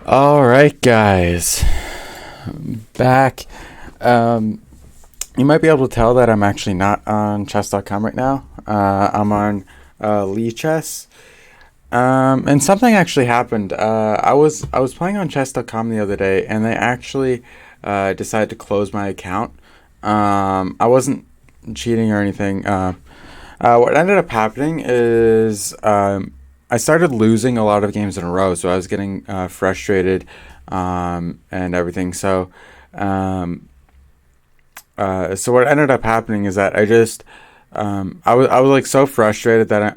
All right, guys, back. You might be able to tell that I'm actually not on chess.com right now. I'm on Lee Chess. And something actually happened. I was playing on chess.com the other day, and they actually decided to close my account. I wasn't cheating or anything. What ended up happening is I started losing a lot of games in a row, so I was getting frustrated and everything. Um, so what ended up happening is that I was like so frustrated that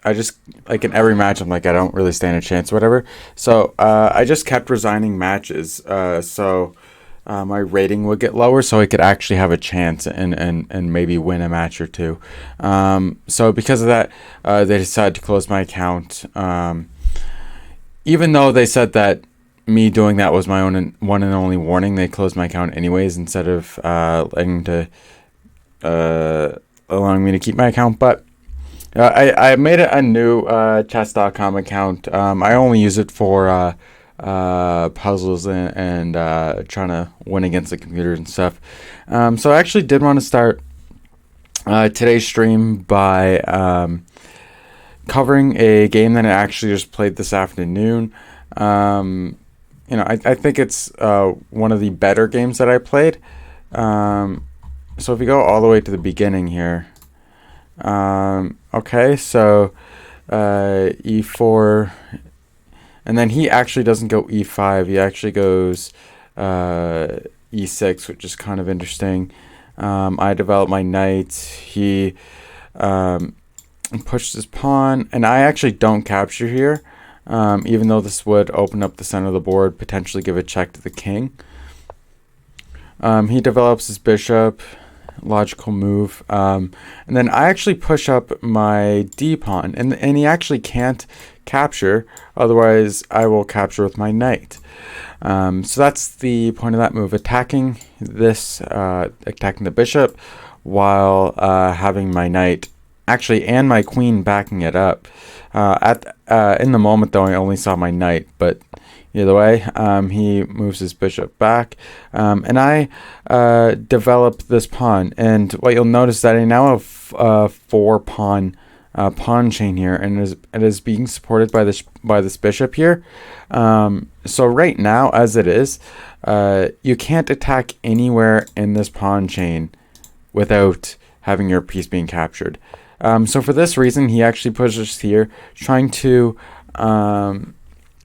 I just like in every match I'm like I don't really stand a chance or whatever. So I just kept resigning matches. So my rating would get lower, so I could actually have a chance and maybe win a match or two. So because of that, they decided to close my account. Even though they said that me doing that was my own one and only warning, they closed my account anyways instead of uh, allowing me to keep my account. But I made a new chess.com account. I only use it for puzzles and trying to win against the computer and stuff. So I actually did want to start today's stream by covering a game that I actually just played this afternoon. I think it's one of the better games that I played. So if you go all the way to the beginning here, okay, so e4, and then he actually doesn't go e5. He actually goes e6, which is kind of interesting. I develop my knight. He pushed his pawn, and I actually don't capture here, even though this would open up the center of the board, potentially give a check to the king. He develops his bishop, logical move, and then I actually push up my d pawn, and he actually can't capture, otherwise I will capture with my knight. So that's the point of that move, attacking the bishop while having my knight actually and my queen backing it up. In the moment though, I only saw my knight, but either way, he moves his bishop back, and I develop this pawn. And what you'll notice is that I now have four pawn chain here, and it is being supported by this bishop here. So right now, as it is, you can't attack anywhere in this pawn chain without having your piece being captured. So for this reason, he actually pushes here, trying to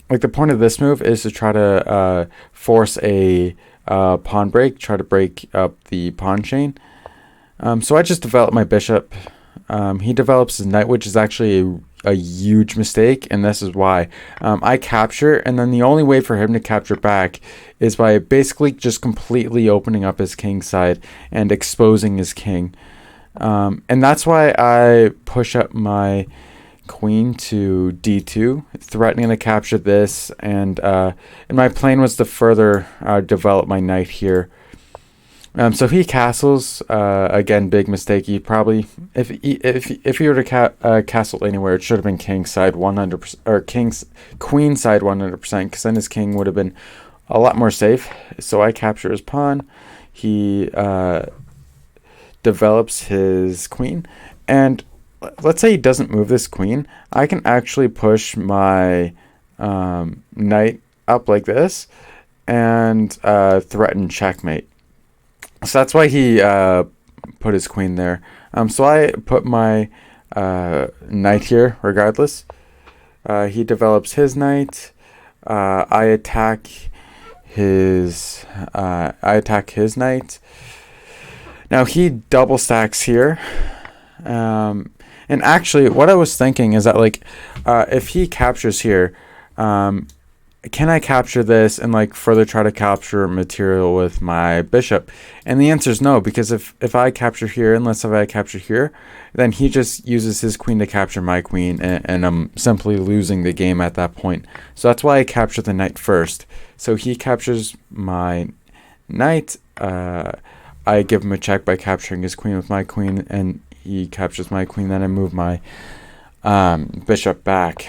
like the point of this move is to try to force a pawn break, try to break up the pawn chain. So I just develop my bishop. He develops his knight, which is actually a huge mistake, and this is why. I capture, and then the only way for him to capture back is by basically just completely opening up his king side and exposing his king. And that's why I push up my queen to d2, threatening to capture this, and my plan was to further develop my knight here. So he castles, again, big mistake. He probably, if he were to castle anywhere, it should have been king side 100%, or queen side 100%, because then his king would have been a lot more safe. So I capture his pawn. He develops his queen, and let's say he doesn't move this queen, I can actually push my knight up like this and threaten checkmate. So that's why he put his queen there. So I put my knight here regardless. He develops his knight. I attack his knight. Now he double stacks here. And actually, what I was thinking is that, like, if he captures here, can I capture this and, like, further try to capture material with my bishop? And the answer is no, because if I capture here, unless if I capture here, then he just uses his queen to capture my queen, and I'm simply losing the game at that point. So that's why I capture the knight first. So he captures my knight. I give him a check by capturing his queen with my queen, and he captures my queen. Then I move my bishop back.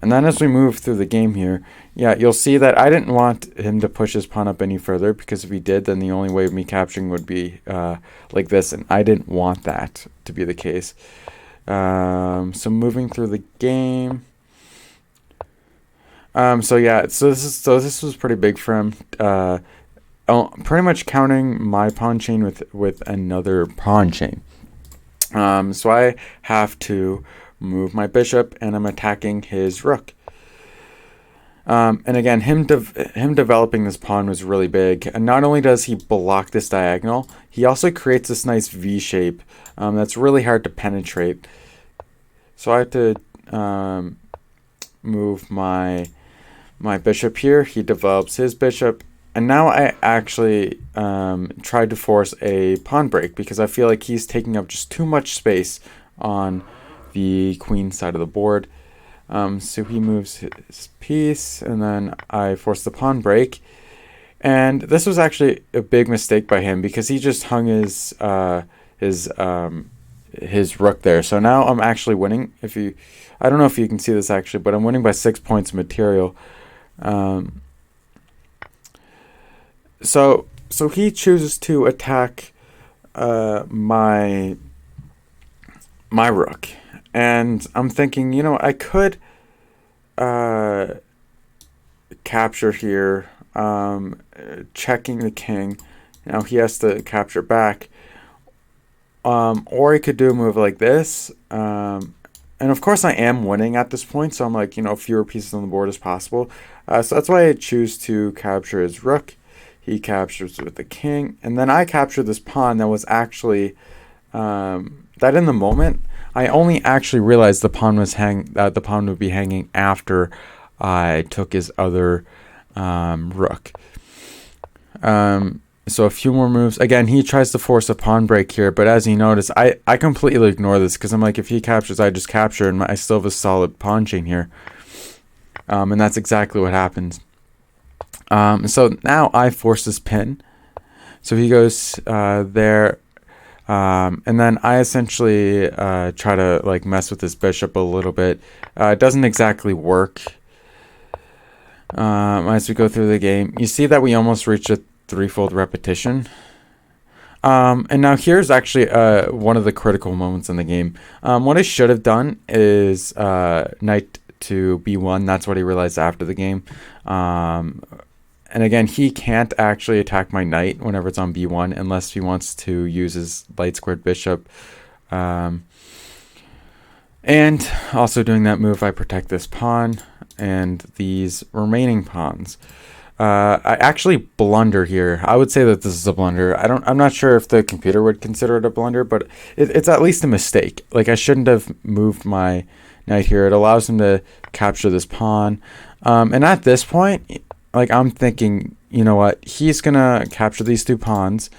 And then as we move through the game here, yeah, you'll see that I didn't want him to push his pawn up any further, because if he did, then the only way of me capturing would be like this, and I didn't want that to be the case. So moving through the game. So yeah, so this was pretty big for him. Pretty much counting my pawn chain with another pawn chain. So I have to move my bishop, and I'm attacking his rook. And again, him developing this pawn was really big. And not only does he block this diagonal, he also creates this nice V shape that's really hard to penetrate. So I have to move my bishop here. He develops his bishop. And now I actually tried to force a pawn break, because I feel like he's taking up just too much space on the queen side of the board. So he moves his piece, and then I force the pawn break. And this was actually a big mistake by him, because he just hung his rook there. So now I'm actually winning. I don't know if you can see this actually, but I'm winning by 6 points of material. So he chooses to attack my rook, and I'm thinking, I could capture here, checking the king. Now he has to capture back, or he could do a move like this. And of course I am winning at this point, so I'm like, fewer pieces on the board as possible. So that's why I choose to capture his rook. He captures with the king, and then I capture this pawn that was actually that in the moment I only actually realized the pawn would be hanging after I took his other rook. So a few more moves. Again, he tries to force a pawn break here, but as you notice, I completely ignore this, because I'm like, if he captures, I just capture, and I still have a solid pawn chain here. And that's exactly what happens. So now I force this pin. So he goes there, and then I essentially try to mess with his bishop a little bit. It doesn't exactly work. As we go through the game, you see that we almost reach a threefold repetition. And now here's actually one of the critical moments in the game. What I should have done is knight to b1. That's what he realized after the game. And again, he can't actually attack my knight whenever it's on b1 unless he wants to use his light squared bishop. And also doing that move, I protect this pawn and these remaining pawns. I actually blunder here. I would say that this is a blunder. I'm not sure if the computer would consider it a blunder, but it's at least a mistake. I shouldn't have moved my knight here. It allows him to capture this pawn. And at this point, I'm thinking, you know what? He's gonna capture these two pawns,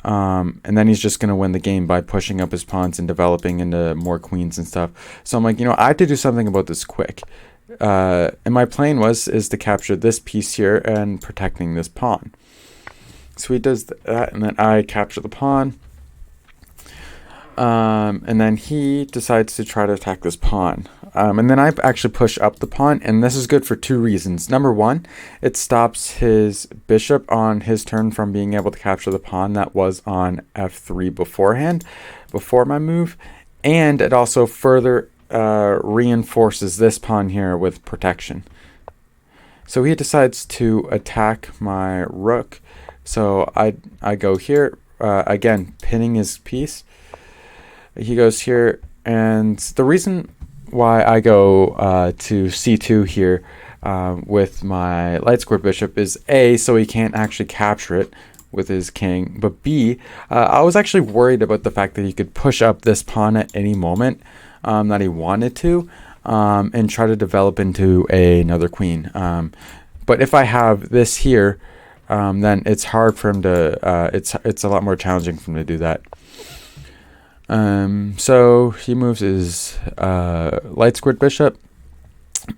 and then he's just gonna win the game by pushing up his pawns and developing into more queens and stuff. So I'm like, I have to do something about this quick. And my plan is to capture this piece here and protecting this pawn. So he does that, and then I capture the pawn. And then he decides to try to attack this pawn. And then I actually push up the pawn, and this is good for two reasons. Number one, it stops his bishop on his turn from being able to capture the pawn that was on f3 before my move. And it also further reinforces this pawn here with protection. So he decides to attack my rook. So I go here, again, pinning his piece. He goes here, and the reason why I go to c2 here with my light squared bishop is A, so he can't actually capture it with his king, but B, I was actually worried about the fact that he could push up this pawn at any moment that he wanted to, and try to develop into another queen. But if I have this here, then it's hard for him to, it's a lot more challenging for him to do that. So he moves his light squared bishop.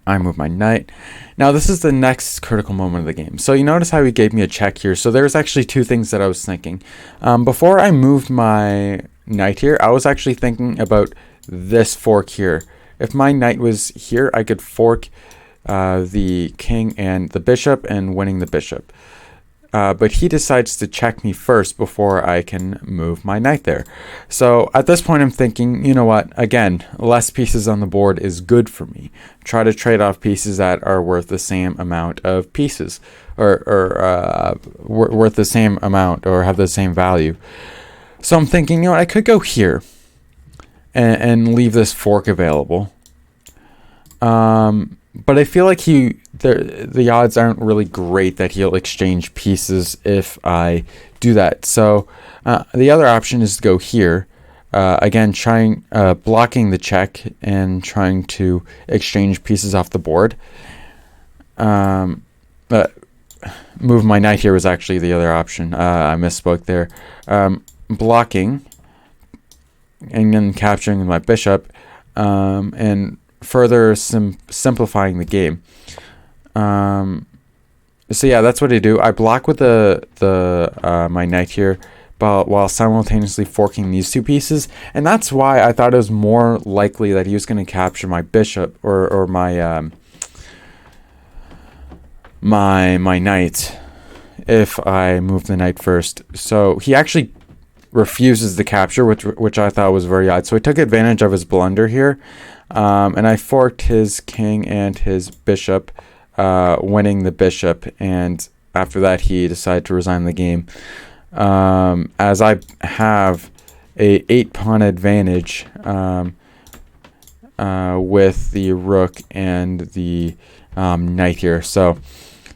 I move my knight. Now this is the next critical moment of the game. So you notice how he gave me a check here. So there's actually two things that I was thinking. Before I moved my knight here, I was actually thinking about this fork here. if my knight was here, I could fork the king and the bishop and winning the bishop. But he decides to check me first before I can move my knight there. So at this point, I'm thinking, you know what? Again, less pieces on the board is good for me. Try to trade off pieces that are worth the same amount of pieces, or worth the same amount, or have the same value. So I'm thinking, you know what? I could go here and leave this fork available. But I feel like the odds aren't really great that he'll exchange pieces if I do that. So the other option is to go here. Again, blocking the check and trying to exchange pieces off the board. Move my knight here was actually the other option. I misspoke there. Blocking and then capturing my bishop, and further simplifying the game. So yeah, that's what I do. I block with my knight here, but while simultaneously forking these two pieces, and that's why I thought it was more likely that he was going to capture my bishop or my my knight if I move the knight first. So he actually refuses the capture, which I thought was very odd. So I took advantage of his blunder here. And I forked his king and his bishop, winning the bishop. And after that, he decided to resign the game. As I have a 8-pawn advantage with the rook and the knight here. So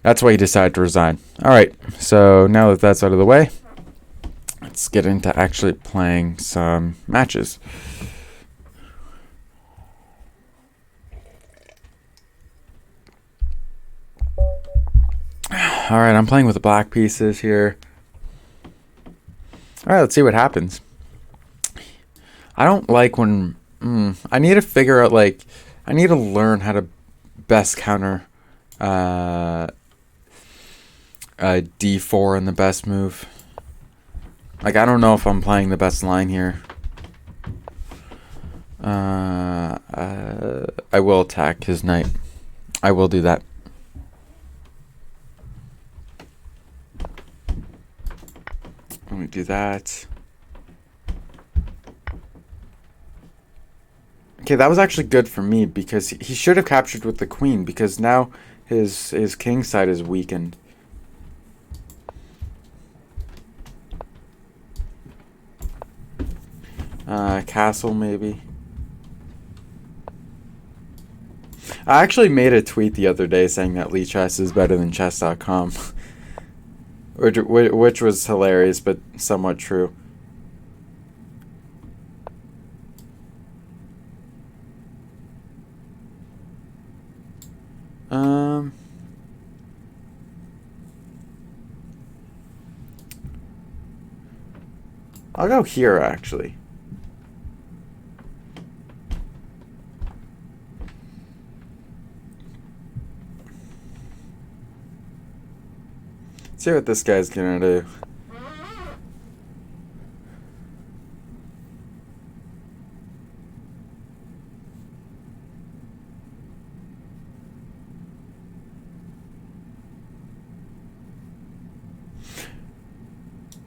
that's why he decided to resign. All right, so now that that's out of the way, let's get into actually playing some matches. All right, I'm playing with the black pieces here. All right, let's see what happens. I don't like when... I need to figure out, like... I need to learn how to best counter d4 in the best move. Like, I don't know if I'm playing the best line here. I will attack his knight. I will do that. Let me do that. Okay, that was actually good for me because he should have captured with the queen, because now his king side is weakened. Castle maybe. I actually made a tweet the other day saying that Lichess is better than chess.com. Which was hilarious, but somewhat true. I'll go here, actually. See what this guy's gonna do.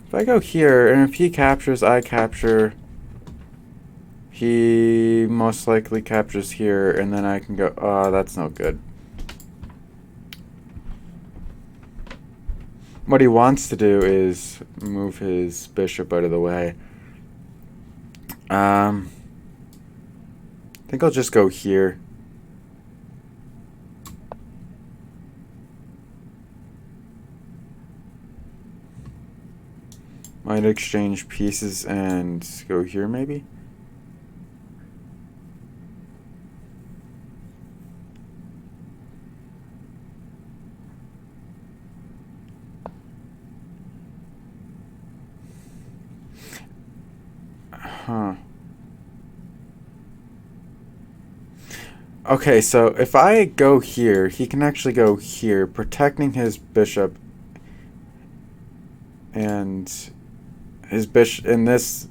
If I go here, and if he captures, I capture. He most likely captures here, and then I can go, oh, that's no good. What he wants to do is move his bishop out of the way. I think I'll just go here. Might exchange pieces and go here maybe. Huh. Okay, so if I go here, he can actually go here, protecting his bishop. And his bishop, and this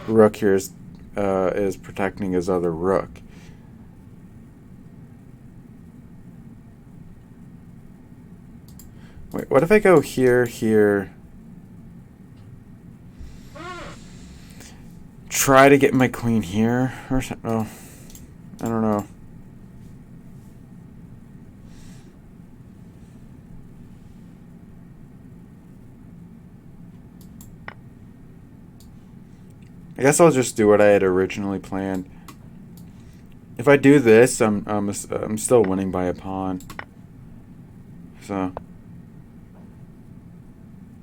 rook here is is protecting his other rook. Wait, what if I go here, here? Try to get my queen here? Or oh, I don't know. I guess I'll just do what I had originally planned. If I do this, I'm still winning by a pawn. So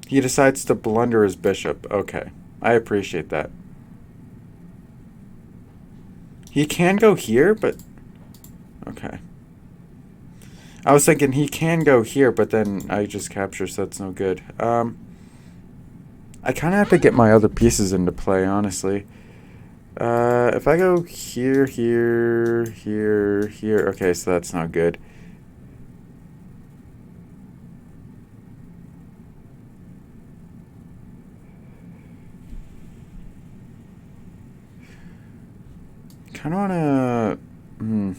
he decides to blunder his bishop. Okay, I appreciate that. He can go here, but okay. I was thinking he can go here, but then I just capture, so that's no good. I kind of have to get my other pieces into play, honestly. If I go here, here, here, here... Okay, so that's not good. Kind of want to...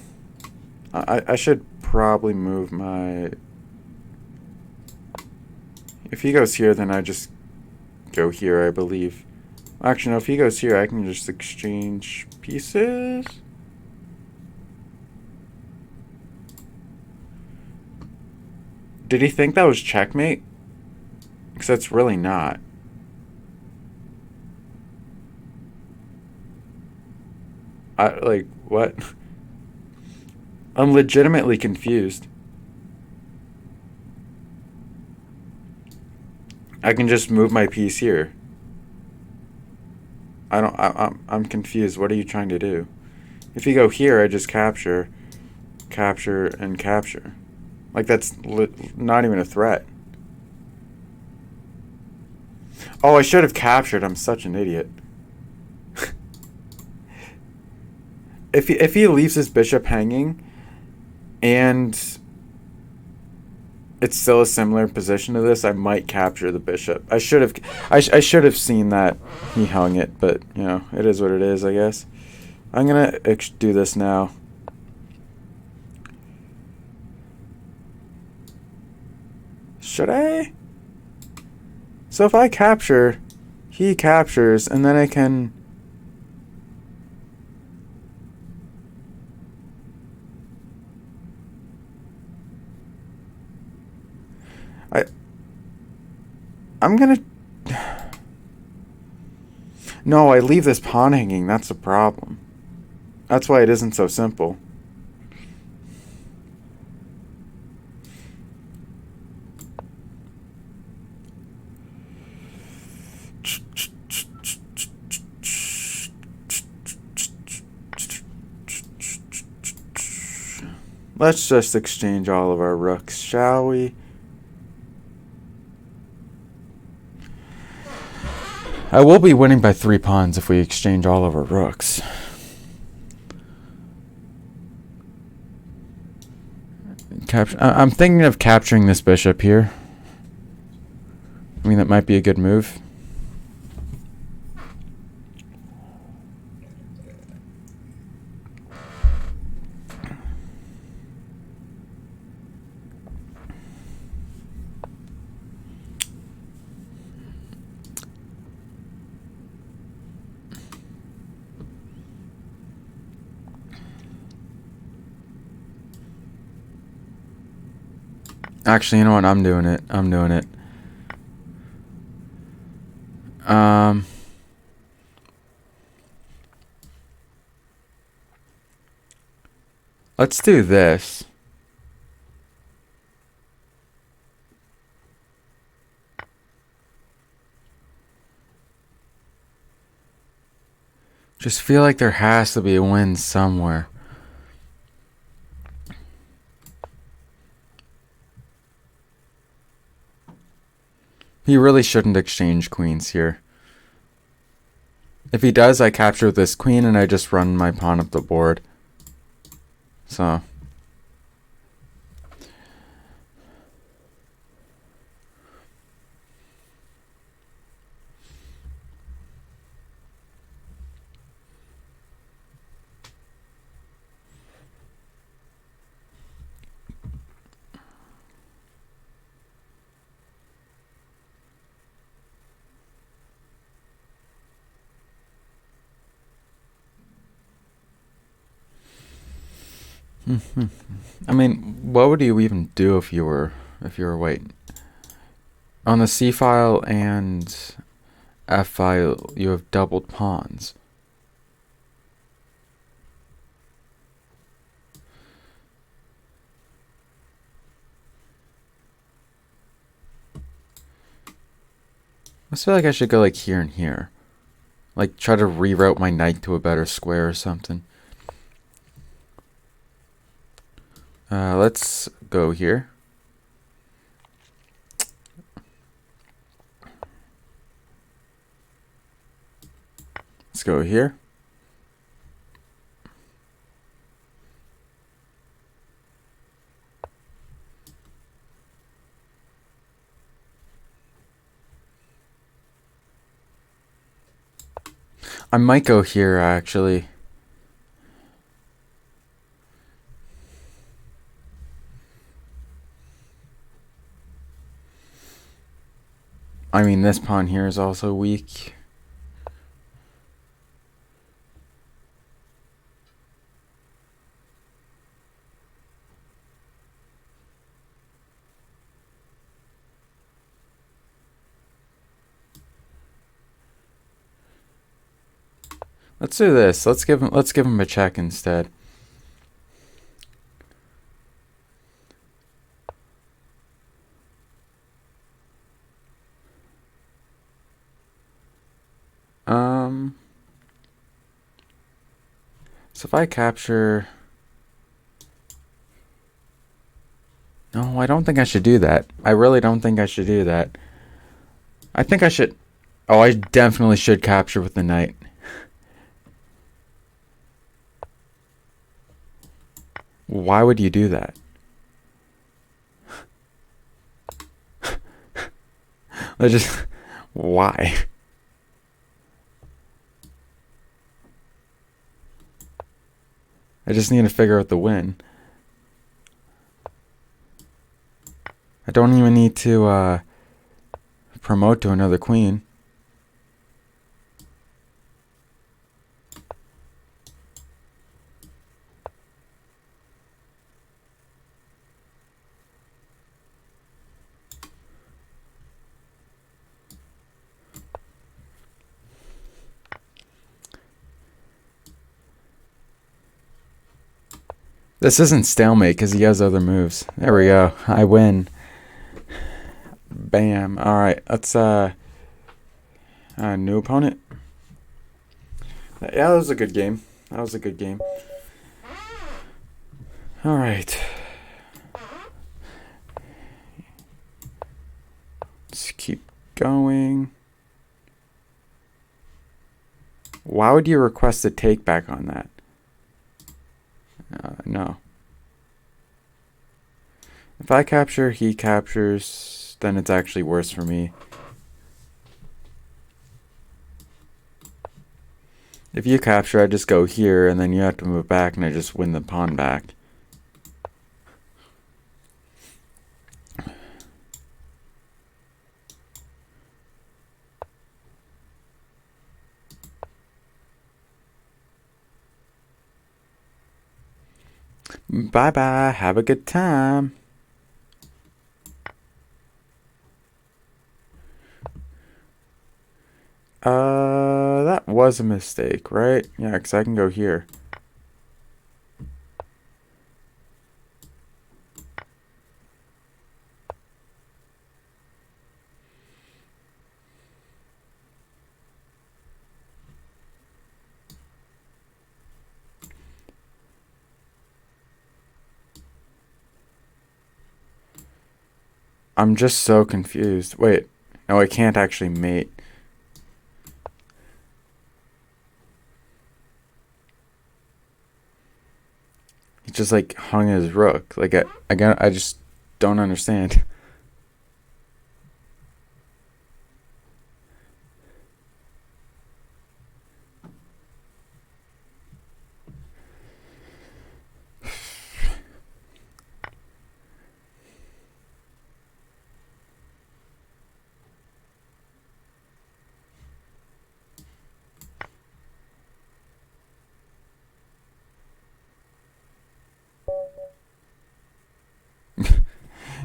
I should probably move my... If he goes here, then I just go here, I believe. Actually, no, if he goes here, I can just exchange pieces. Did he think that was checkmate? Because that's really not. Like, what? I'm legitimately confused. I can just move my piece here. I'm confused. What are you trying to do? If you go here, I just capture, capture, and capture. Like, that's not even a threat. Oh, I should have captured. I'm such an idiot. If he leaves his bishop hanging, and it's still a similar position to this, I might capture the bishop. I should have seen that he hung it, but you know, it is what it is, I guess. I'm gonna do this now. Should I? So if I capture, he captures, and then I can... I'm gonna... No, I leave this pawn hanging. That's the problem. That's why it isn't so simple. Let's just exchange all of our rooks, shall we? I will be winning by 3 pawns if we exchange all of our rooks. I'm thinking of capturing this bishop here. I mean, that might be a good move. Actually, you know what? I'm doing it. I'm doing it. Let's do this. Just feel like there has to be a win somewhere. He really shouldn't exchange queens here. If he does, I capture this queen and I just run my pawn up the board. So... I mean, what would you even do if you were white? On the C file and F file, you have doubled pawns. I feel like I should go like here and here. Like try to reroute my knight to a better square or something. Let's go here. Let's go here. I might go here actually. I mean, this pawn here is also weak. Let's do this. Let's give him a check instead. So if I capture... No, I don't think I should do that. I really don't think I should do that. I think I should... Oh, I definitely should capture with the knight. Why would you do that? I just... Why? I just need to figure out the win. I don't even need to promote to another queen. This isn't stalemate because he has other moves. There we go. I win. Bam. All right. Let's new opponent. Yeah, that was a good game. That was a good game. All right. Let's keep going. Why would you request a take back on that? No. If I capture, he captures, then it's actually worse for me. If you capture, I just go here, and then you have to move back, and I just win the pawn back. Bye-bye. Have a good time. That was a mistake, right? Yeah, because I can go here. I'm just so confused. Wait, no, I can't actually mate. He just like hung his rook. Like I just don't understand.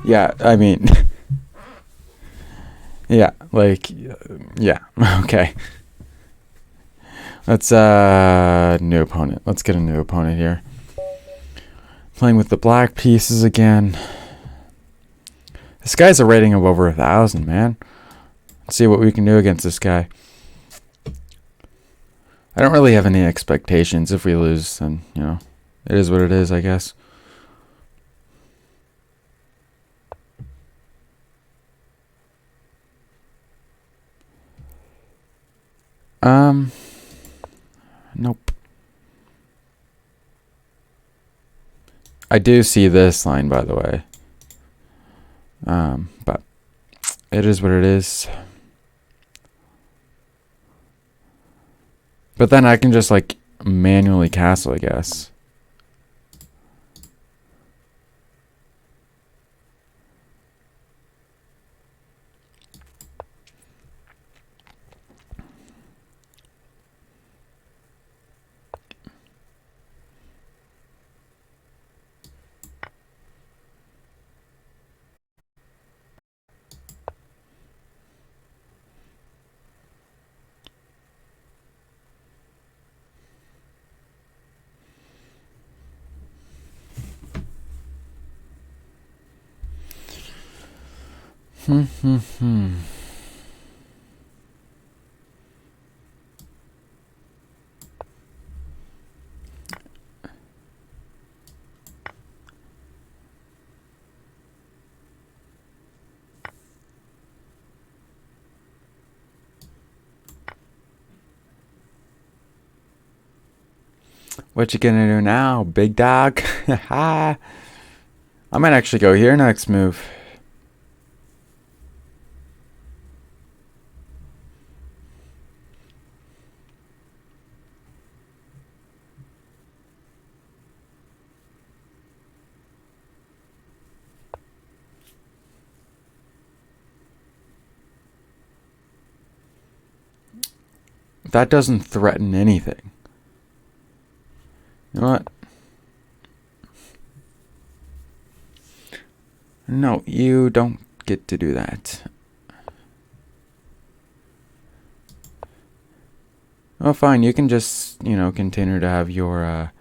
Yeah, I mean, yeah, like, yeah, okay. Let's, new opponent. Let's get a new opponent here. Playing with the black pieces again. This guy's a rating of over 1,000, man. Let's see what we can do against this guy. I don't really have any expectations. If we lose, then, you know, it is what it is, I guess. Nope. I do see this line, by the way. But it is what it is. But then I can just, like, manually castle, I guess. What you gonna do now, big dog? I might actually go here next move. That doesn't threaten anything. You know what? No, you don't get to do that. Oh, fine. You can just, you know, continue to have your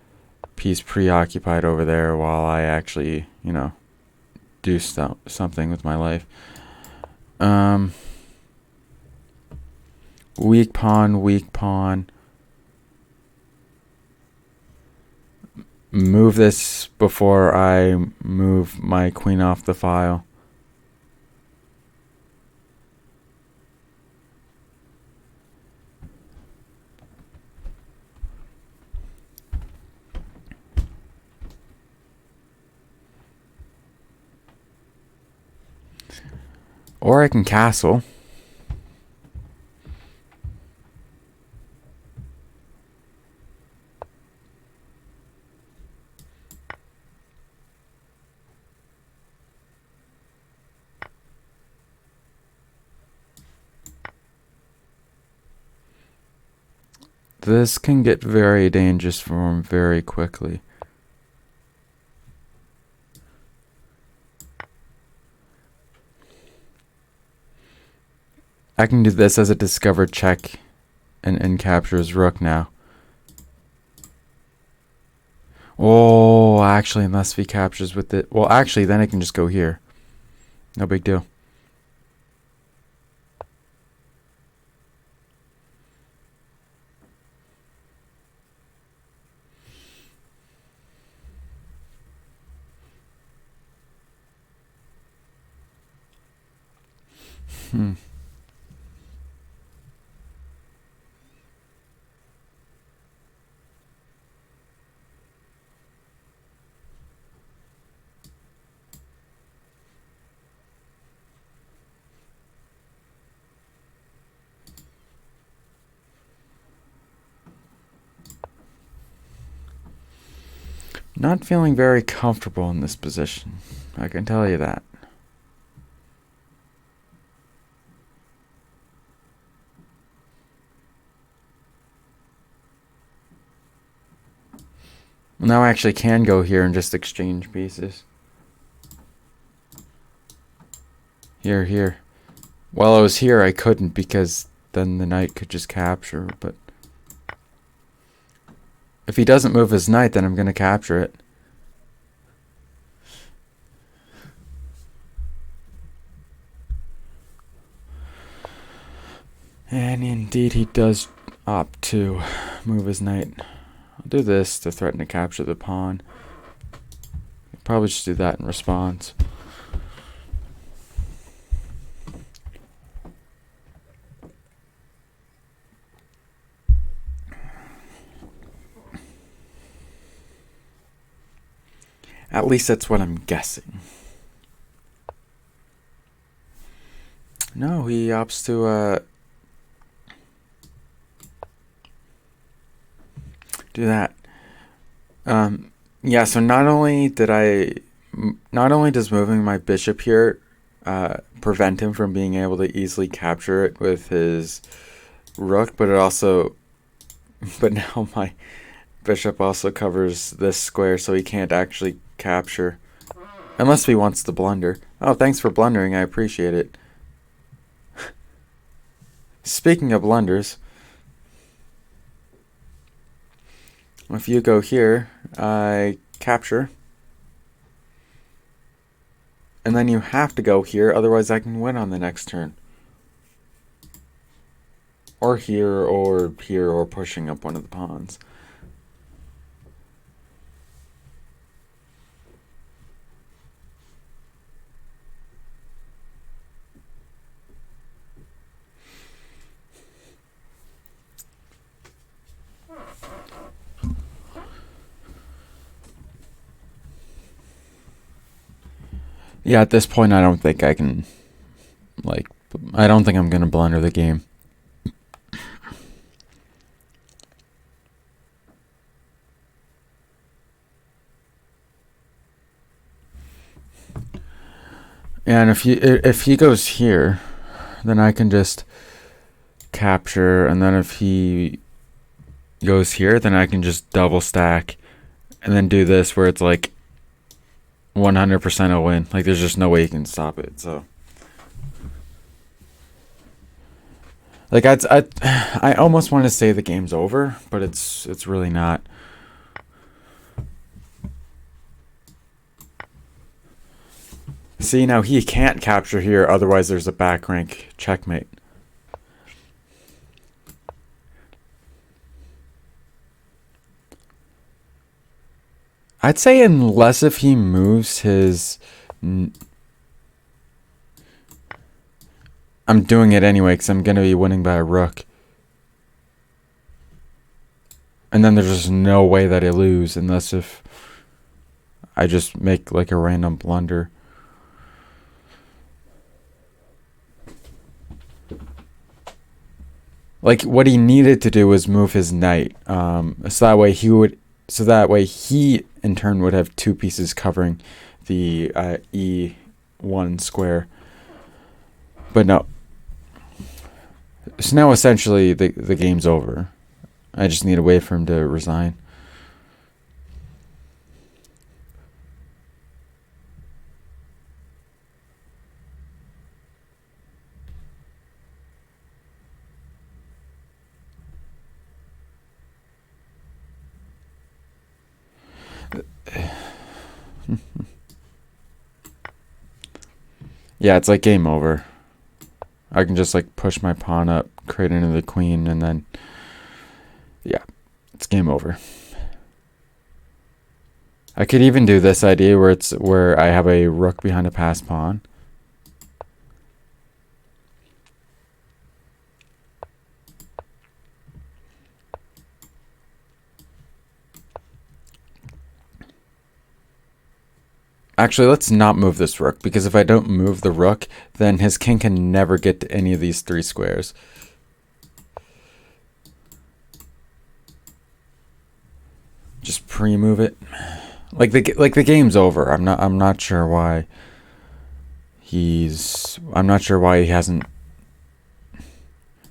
piece preoccupied over there while I actually, you know, do something with my life. Weak pawn, weak pawn. Move this before I move my queen off the file. Or I can castle. This can get very dangerous for him very quickly. I can do this as a discovered check and capture his rook now. Oh, actually, unless he captures with it. Well, actually, then I can just go here. No big deal. Not feeling very comfortable in this position. I can tell you that. Now I actually can go here and just exchange pieces. Here, here. While I was here, I couldn't because then the knight could just capture, but if he doesn't move his knight, then I'm going to capture it. And indeed, he does opt to move his knight. I'll do this to threaten to capture the pawn. I'll probably just do that in response. At least that's what I'm guessing. No, he opts to do that. Yeah, so not only does moving my bishop here prevent him from being able to easily capture it with his rook, but now my bishop also covers this square, so he can't actually capture. Unless he wants to blunder. Oh, thanks for blundering, I appreciate it. Speaking of blunders, if you go here, I capture. And then you have to go here, otherwise I can win on the next turn. Or here, or pushing up one of the pawns. Yeah, at this point, I don't think I can, I don't think I'm going to blunder the game. And if he goes here, then I can just capture, and then if he goes here, then I can just double stack, and then do this where it's like 100% a win. Like, there's just no way you can stop it. So, like, I almost want to say the game's over, but it's really not. See, now he can't capture here, otherwise there's a back rank checkmate. I'd say unless if he moves his... I'm doing it anyway because I'm going to be winning by a rook. And then there's just no way that I lose unless if I just make like a random blunder. Like, what he needed to do was move his knight. So that way he in turn would have two pieces covering the E1 square. But no. So now essentially the game's over. I just need to wait for him to resign. Yeah, it's like game over. I can just like push my pawn up, create into the queen, and then yeah, it's game over. I could even do this idea where I have a rook behind a passed pawn. Actually, let's not move this rook, because if I don't move the rook, then his king can never get to any of these three squares. Just pre-move it. Like the game's over. I'm not sure why he hasn't.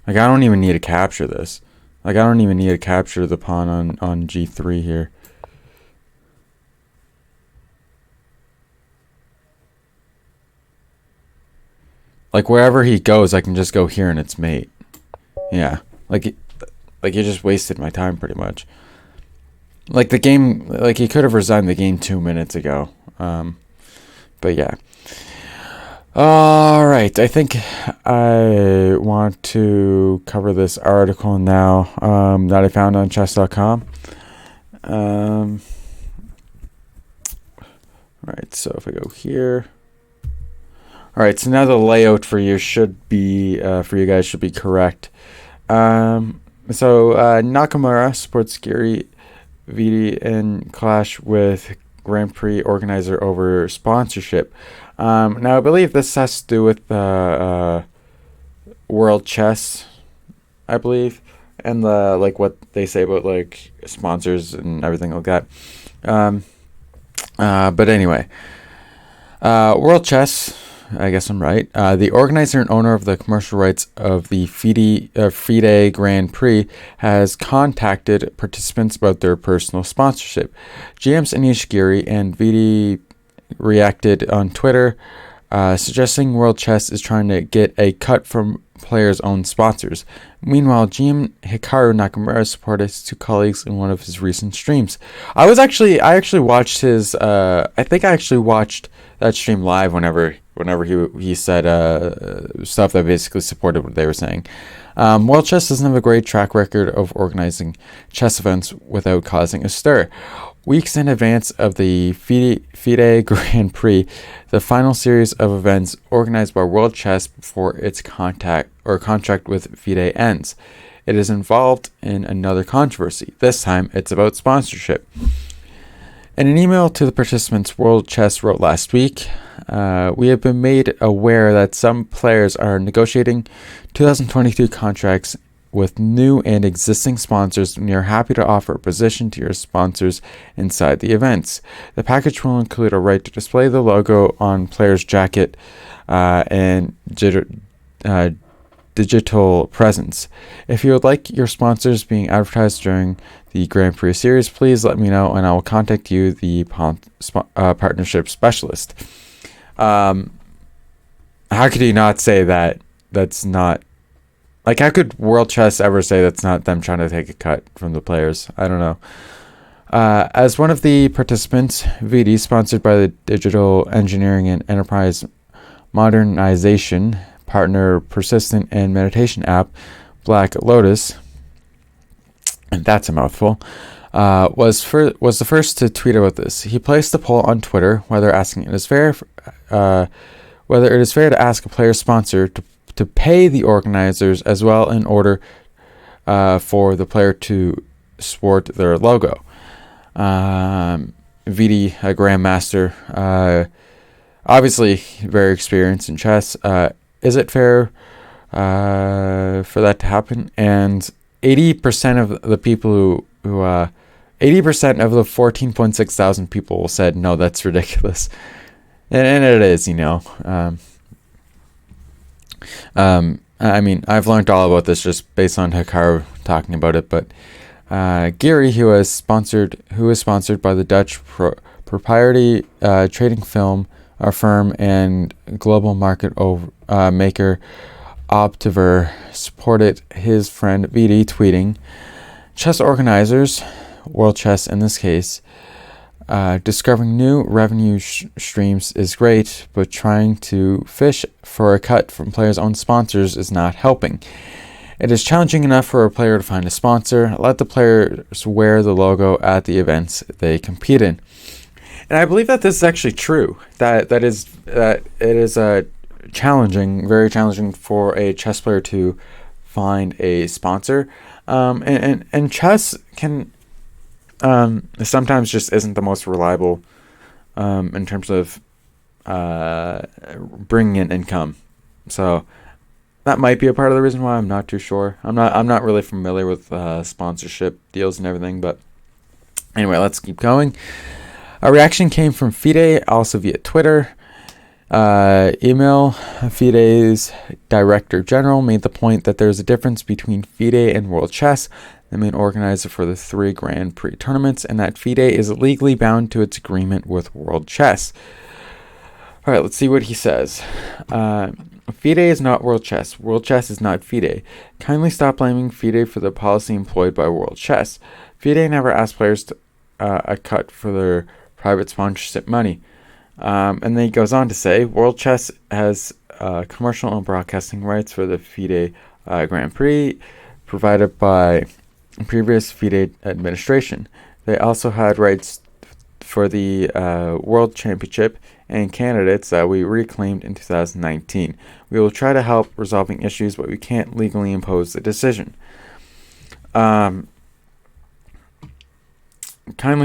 Like, I don't even need to capture this. Like, I don't even need to capture the pawn on G3 here. like wherever he goes, I can just go here and it's mate. Yeah, like you just wasted my time pretty much. Like the game, like he could have resigned the game 2 minutes ago. But yeah. All right, I think I want to cover this article now that I found on chess.com. Right, so if I go here. All right, so now the layout for you should be for you guys should be correct. So Nakamura supports Gary Vidi in clash with Grand Prix organizer over sponsorship. Now I believe this has to do with World Chess, I believe, and the like what they say about like sponsors and everything like that. But anyway, World Chess, I guess I'm right. The organizer and owner of the commercial rights of the Fide Grand Prix has contacted participants about their personal sponsorship. GMs Anish Giri and Vidi reacted on Twitter, suggesting World Chess is trying to get a cut from players' own sponsors. Meanwhile, GM Hikaru Nakamura supported his two colleagues in one of his recent streams. I actually watched his. I think I actually watched that stream live whenever he said stuff that basically supported what they were saying. World Chess doesn't have a great track record of organizing chess events without causing a stir. Weeks in advance of the Fide Grand Prix, the final series of events organized by World Chess before its contract with Fide ends, it is involved in another controversy. This time, it's about sponsorship. In an email to the participants, World Chess wrote last week, we have been made aware that some players are negotiating 2022 contracts with new and existing sponsors, and we are happy to offer a position to your sponsors inside the events. The package will include a right to display the logo on player's jacket and digital presence. If you would like your sponsors being advertised during the Grand Prix series, please let me know and I will contact you, the partnership specialist. How could you not say that that's not... Like, how could World Chess ever say that's not them trying to take a cut from the players? I don't know. As one of the participants, Vidi, sponsored by the digital engineering and enterprise modernization partner persistent and meditation app Black Lotus, and that's a mouthful, was the first to tweet about this. He placed a poll on Twitter whether it is fair to ask a player sponsor to pay the organizers as well in order for the player to sport their logo. Vidi, a grandmaster, obviously very experienced in chess. Is it fair for that to happen? And 80% of the people who 80% of the 14.6 thousand people said no, that's ridiculous, and it is, you know. I mean, I've learned all about this just based on Hikaru talking about it, but Giri, who is sponsored by the Dutch proprietary trading firm and global market maker Optiver, supported his friend Vidi, tweeting, "Chess organizers, World Chess in this case, discovering new revenue streams is great, but trying to fish for a cut from players' own sponsors is not helping. It is challenging enough for a player to find a sponsor. Let the players wear the logo at the events they compete in." And I believe that this is actually true. That it is challenging, very challenging for a chess player to find a sponsor. And chess can sometimes just isn't the most reliable in terms of bringing in income. So that might be a part of the reason why. I'm not too sure. I'm not really familiar with sponsorship deals and everything. But anyway, let's keep going. A reaction came from Fide, also via Twitter. Email. Fide's director general made the point that there's a difference between Fide and World Chess, the main organizer for the 3 Grand Prix tournaments, and that Fide is legally bound to its agreement with World Chess. All right, let's see what he says. Fide is not World Chess. World Chess is not Fide. Kindly stop blaming Fide for the policy employed by World Chess. Fide never asked players to, a cut for their private sponsorship money. And then he goes on to say, World Chess has commercial and broadcasting rights for the Fide Grand Prix provided by previous Fide administration. They also had rights for the World Championship and candidates that we reclaimed in 2019. We will try to help resolving issues, but we can't legally impose the decision. Kindly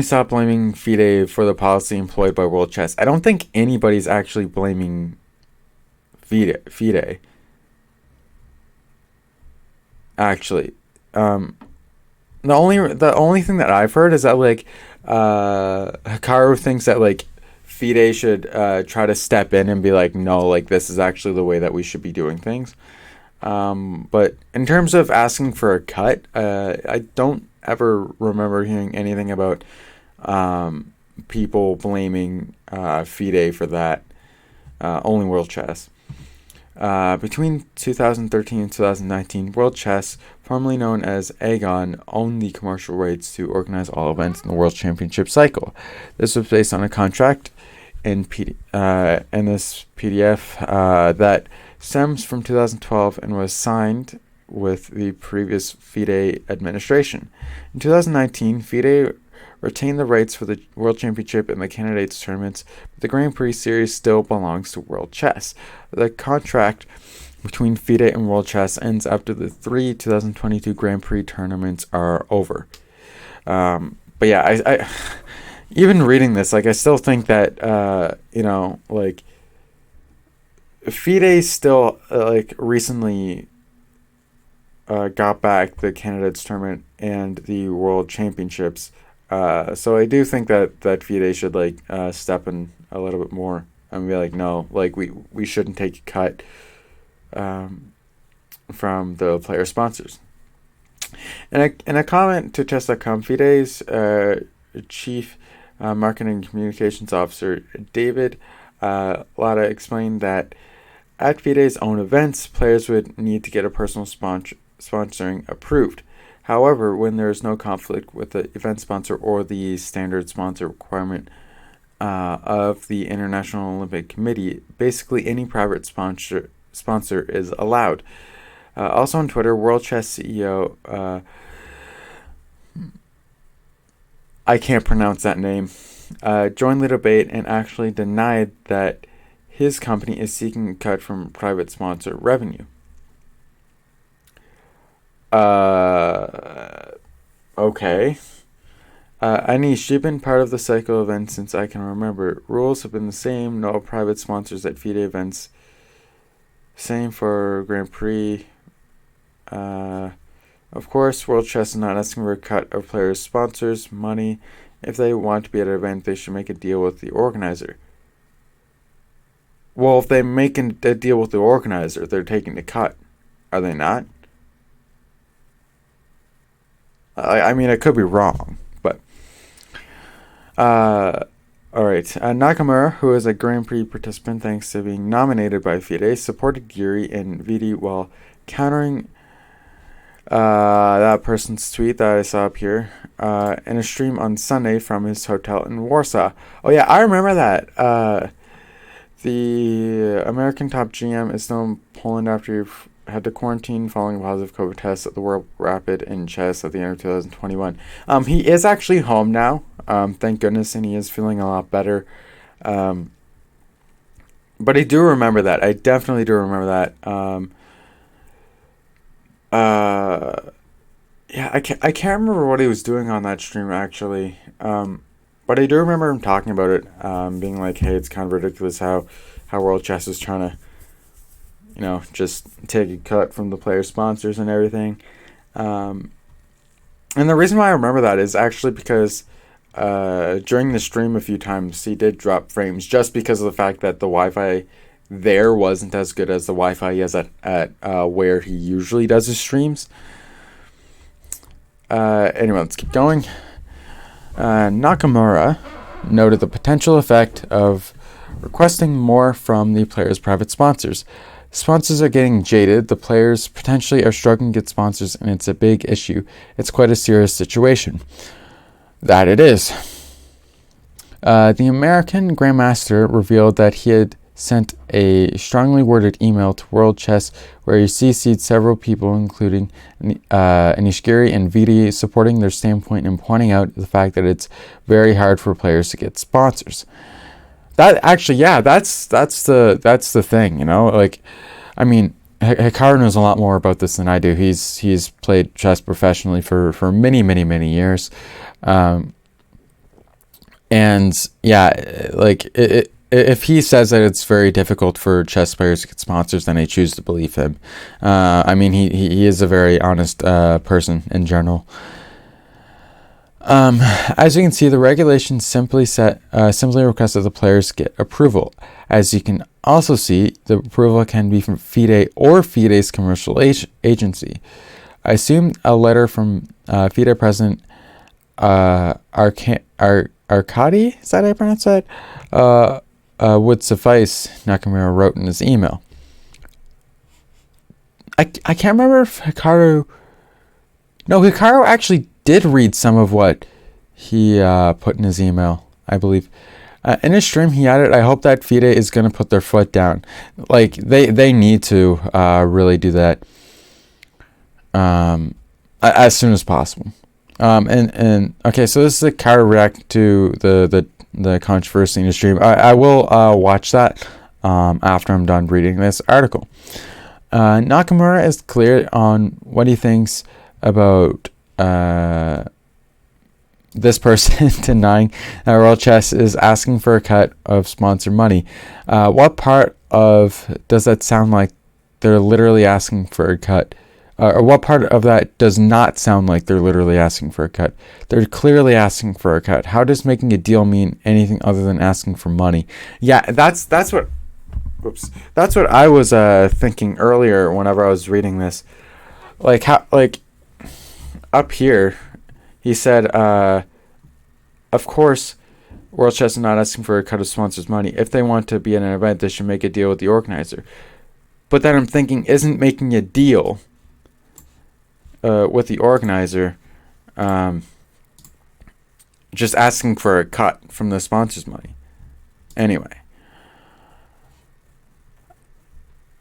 stop blaming Fide for the policy employed by World Chess. I don't think anybody's actually blaming Fide. Actually, the only thing that I've heard is that like Hikaru thinks that like Fide should try to step in and be like, no, like this is actually the way that we should be doing things. But in terms of asking for a cut, I don't ever remember hearing anything about people blaming Fide for that. Only World Chess. Between 2013 and 2019, World Chess, formerly known as Aegon, owned the commercial rights to organize all events in the World Championship cycle. This was based on a contract in this PDF that stems from 2012 and was signed with the previous Fide administration. In 2019, Fide retained the rights for the World Championship and the candidates tournaments, but the Grand Prix series still belongs to World Chess. The contract between Fide and World Chess ends after the 2022 Grand Prix tournaments are over. But yeah, I even reading this, like I still think that like Fide still like recently got back the candidates tournament and the World Championships. So I do think that Fide should like step in a little bit more and be like, no, like we shouldn't take a cut from the player sponsors. In a comment to Chess.com, Fide's chief marketing and communications officer David Latta explained that at Fide's own events, players would need to get a personal sponsoring approved. However, when there is no conflict with the event sponsor or the standard sponsor requirement of the International Olympic Committee, basically any private sponsor is allowed. Also on Twitter, World Chess CEO, I can't pronounce that name, joined the debate and actually denied that his company is seeking a cut from private sponsor revenue. Okay. Anish, you've been part of the cycle event since I can remember. Rules have been the same. No private sponsors at Fide events. Same for Grand Prix. Of course, World Chess is not asking for a cut of players' sponsors' money. If they want to be at an event, they should make a deal with the organizer. Well, if they make a deal with the organizer, they're taking the cut. Are they not? I mean, I could be wrong, but... Alright. Nakamura, who is a Grand Prix participant thanks to being nominated by Fide, supported Giri and Vidi while countering that person's tweet that I saw up here in a stream on Sunday from his hotel in Warsaw. Oh yeah, I remember that. The American top GM is still in Poland after he had to quarantine following a positive COVID test at the World Rapid in chess at the end of 2021. He is actually home now, thank goodness, and he is feeling a lot better. But I do remember that. I definitely do remember that. Yeah, I can't remember what he was doing on that stream actually. But I do remember him talking about it, being like, hey, it's kind of ridiculous how World Chess is trying to, just take a cut from the player sponsors and everything. And the reason why I remember that is actually because during the stream a few times he did drop frames just because of the fact that the Wi-Fi there wasn't as good as the Wi-Fi he has at where he usually does his streams. Anyway, let's keep going. Nakamura noted the potential effect of requesting more from the players' private sponsors, Sponsors are getting jaded. The players potentially are struggling to get sponsors, and it's a big issue. It's quite a serious situation. That it is. The American Grandmaster revealed that he had sent a strongly worded email to World Chess where he CC'd several people, including Nishikori and Fide, supporting their standpoint and pointing out the fact that it's very hard for players to get sponsors. That actually, yeah, that's the thing, you know. Like, I mean, Hikaru knows a lot more about this than I do. He's played chess professionally for many years, and yeah, like if he says that it's very difficult for chess players to get sponsors, then I choose to believe him. I mean, he is a very honest person in general. As you can see, the regulations simply request that the players get approval. As you can also see, the approval can be from Fide or Fide's commercial agency. I assume a letter from Fide President Arkady, is that how I pronounce that? Would suffice, Nakamura wrote in his email. I can't remember if Hikaru actually did read some of what he put in his email, I believe. In his stream, he added, I hope that Fide is going to put their foot down. Like, they need to really do that as soon as possible. And okay, so this is a counter react to the controversy in the stream. I will watch that after I'm done reading this article. Nakamura is clear on what he thinks about this person denying that World Chess is asking for a cut of sponsor money. What part of does that sound like they're literally asking for a cut? Or what part of that does not sound like they're literally asking for a cut? They're clearly asking for a cut. How does making a deal mean anything other than asking for money? Yeah, that's what I was thinking earlier whenever I was reading this. Like how, like up here, he said, of course, World Chess is not asking for a cut of sponsors' money. If they want to be in an event, they should make a deal with the organizer. But then I'm thinking, isn't making a deal with the organizer just asking for a cut from the sponsors' money? Anyway.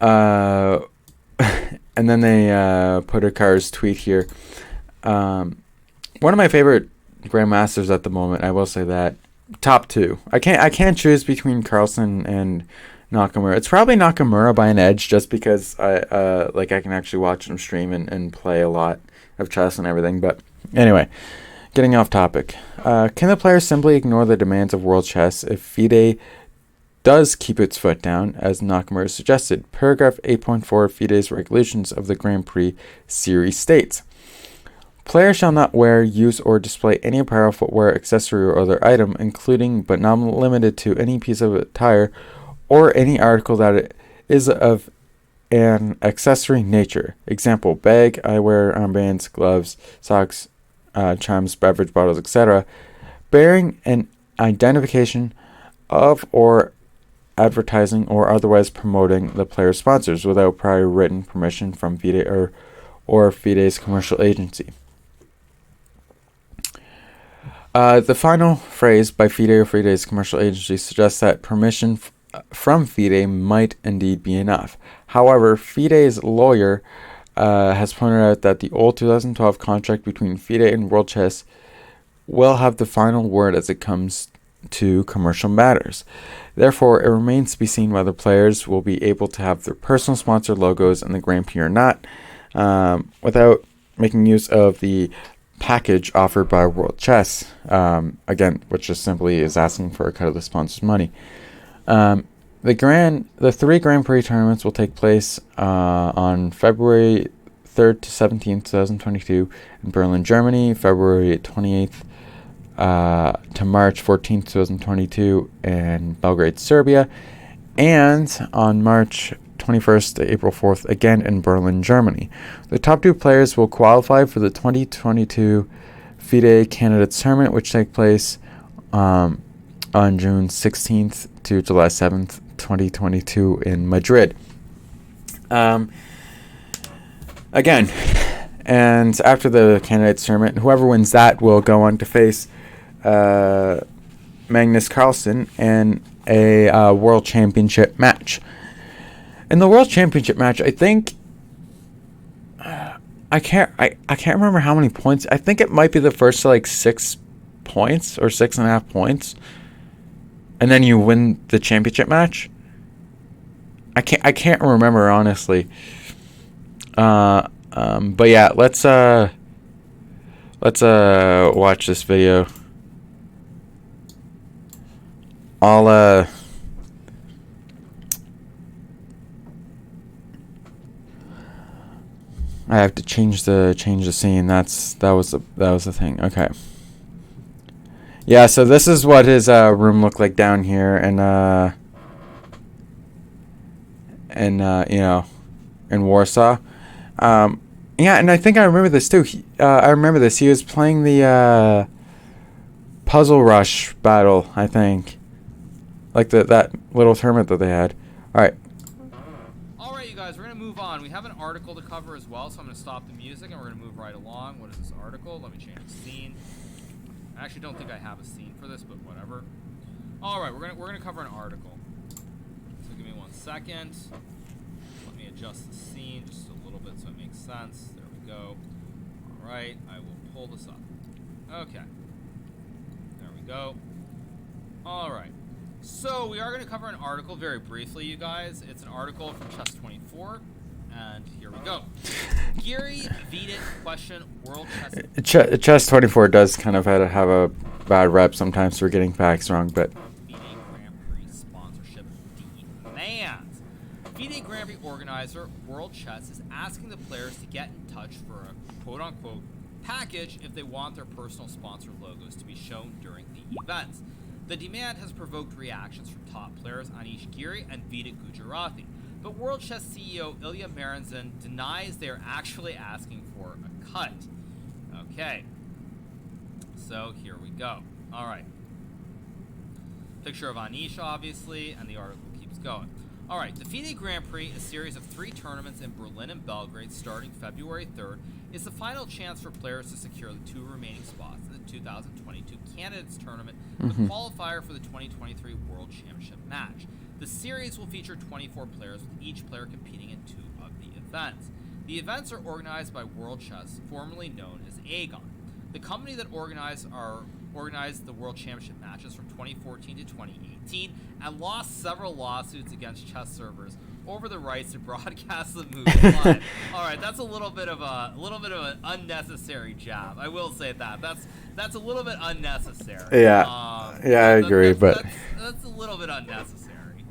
And then they put Hikaru's tweet here. One of my favorite grandmasters at the moment, I will say that. Top two. I can't choose between Carlsen and Nakamura. It's probably Nakamura by an edge, just because I can actually watch him stream and play a lot of chess and everything. But anyway, getting off topic. Can the player simply ignore the demands of World Chess if Fide does keep its foot down, as Nakamura suggested? Paragraph 8.4 of Fide's regulations of the Grand Prix series states, players shall not wear, use, or display any apparel, footwear, accessory, or other item, including but not limited to any piece of attire or any article that is of an accessory nature. Example, bag, eyewear, armbands, gloves, socks, chimes, beverage bottles, etc., bearing an identification of or advertising or otherwise promoting the player's sponsors without prior written permission from Fide or Fide's commercial agency. The final phrase by Fide or Fide's commercial agency suggests that permission from Fide might indeed be enough. However, Fide's lawyer has pointed out that the old 2012 contract between Fide and World Chess will have the final word as it comes to commercial matters. Therefore, it remains to be seen whether players will be able to have their personal sponsor logos in the Grand Prix or not, without making use of the package offered by World Chess, again, which just simply is asking for a cut of the sponsor's money. The three Grand Prix tournaments will take place on February 3rd to 17th, 2022 in Berlin, Germany, February 28th to March 14th, 2022 in Belgrade, Serbia, and on March 21st to April 4th, again in Berlin, Germany. The top two players will qualify for the 2022 Fide Candidates Tournament, which take place on June 16th to July 7th, 2022 in Madrid. Again, and after the candidates tournament, whoever wins that will go on to face Magnus Carlsen in a World Championship match. In the World Championship match, I think I can't remember how many points. I think it might be the first to like 6 points or 6.5 points, and then you win the championship match. I can't remember honestly. But yeah, let's watch this video. I have to change the scene. That was the thing. Okay. Yeah, so this is what his room looked like down here, and you know, in Warsaw. Yeah, and I think I remember this too. I remember this. He was playing the Puzzle Rush battle, I think, like that little tournament that they had. All right. All right, you guys, we're gonna move on. We have an article to cover as well, so I'm gonna stop the music and we're gonna move right along. What is this article? Let me change the scene. I actually don't think I have a scene for this, but whatever. All right, we're gonna cover an article. So give me 1 second. Let me adjust the scene just a little bit so it makes sense. There we go. All right, I will pull this up. Okay. There we go. All right. So we are going to cover an article very briefly, you guys. It's an article from Chess24, and here we go. Gary Fide question World Chess. Chess24 does kind of have a bad rep sometimes for getting facts wrong, but. Fide Grand Prix sponsorship demands. Fide Grand Prix organizer World Chess is asking the players to get in touch for a quote-unquote package if they want their personal sponsor logos to be shown during the events. The demand has provoked reactions from top players Anish Giri and Vida Gujarati, but World Chess CEO Ilya Marinzin denies they are actually asking for a cut. Okay, so here we go. All right. Picture of Anish, obviously, and the article keeps going. All right, the FIDE Grand Prix, a series of 3 tournaments in Berlin and Belgrade starting February 3rd, is the final chance for players to secure the 2 remaining spots in the 2022 Candidates Tournament, the qualifier for the 2023 World Championship match. The series will feature 24 players, with each player competing in 2 of the events. The events are organized by World Chess, formerly known as Aegon. The company that organized the World Championship matches from 2014 to 2018 and lost several lawsuits against chess servers over the rights to broadcast the move live. All right, that's a little bit of an unnecessary jab. I will say that. That's a little bit unnecessary. Yeah. I agree, but that's a little bit unnecessary.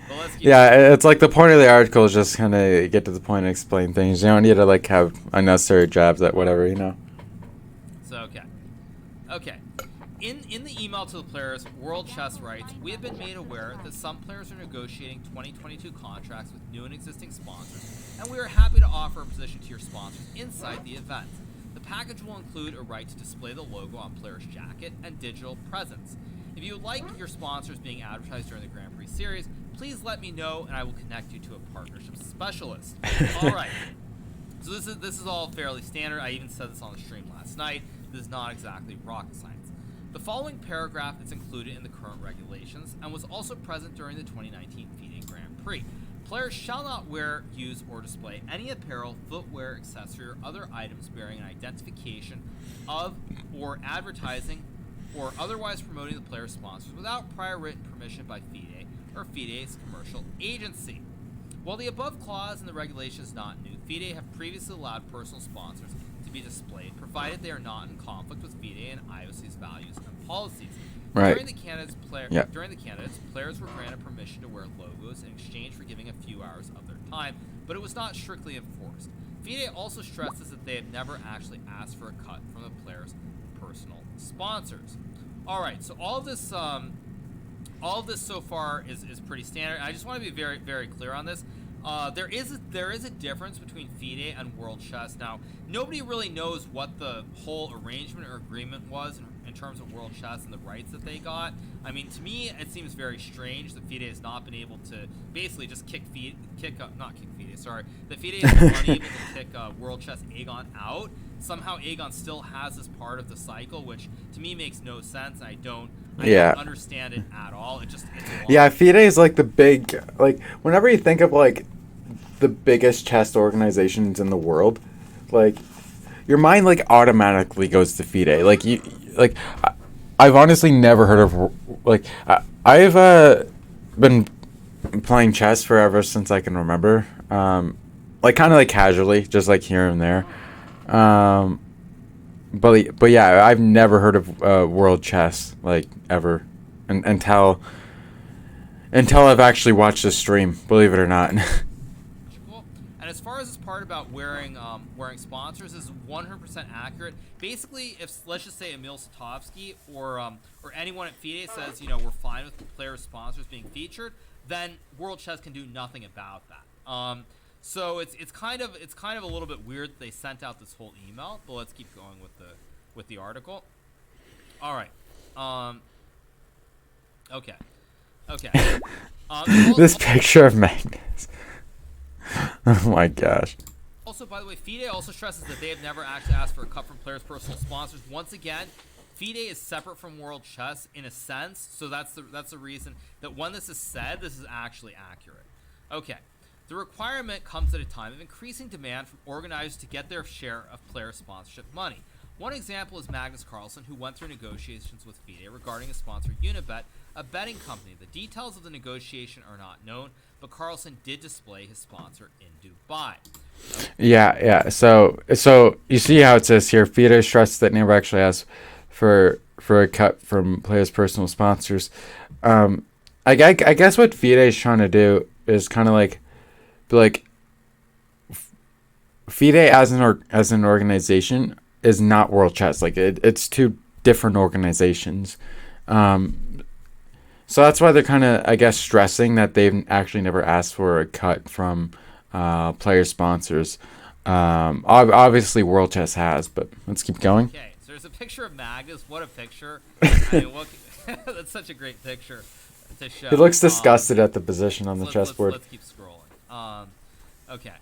But let's keep it's like the point of the article is just kind of get to the point and explain things. You don't need to like have unnecessary jabs at whatever, you know. So okay. In the email to the players, World Chess writes, "We have been made aware that some players are negotiating 2022 contracts with new and existing sponsors, and we are happy to offer a position to your sponsors inside the event. The package will include a right to display the logo on player's jacket and digital presence. If you would like your sponsors being advertised during the Grand Prix series, please let me know and I will connect you to a partnership specialist." All right. So this is all fairly standard. I even said this on the stream last night. This is not exactly rocket science. The following paragraph is included in the current regulations and was also present during the 2019 FIDE Grand Prix. Players shall not wear, use, or display any apparel, footwear, accessory, or other items bearing an identification of or advertising or otherwise promoting the player's sponsors without prior written permission by FIDE or FIDE's commercial agency. While the above clause in the regulation is not new, FIDE have previously allowed personal sponsors to be displayed, provided they are not in conflict with FIDE and IOC's values and policies. Right. During the candidates, players were granted permission to wear logos in exchange for giving a few hours of their time, but it was not strictly enforced. FIDE also stresses that they have never actually asked for a cut from the players' personal sponsors. All right, so all of this so far is pretty standard. I just want to be very, very clear on this. There is a difference between FIDE and World Chess. Now, nobody really knows what the whole arrangement or agreement was in terms of World Chess and the rights that they got. I mean, to me, it seems very strange that FIDE has not been able to basically just that FIDE has been unable to kick World Chess Aegon out. Somehow Aegon still has this part of the cycle, which to me makes no sense. I don't understand it at all. It's FIDE is like the big, like, whenever you think of like the biggest chess organizations in the world, like your mind like automatically goes to FIDE. I've honestly never heard of I've been playing chess forever since I can remember. Like kind of like casually, just like here and there. But yeah, I've never heard of World Chess like ever, until I've actually watched the stream. Believe it or not. Cool. And as far as this part about wearing sponsors, is 100% accurate. Basically, if let's just say Emil Satovsky or anyone at FIDE says we're fine with the player sponsors being featured, then World Chess can do nothing about that. So it's kind of a little bit weird that they sent out this whole email, but let's keep going with the article. All right. Okay. This picture of Magnus. Oh my gosh. Also, by the way, FIDE also stresses that they have never actually asked for a cut from players' personal sponsors. Once again, FIDE is separate from World Chess in a sense, so that's the reason that when this is said, this is actually accurate. Okay. The requirement comes at a time of increasing demand from organizers to get their share of player sponsorship money. One example is Magnus Carlsen, who went through negotiations with FIDE regarding a sponsor, Unibet, a betting company. The details of the negotiation are not known, but Carlsen did display his sponsor in Dubai. Okay. Yeah. So you see how it says here, FIDE stressed that never actually asked for a cut from players' personal sponsors. I guess what FIDE is trying to do is kind of like FIDE as an organization is not World Chess. Like it's two different organizations. So that's why they're kind of, I guess, stressing that they've actually never asked for a cut from player sponsors. Obviously World Chess has, but let's keep going. Okay, so there's a picture of Magnus. What a picture. I mean, that's such a great picture to show. He looks disgusted at the position on the chessboard. Let's keep scrolling. Okay.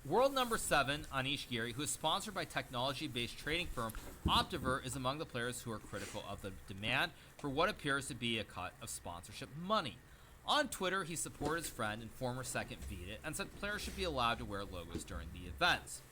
World number 7, Anish Giri, who is sponsored by technology-based trading firm Optiver, is among the players who are critical of the demand for what appears to be a cut of sponsorship money. On Twitter, he supported his friend and former second Fide and said players should be allowed to wear logos during the events.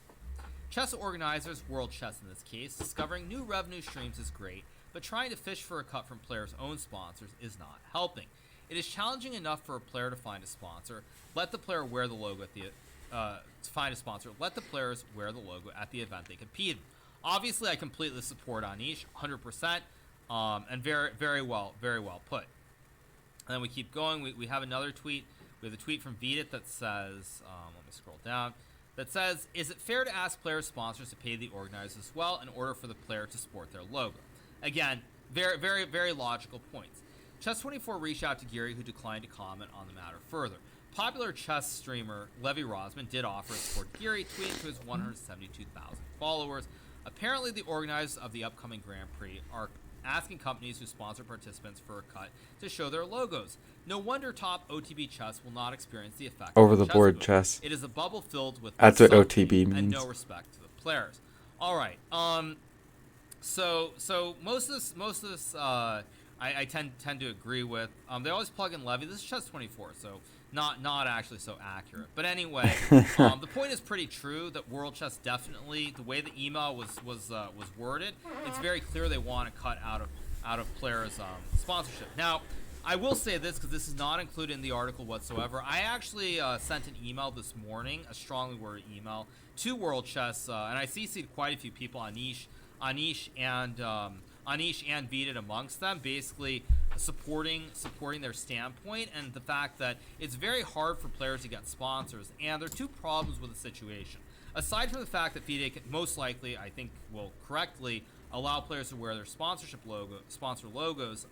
Chess organizers, World Chess in this case, discovering new revenue streams is great, but trying to fish for a cut from players' own sponsors is not helping. It is challenging enough for a player to find a sponsor. Let the player wear the logo at the Let the players wear the logo at the event they compete in. Obviously, I completely support Anish, 100%, and very well put. And then we keep going. We have another tweet. We have a tweet from Vidit that says, let me scroll down, that says, is it fair to ask player sponsors to pay the organizers as well in order for the player to sport their logo? Again, very logical points. Chess24 reached out to Giri, who declined to comment on the matter further. Popular chess streamer Levi Rosman did offer to support Giri, tweeting to his 172,000 followers. Apparently, the organizers of the upcoming Grand Prix are asking companies who sponsor participants for a cut to show their logos. No wonder top OTB chess will not experience the effect over of the board chess. It is a bubble filled with that's what OTB means, and no respect to the players. All right. So most of this I tend to agree with. They always plug in Levy. This is Chess24, so not actually so accurate. But anyway, the point is pretty true that World Chess definitely, the way the email was worded, it's very clear they want to cut out of players' sponsorship. Now, I will say this because this is not included in the article whatsoever. I actually sent an email this morning, a strongly worded email to World Chess, and I CC'd quite a few people, Anish and Vidit amongst them, basically supporting their standpoint and the fact that it's very hard for players to get sponsors. And there are two problems with the situation. Aside from the fact that Fide most likely, I think, will correctly allow players to wear their sponsor logos.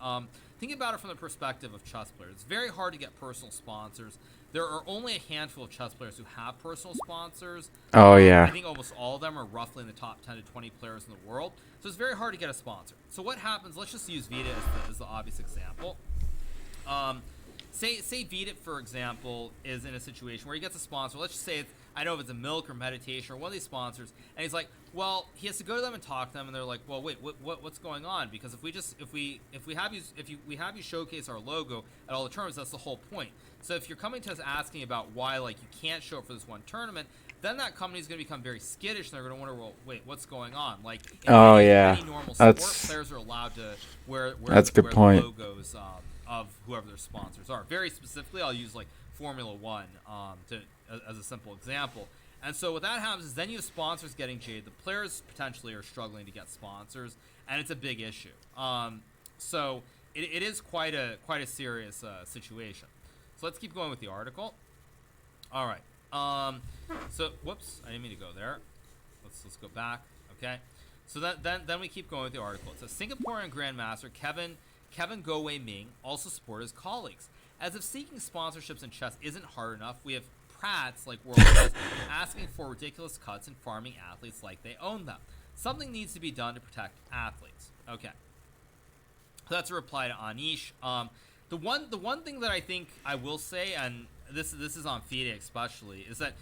Think about it from the perspective of chess players. It's very hard to get personal sponsors. There are only a handful of chess players who have personal sponsors. Oh, yeah. I think almost all of them are roughly in the top 10 to 20 players in the world. So it's very hard to get a sponsor. So what happens, let's just use Fide as the obvious example. Say Fide, for example, is in a situation where he gets a sponsor. Let's just say I know if it's a Milk or Meditation or one of these sponsors, and he's like, well, he has to go to them and talk to them, and they're like, well, wait, what's going on? Because if we have you showcase our logo at all the tournaments, that's the whole point. So if you're coming to us asking about why like you can't show up for this one tournament, then that company is going to become very skittish, and they're going to wonder, well, wait, what's going on? Like, in any normal sport, players are allowed to wear the logos of whoever their sponsors are. Very specifically, I'll use like Formula One as a simple example. And so what that happens is then you have sponsors getting jaded. The players potentially are struggling to get sponsors, and it's a big issue. So it is quite a serious situation. So let's keep going with the article. All right. So whoops, I didn't mean to go there. Let's go back. Okay. So then we keep going with the article. It says Singaporean Grandmaster Kevin Go Wei Ming also supported his colleagues. As if seeking sponsorships in chess isn't hard enough, we have prats like World Chess asking for ridiculous cuts and farming athletes like they own them. Something needs to be done to protect athletes. Okay. So that's a reply to Anish. The one thing that I think I will say, and this is on Fide especially, is that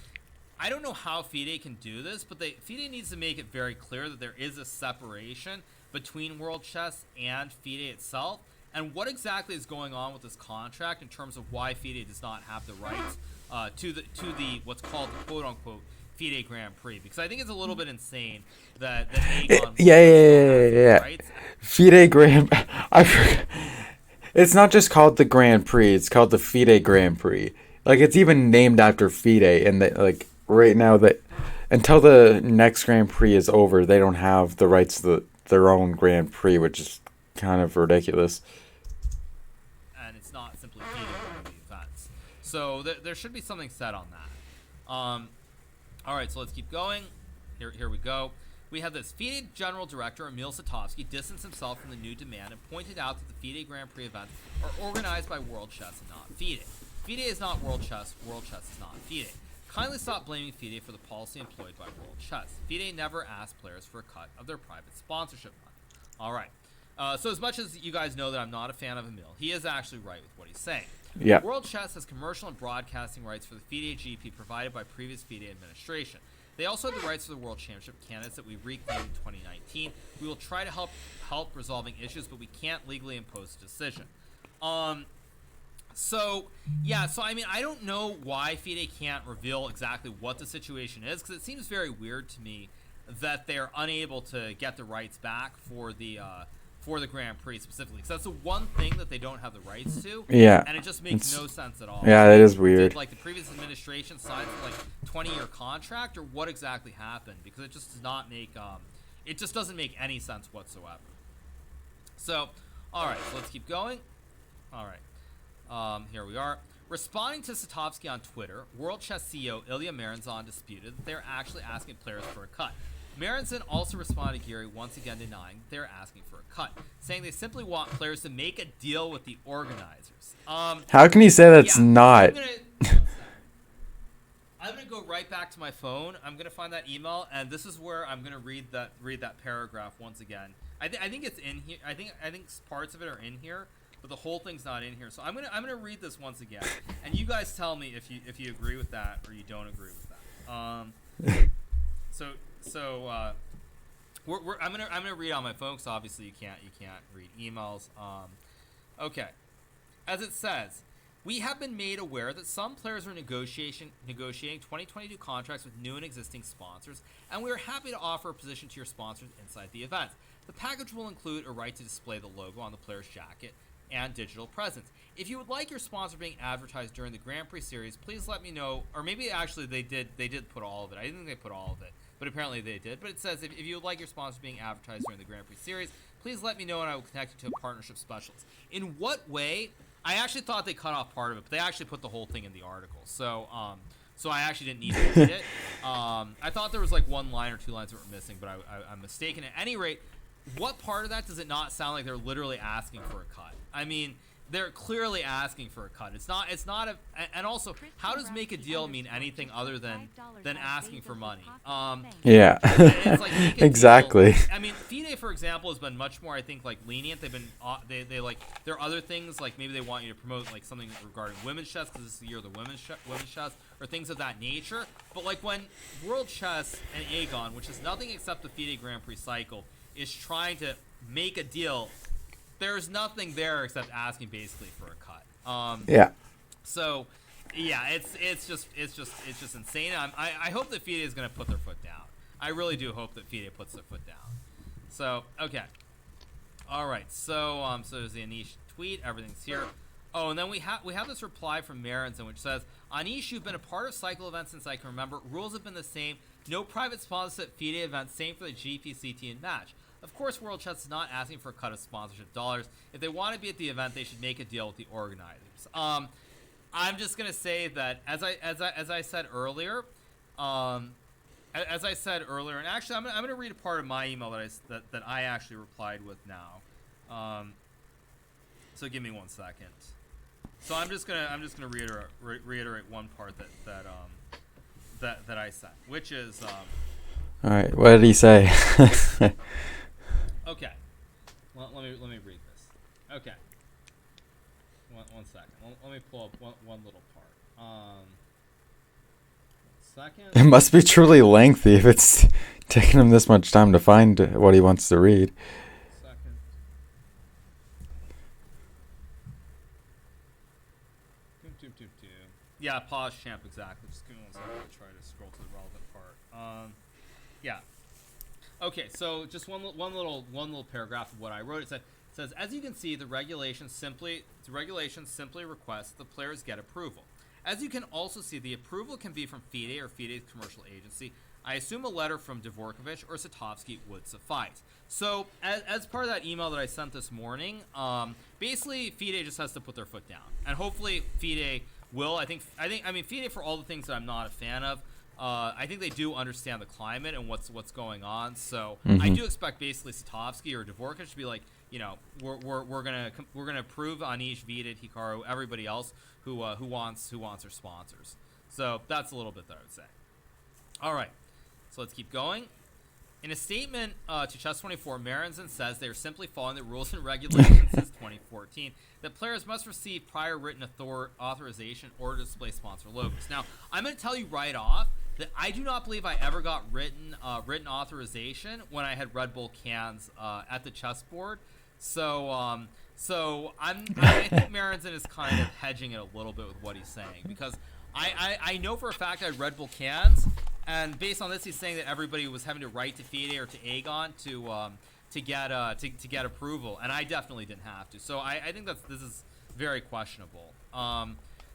I don't know how Fide can do this, but Fide needs to make it very clear that there is a separation between World Chess and Fide itself, and what exactly is going on with this contract in terms of why Fide does not have the rights to the what's called the quote unquote Fide Grand Prix, because I think it's a little bit insane that Aegon yeah. Rights. Fide Grand. I forgot. It's not just called the Grand Prix; it's called the Fide Grand Prix. Like it's even named after Fide, and like right now that until the next Grand Prix is over, they don't have the rights to their own Grand Prix, which is kind of ridiculous. And it's not simply Fide winning the events. So there should be something said on that. All right, so let's keep going. Here we go. We have this. Fide General Director Emil Satovsky distanced himself from the new demand and pointed out that the Fide Grand Prix events are organized by World Chess and not Fide. Fide is not World Chess. World Chess is not Fide. Kindly stop blaming Fide for the policy employed by World Chess. Fide never asked players for a cut of their private sponsorship money. All right. So as much as you guys know that I'm not a fan of Emil, he is actually right with what he's saying. Yeah. World Chess has commercial and broadcasting rights for the Fide GP provided by previous Fide administration. They also have the rights for the World Championship candidates that we reclaimed in 2019. We will try to help resolving issues, but we can't legally impose a decision. So I mean, I don't know why Fide can't reveal exactly what the situation is, because it seems very weird to me that they're unable to get the rights back for the Grand Prix specifically, because that's the one thing that they don't have the rights to. Yeah. And it just makes no sense at all. Yeah, that is weird. Did, like, the previous administration signed like 20-year contract, or what exactly happened? Because it just does not make it just doesn't make any sense whatsoever. So, all right, so let's keep going. All right, here we are. Responding to Satovsky on Twitter, World Chess CEO Ilya Marinzon disputed that they're actually asking players for a cut. Marinzon also responded to Geary, once again denying they're asking for a cut, saying they simply want players to make a deal with the organizers. How can you say that's not? I'm gonna go right back to my phone. I'm gonna find that email, and this is where I'm gonna read that paragraph once again. I think it's in here. I think parts of it are in here, but the whole thing's not in here. So I'm gonna read this once again, and you guys tell me if you agree with that or you don't agree with that. I'm gonna read on my phone, because obviously you can't read emails. Okay, as it says, we have been made aware that some players are negotiating 2022 contracts with new and existing sponsors, and we are happy to offer a position to your sponsors inside the event. The package will include a right to display the logo on the player's jacket and digital presence. If you would like your sponsor being advertised during the Grand Prix series, please let me know. Or maybe actually they did put all of it. I didn't think they put all of it, but apparently they did. But it says, if you would like your sponsor being advertised during the Grand Prix series, please let me know and I will connect you to a partnership specialist. In what way? I actually thought they cut off part of it, but they actually put the whole thing in the article. So I actually didn't need to read it. I thought there was like one line or two lines that were missing, but I'm mistaken. At any rate, what part of that does it not sound like they're literally asking for a cut? I mean, they're clearly asking for a cut. It's not a, and also, how does make a deal mean anything other than asking for money? Yeah, It's like make a exactly. deal. I mean, Fide, for example, has been much more, I think, like lenient. They've been they like, there are other things, like maybe they want you to promote like something regarding women's chess because this is the year of the women's chess, or things of that nature. But like when World Chess and Aegon, which is nothing except the Fide Grand Prix cycle, is trying to make a deal, there's nothing there except asking basically for a cut. Yeah. So, yeah, it's just insane. I hope that Fide is going to put their foot down. I really do hope that Fide puts their foot down. So, okay, all right. So there's the Anish tweet. Everything's here. Oh, and then we have this reply from Marinson, which says, Anish, you've been a part of cycle events since I can remember. Rules have been the same. No private sponsors at Fide events. Same for the GPCT and match. Of course, World Chess is not asking for a cut of sponsorship dollars. If they want to be at the event, they should make a deal with the organizers. I'm just gonna say that as I said earlier, and actually I'm gonna read a part of my email that I actually replied with now. So give me 1 second. So I'm just gonna reiterate one part that I said, which is All right. What did he say? okay. Well, let me read this. Okay. One second. Let me pull up one little part. 1 second. It must be truly lengthy if it's taking him this much time to find what he wants to read. Second. Yeah, pause champ, exactly. Just give me 1 second to try to scroll to the relevant part. Yeah. Okay, so just one little paragraph of what I wrote. It says, as you can see, the regulations simply request the players get approval. As you can also see, the approval can be from Fide or Fide's commercial agency. I assume a letter from Dvorkovich or Satovsky would suffice. So, as part of that email that I sent this morning, basically Fide just has to put their foot down, and hopefully Fide will. I mean, Fide, for all the things that I'm not a fan of, I think they do understand the climate and what's going on. So I do expect basically Satovsky or Dvorkovich to be like, you know, we're gonna approve Anish, Vida, Hikaru, everybody else who wants their sponsors. So that's a little bit that I would say. All right, so let's keep going. In a statement to Chess24, Marinson says they are simply following the rules and regulations since 2014 that players must receive prior written authorization or display sponsor logos. Now, I'm going to tell you right off that I do not believe I ever got written authorization when I had Red Bull cans at the chessboard. So I think Marinson is kind of hedging it a little bit with what he's saying, because I know for a fact I had Red Bull cans. And based on this, he's saying that everybody was having to write to Fide or to Aegon to get approval, and I definitely didn't have to. So I think this is very questionable.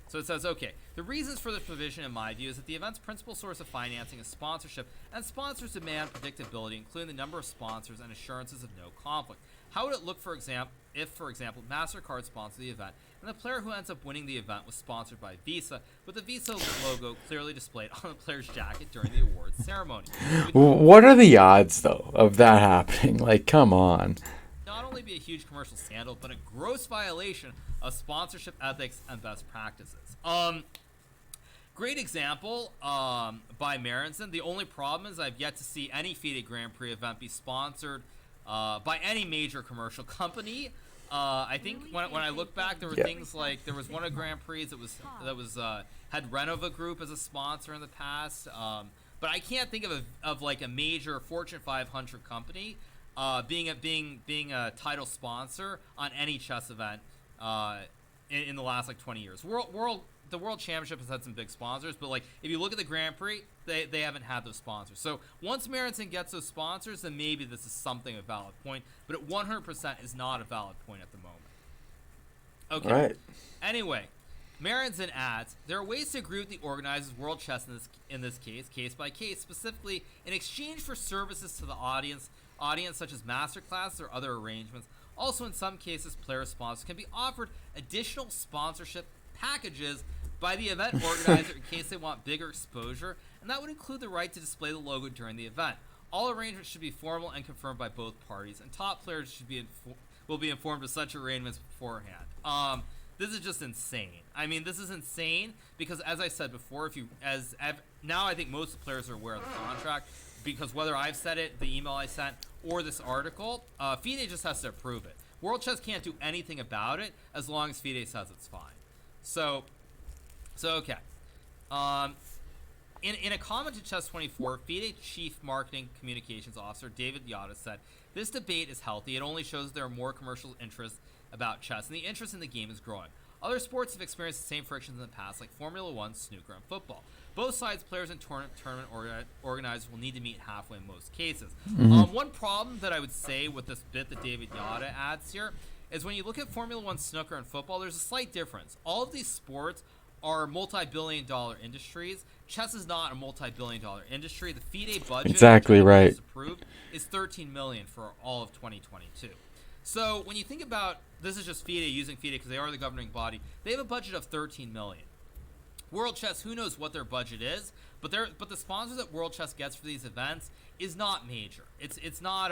So it says, okay, the reasons for this provision, in my view, is that the event's principal source of financing is sponsorship, and sponsors demand predictability, including the number of sponsors and assurances of no conflict. How would it look, for example, if, for example, MasterCard sponsored the event, and the player who ends up winning the event was sponsored by Visa, with the Visa logo clearly displayed on the player's jacket during the awards ceremony? What are the odds, though, of that happening? Like, come on. Not only be a huge commercial scandal, but a gross violation of sponsorship ethics and best practices. Great example by Marinson. The only problem is I've yet to see any Fide Grand Prix event be sponsored by any major commercial company. I think when I look back, there were things like, there was one of Grand Prix that was had Renova Group as a sponsor in the past, but I can't think of like a major Fortune 500 company being a title sponsor on any chess event in the last like 20 years. The World Championship has had some big sponsors, but like if you look at the Grand Prix, they haven't had those sponsors. So once Marinson gets those sponsors, then maybe this is something a valid point, but it 100% is not a valid point at the moment. Okay. Right. Anyway, Marinson adds, there are ways to agree with the organizers of World Chess in this case by case, specifically in exchange for services to the audience such as masterclass or other arrangements. Also, in some cases, player sponsors can be offered additional sponsorship packages by the event organizer in case they want bigger exposure, and that would include the right to display the logo during the event. All arrangements should be formal and confirmed by both parties, and top players will be informed of such arrangements beforehand. This is just insane. I mean, this is insane because, as I said before, now I think most of the players are aware of the contract because whether I've said it, the email I sent, or this article, Fide just has to approve it. World Chess can't do anything about it as long as Fide says it's fine. So okay. In a comment to Chess24, Fide Chief Marketing Communications Officer David Yotta said, "This debate is healthy. It only shows there are more commercial interests about chess, and the interest in the game is growing. Other sports have experienced the same frictions in the past, like Formula One, snooker, and football. Both sides, players and tournament organizers, will need to meet halfway in most cases." One problem that I would say with this bit that David Yotta adds here is when you look at Formula One, snooker, and football, there's a slight difference. All of these sports are multi-billion-dollar industries. Chess is not a multi-billion-dollar industry. The FIDE budget, Exactly right, approved, is $13 million for all of 2022. So when you think about, this is just FIDE using FIDE because they are the governing body. They have a budget of $13 million. World Chess, who knows what their budget is, but the sponsors that World Chess gets for these events is not major. It's not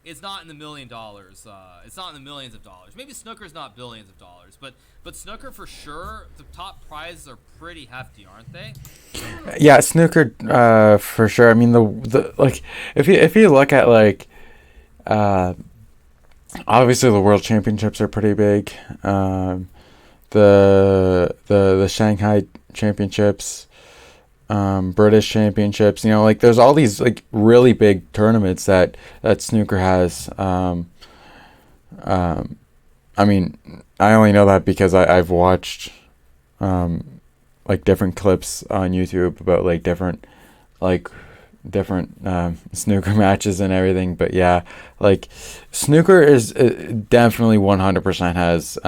in the $1 million. It's not in the millions of dollars. Maybe snooker's not billions of dollars, but snooker for sure. The top prizes are pretty hefty, aren't they? Yeah, snooker for sure. I mean the like if you look at like obviously the World Championships are pretty big. The Shanghai Championships, British Championships, like there's all these like really big tournaments that snooker has. I mean, I only know that because I've watched like different clips on YouTube about like different snooker matches and everything. But yeah, like snooker is definitely 100% has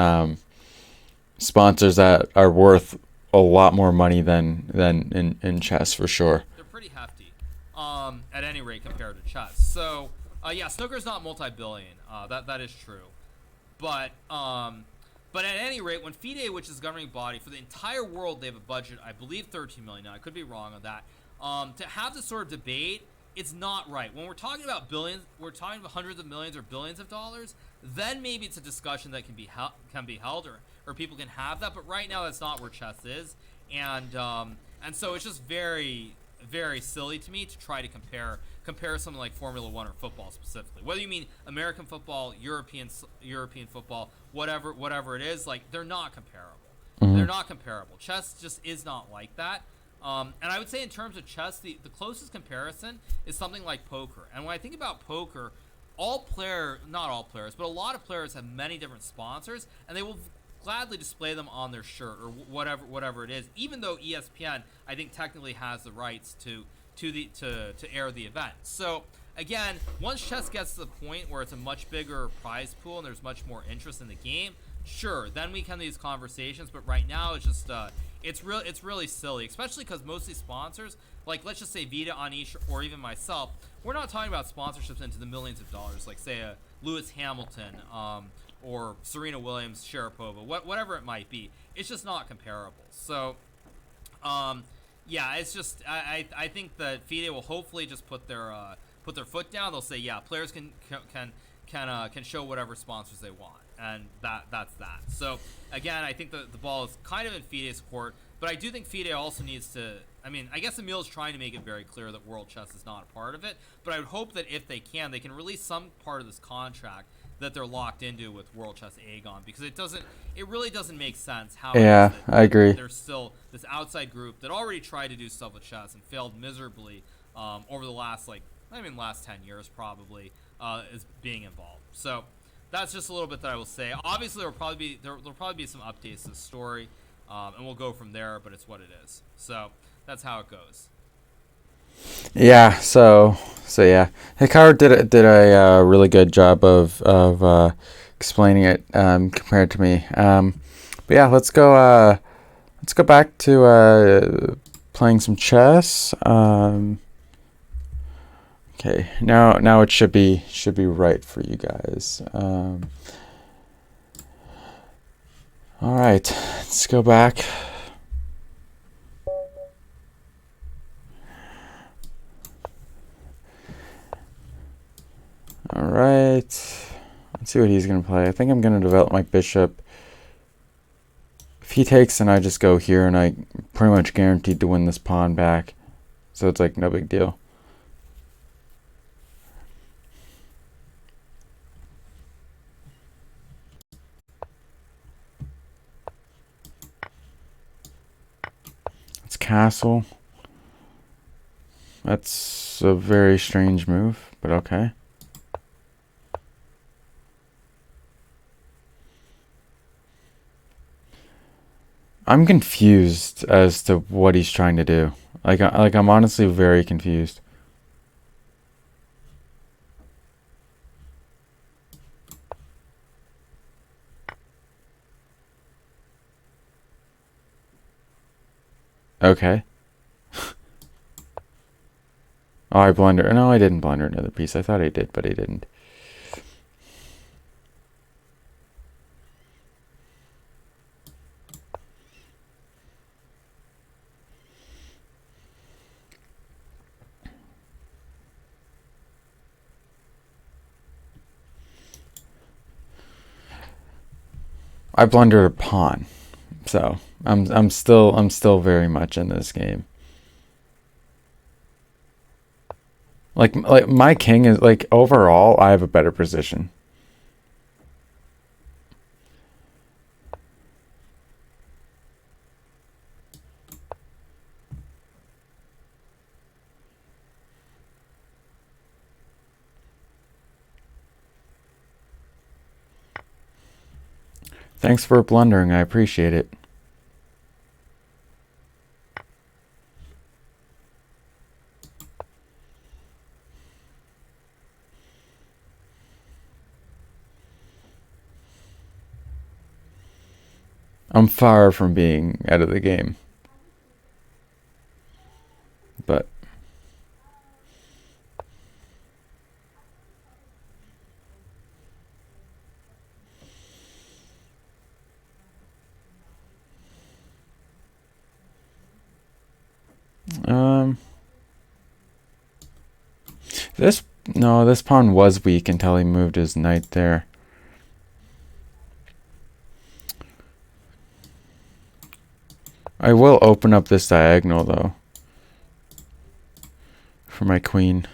sponsors that are worth a lot more money than in chess for sure. They're pretty hefty, at any rate compared to chess. So yeah, snooker's not multi-billion. That is true, but at any rate, when FIDE, which is the governing body for the entire world, they have a budget, I believe $13 million. Now I could be wrong on that. To have this sort of debate, it's not right. When we're talking about billions, we're talking about hundreds of millions or billions of dollars. Then maybe it's a discussion that can be held, or people can have that. But right now, that's not where chess is, and so it's just very, very silly to me to try to compare something like Formula One or football specifically. Whether you mean American football, European football, whatever it is, like they're not comparable. Mm-hmm. They're not comparable. Chess just is not like that. And I would say in terms of chess, the closest comparison is something like poker. And when I think about poker, not all players, but a lot of players have many different sponsors, and they will gladly display them on their shirt or whatever it is, even though ESPN, I think, technically has the rights to air the event. So again, once chess gets to the point where it's a much bigger prize pool and there's much more interest in the game, sure, then we can have these conversations. But right now, it's just it's really silly, especially because most of these sponsors, like let's just say Fide, Anish, or even myself, we're not talking about sponsorships into the millions of dollars, like say a Lewis Hamilton or Serena Williams, Sharapova, whatever it might be. It's just not comparable. So yeah, it's just I think that Fide will hopefully just put their foot down. They'll say, yeah, players can show whatever sponsors they want. And that's that. So again, I think the ball is kind of in Fide's court, but I do think Fide also needs to. I mean, I guess Emil's trying to make it very clear that World Chess is not a part of it. But I would hope that if they can release some part of this contract that they're locked into with World Chess Aegon, because it really doesn't make sense how. Yeah, I agree. There's still this outside group that already tried to do stuff with chess and failed miserably over the last 10 years probably is being involved. So. That's just a little bit that I will say. Obviously, there'll probably be some updates to the story, and we'll go from there. But it's what it is. So that's how it goes. Yeah. So yeah, Hikaru did a really good job of explaining it compared to me. But yeah, let's go back to playing some chess. Okay, now it should be right for you guys. All right, let's go back. see what he's going to play. I think I'm going to develop my bishop. If he takes, then I just go here, and I pretty much guaranteed to win this pawn back. So it's like no big deal. It's castle. That's a very strange move, but okay. I'm confused as to what he's trying to do. Like I'm honestly very confused. Okay. Oh, I blunder. No, I didn't blunder another piece. I thought I did, but I didn't. I blundered a pawn, so I'm still very much in this game. Like my king is like overall I have a better position. Thanks for blundering. I appreciate it. I'm far from being out of the game. But this pawn was weak until he moved his knight there. I will open up this diagonal though for my queen.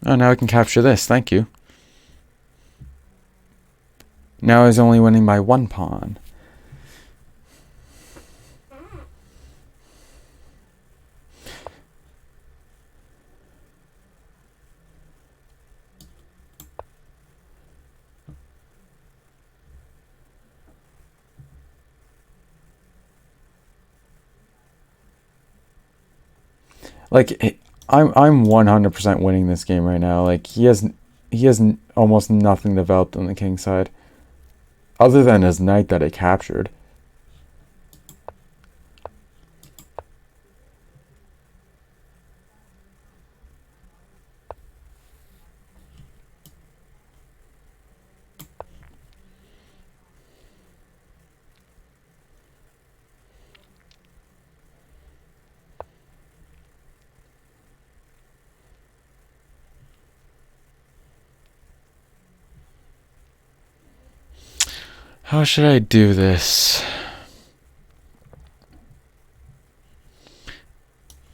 Oh, now I can capture this. Thank you. Now he's only winning by one pawn. Like I'm 100% winning this game right now. Like he has almost nothing developed on the king side, other than his knight that I captured. How should I do this?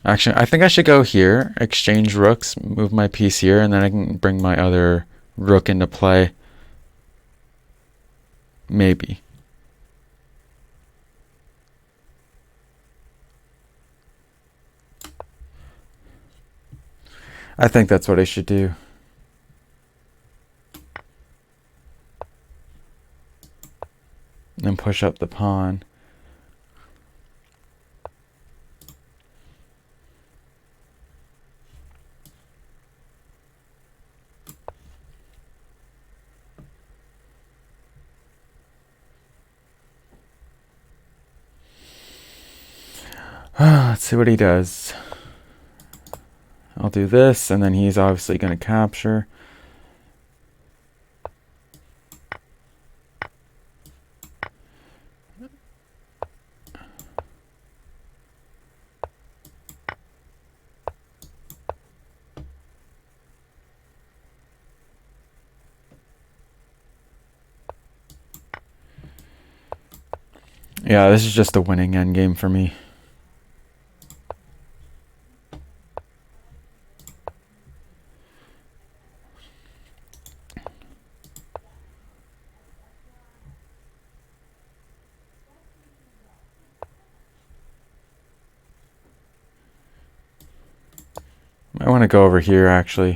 Actually, I think I should go here, exchange rooks, move my piece here, and then I can bring my other rook into play. Maybe. I think that's what I should do. And push up the pawn. Let's see what he does. I'll do this, and then he's obviously going to capture. Yeah, this is just a winning endgame for me. I want to go over here, actually.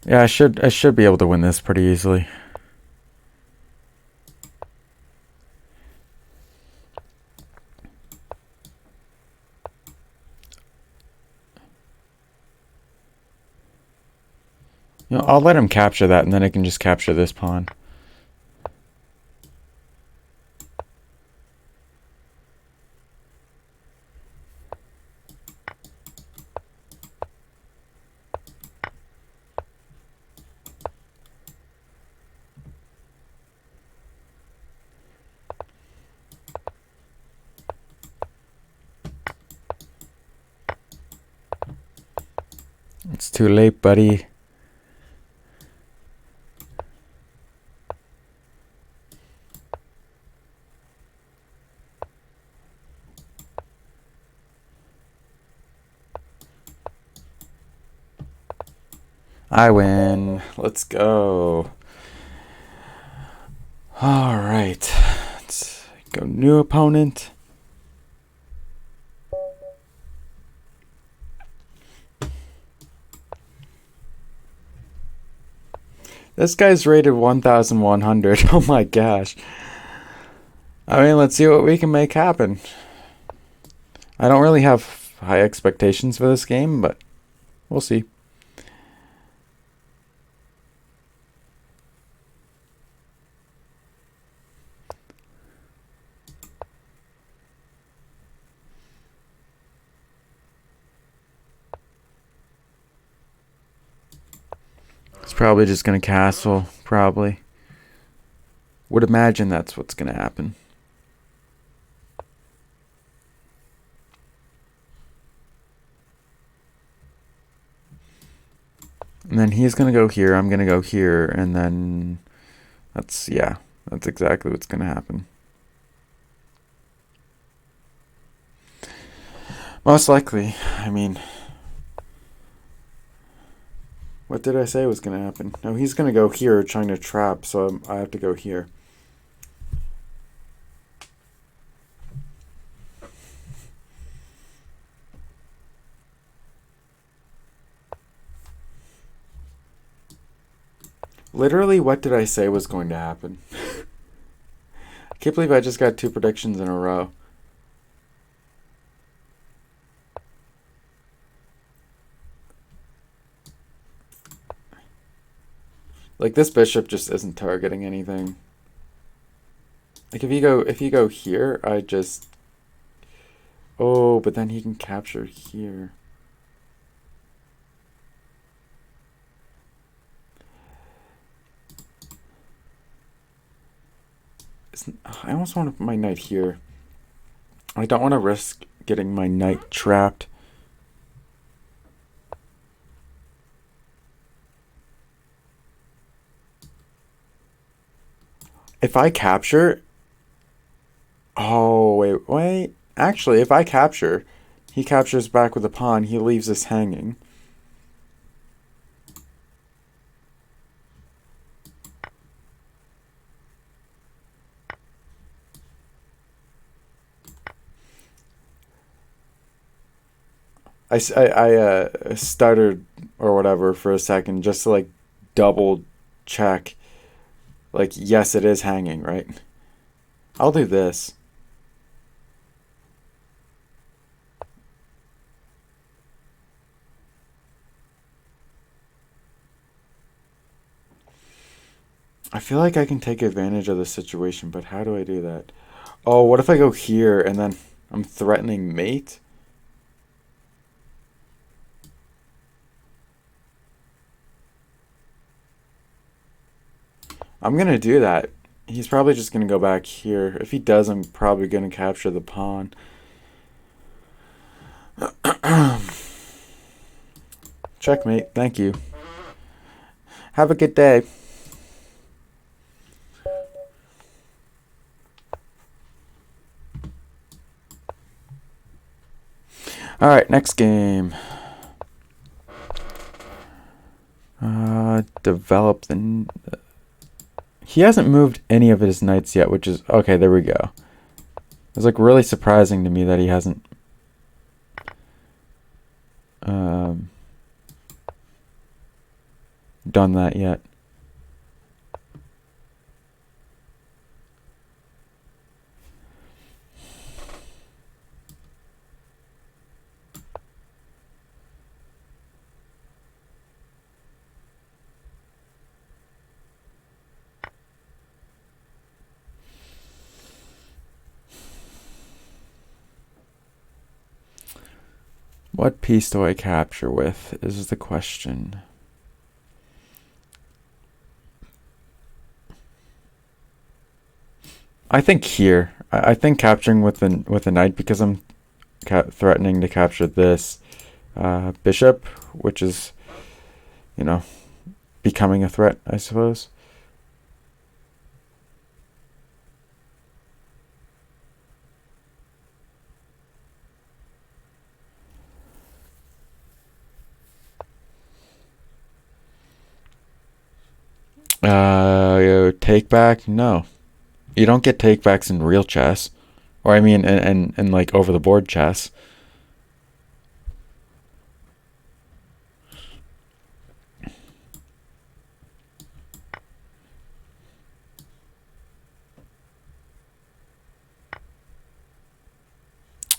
Yeah, I should be able to win this pretty easily. You know, I'll let him capture that, and then I can just capture this pawn. It's too late, buddy. I win. Let's go. All right. Let's go new opponent. This guy's rated 1,100. Oh my gosh. I mean, let's see what we can make happen. I don't really have high expectations for this game, but we'll see. It's probably just going to castle, probably. Would imagine that's what's going to happen. And then he's going to go here, I'm going to go here, and then that's exactly what's going to happen. Most likely, I mean, what did I say was going to happen? No, he's going to go here trying to trap, so I have to go here. Literally, what did I say was going to happen? I can't believe I just got 2 predictions in a row. Like, this bishop just isn't targeting anything. Like, if you go here, I just... Oh, but then he can capture here. I almost want to put my knight here. I don't want to risk getting my knight trapped. If I capture... Oh, wait. Actually, if I capture, he captures back with a pawn. He leaves us hanging. I stuttered or whatever for a second just to like double check. Like, yes, it is hanging, right? I'll do this. I feel like I can take advantage of the situation, but how do I do that? Oh, what if I go here and then I'm threatening mate? I'm going to do that. He's probably just going to go back here. If he does, I'm probably going to capture the pawn. Checkmate. Thank you. Have a good day. Alright, next game. Develop the... He hasn't moved any of his knights yet, which is... Okay, there we go. It's like really surprising to me that he hasn't... done that yet. What piece do I capture with is the question. I think here. I think capturing with a knight, because I'm threatening to capture this bishop, which is, you know, becoming a threat, I suppose. Take back? No. You don't get takebacks in real chess. Or I mean in like over the board chess.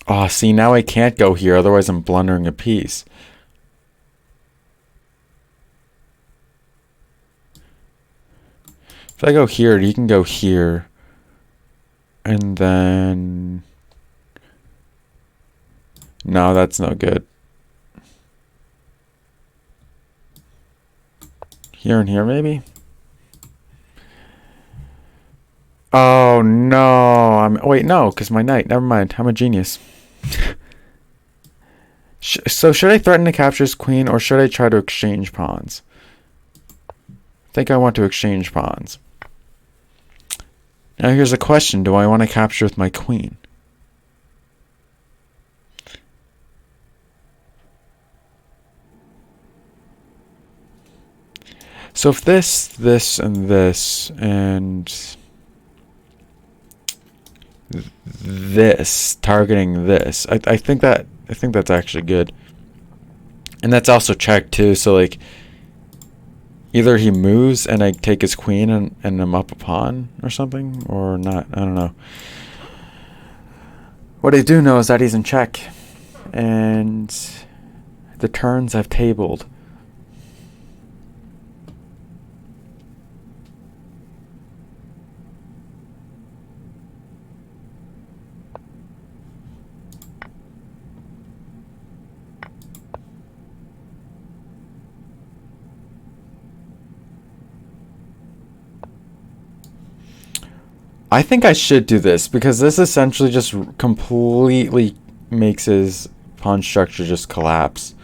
Oh, see, now I can't go here, otherwise I'm blundering a piece. If I go here, you can go here. And then... No, that's no good. Here and here, maybe? Oh, no. Wait, no, because my knight. Never mind. I'm a genius. So should I threaten to capture his queen, or should I try to exchange pawns? I think I want to exchange pawns. Now here's a question. Do I want to capture with my queen? So if this, and this, and this, targeting this, I think that's actually good. And that's also check too, so like either he moves and I take his queen and I'm up a pawn or something, or not. I don't know. What I do know is that he's in check. And the turns I've tabled. I think I should do this, because this essentially just completely makes his pawn structure just collapse.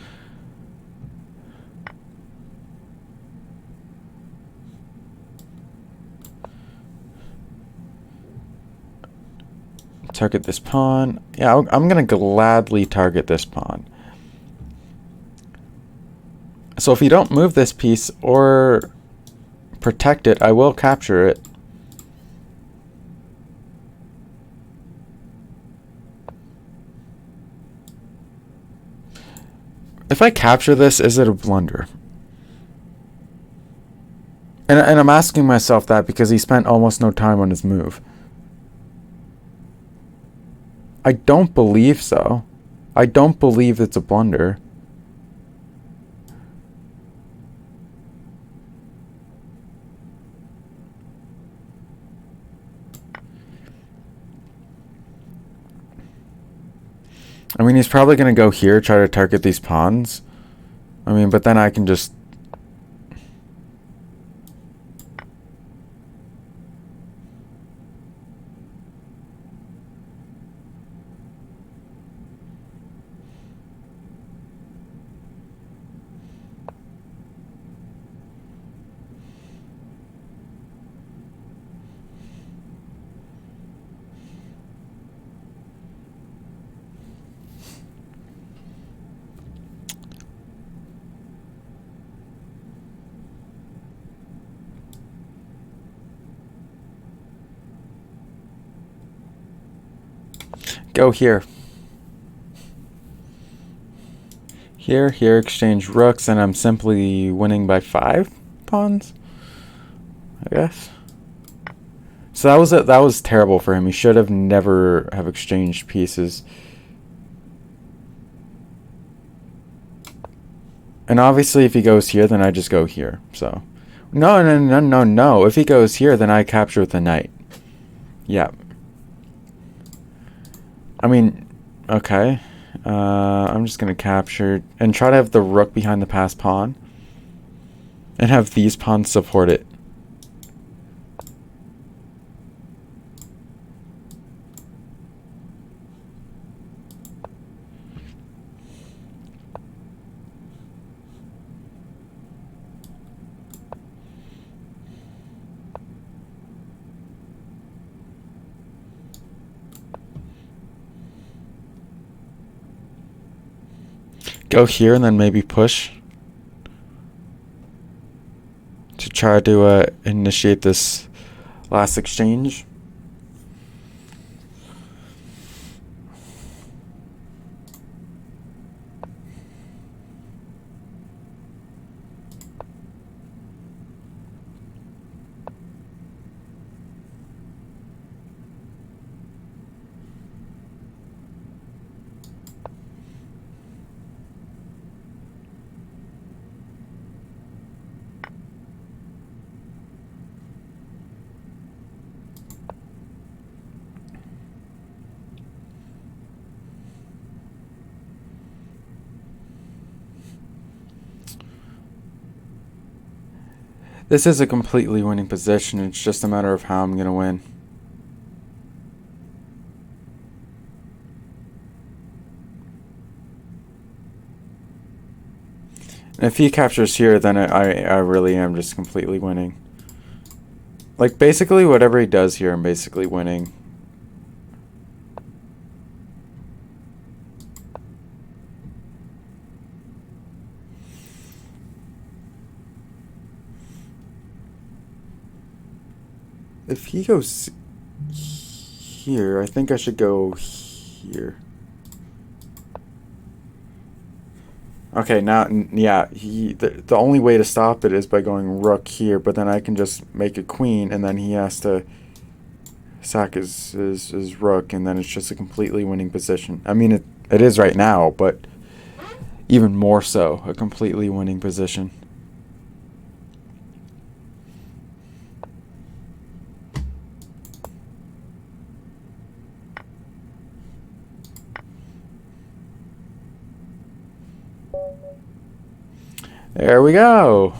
Target this pawn. Yeah, I'm going to gladly target this pawn. So if you don't move this piece or protect it, I will capture it. If I capture this, is it a blunder? And I'm asking myself that because he spent almost no time on his move. I don't believe so. I don't believe it's a blunder. I mean, he's probably going to go here, try to target these pawns. I mean, but then I can just... Go here. Here, exchange rooks, and I'm simply winning by 5 pawns, I guess. So that was terrible for him. He should have never have exchanged pieces. And obviously if he goes here, then I just go here. So no. If he goes here, then I capture with the knight. Yeah. I mean, okay. I'm just gonna capture and try to have the rook behind the passed pawn and have these pawns support it. Go here and then maybe push to try to initiate this last exchange. This is a completely winning position. It's just a matter of how I'm going to win. And if he captures here, then I really am just completely winning. Like, basically, whatever he does here, I'm basically winning. If he goes here, I think I should go here. Okay, now, yeah, the only way to stop it is by going rook here, but then I can just make a queen, and then he has to sack his rook, and then it's just a completely winning position. I mean, it is right now, but even more so, a completely winning position. There we go.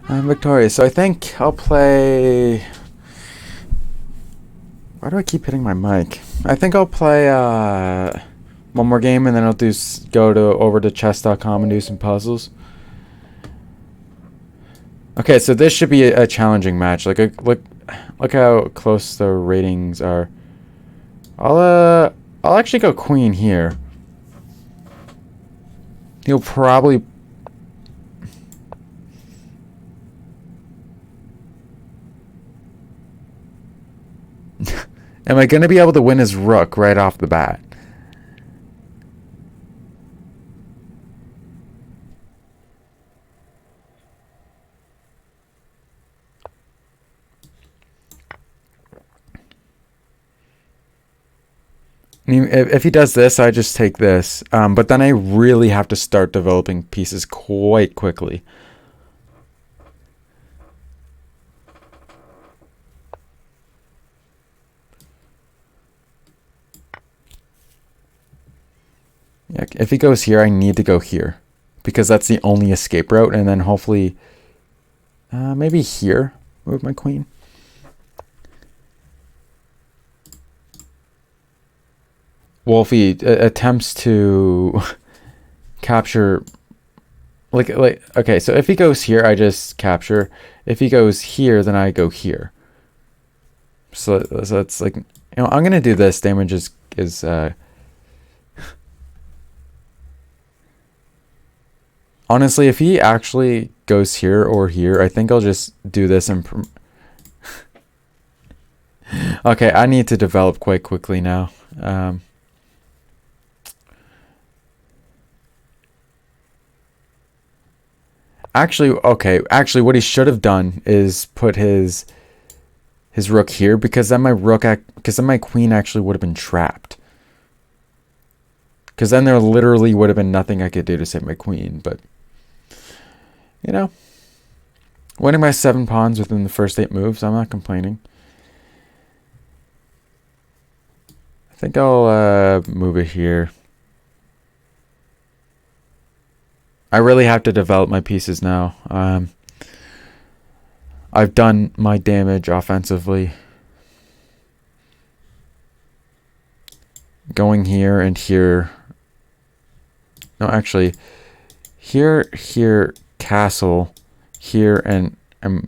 I'm victorious. So I think I'll play... Why do I keep hitting my mic? I think I'll play one more game, and then I'll go over to chess.com and do some puzzles. Okay, so this should be a challenging match. Look how close the ratings are. I'll actually go queen here. He'll probably... Am I going to be able to win his rook right off the bat? If he does this, I just take this. But then I really have to start developing pieces quite quickly. Yeah, if he goes here, I need to go here, because that's the only escape route, and then hopefully maybe here, move my queen. Well, if he attempts to capture, okay, so if he goes here, I just capture. If he goes here, then I go here. So it's like, I'm gonna do this. Damage is honestly, if he actually goes here or here, I think I'll just do this and... Okay, I need to develop quite quickly now. Actually, okay. Actually, what he should have done is put his rook here, because then my queen actually would have been trapped. Because then there literally would have been nothing I could do to save my queen. But you know, winning by 7 pawns within the first 8 moves, I'm not complaining. I think I'll move it here. I really have to develop my pieces now. I've done my damage offensively. Going here and here. No, actually, here, castle, here, and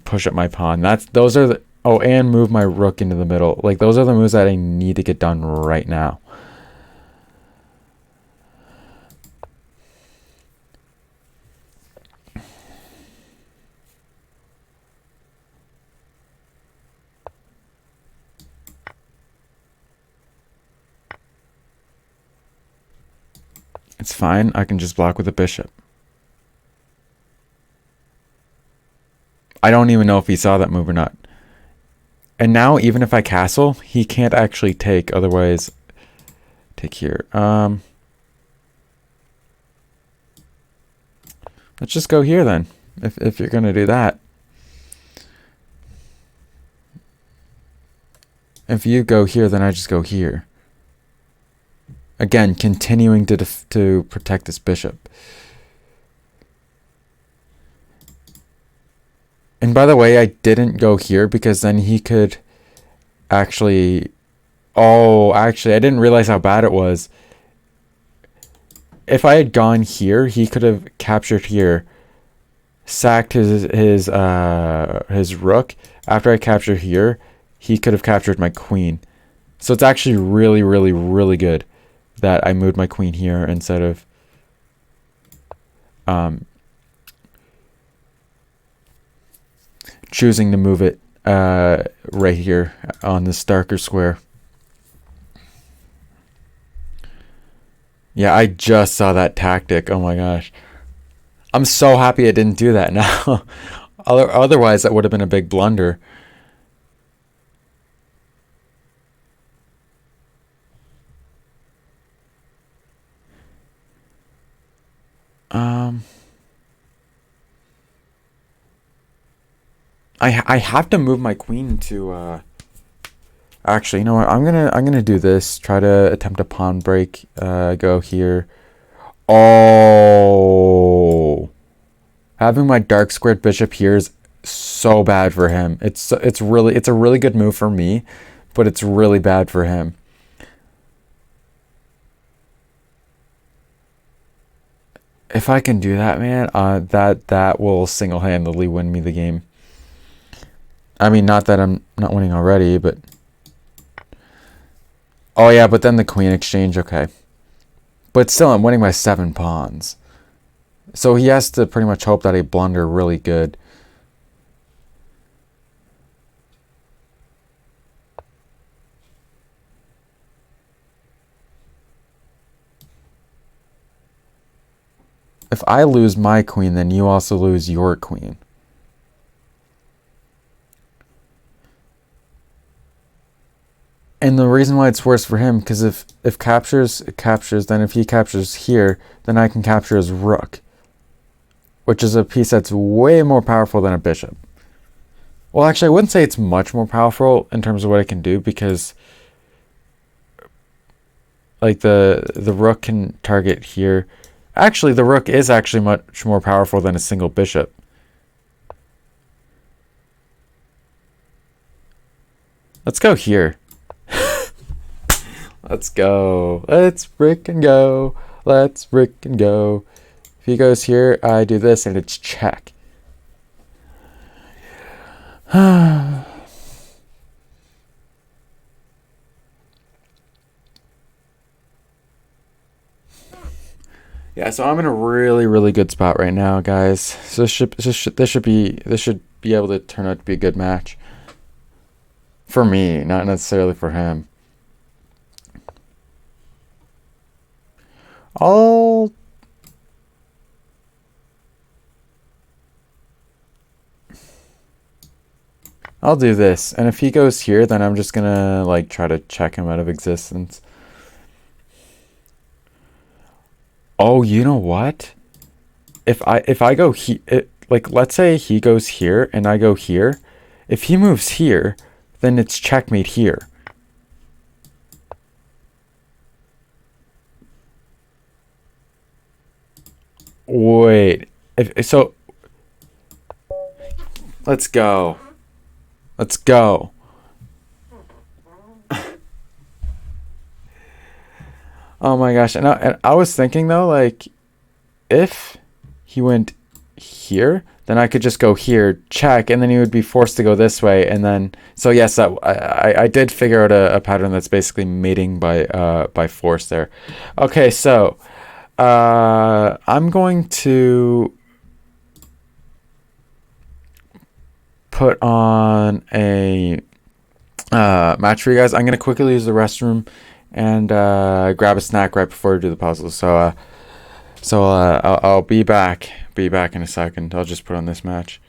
push up my pawn. Those are the... Oh, and move my rook into the middle. Like, those are the moves that I need to get done right now. It's fine. I can just block with a bishop. I don't even know if he saw that move or not. And now, even if I castle, he can't actually take. Otherwise, take here. Let's just go here then, if you're going to do that. If you go here, then I just go here. Again, continuing to protect this bishop. And by the way, I didn't go here because then he could actually... Oh, actually, I didn't realize how bad it was. If I had gone here, he could have captured here, sacked his rook. After I capture here, he could have captured my queen. So it's actually really, really, really good that I moved my queen here instead of choosing to move it right here on this darker square. Yeah, I just saw that tactic. Oh my gosh. I'm so happy I didn't do that now. Otherwise, that would have been a big blunder. I have to move my queen to actually, you know what? I'm gonna do this. Try to attempt a pawn break. Go here. Oh, having my dark squared bishop here is so bad for him. It's a really good move for me, but it's really bad for him. If I can do that, man, that will single-handedly win me the game. I mean, not that I'm not winning already, but... Oh, yeah, but then the queen exchange, okay. But still, I'm winning by 7 pawns. So he has to pretty much hope that I blunder really good. If I lose my queen, then you also lose your queen. And the reason why it's worse for him, because if captures, it captures, then if he captures here, then I can capture his rook, which is a piece that's way more powerful than a bishop. Well, actually, I wouldn't say it's much more powerful in terms of what it can do, because like the rook can target here. Actually, the rook is actually much more powerful than a single bishop. Let's go here. Let's go. Let's frickin' go. Let's frickin' go. If he goes here, I do this, and it's check. Yeah, so I'm in a really, really good spot right now, guys. So this should be able to turn out to be a good match. For me, not necessarily for him. I'll do this. And if he goes here, then I'm just gonna like try to check him out of existence. Oh, you know what? If I go like let's say he goes here and I go here, if he moves here, then it's checkmate here. Wait. If so, let's go. Let's go. Oh my gosh. And I was thinking though, like, if he went here, then I could just go here, check, and then he would be forced to go this way. And then, so yes, I did figure out a pattern that's basically mating by force there. Okay, so I'm going to put on a match for you guys. I'm going to quickly use the restroom and grab a snack right before we do the puzzle. So I'll be back in a second. I'll just put on this match.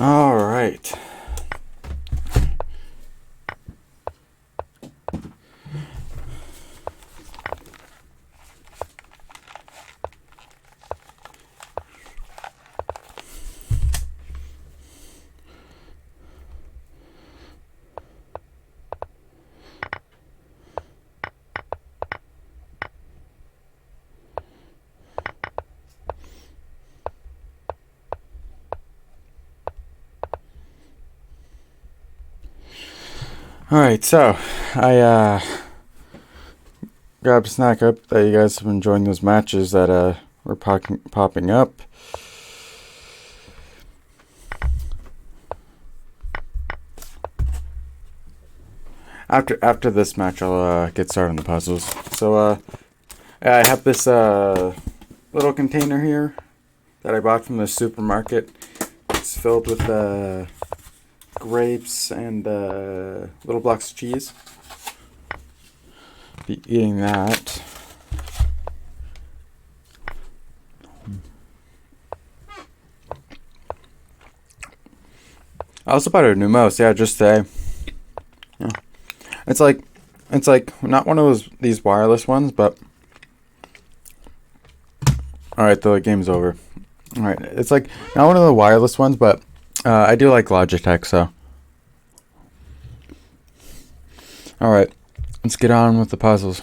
All right. All right, so I grabbed a snack up that you guys have been enjoying those matches that were popping up. After this match, I'll get started on the puzzles. So I have this little container here that I bought from the supermarket. It's filled with grapes and little blocks of cheese. Be eating that. I also bought a new mouse. Yeah, just today. Yeah. It's like not one of these wireless ones, but all right, the game's over. All right, it's like not one of the wireless ones, but I do like Logitech, so. All right, let's get on with the puzzles.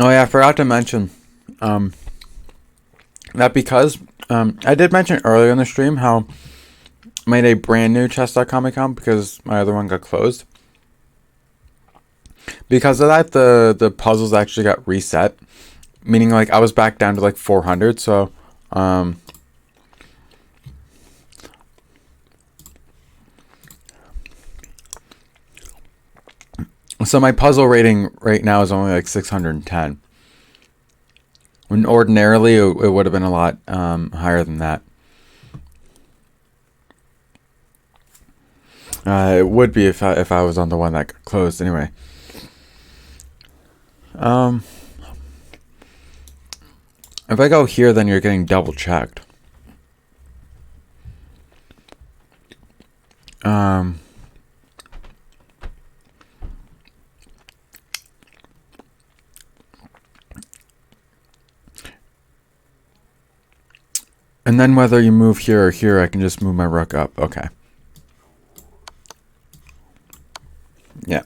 Oh yeah, I forgot to mention that because I did mention earlier in the stream how I made a brand new chess.com account because my other one got closed. Because of that, the puzzles actually got reset, meaning like I was back down to like 400. So my puzzle rating right now is only like 610. When ordinarily it would have been a lot higher than that. It would be if I was on the one that got closed anyway. If I go here, then you're getting double checked. And then whether you move here or here, I can just move my rook up. Okay. Yeah.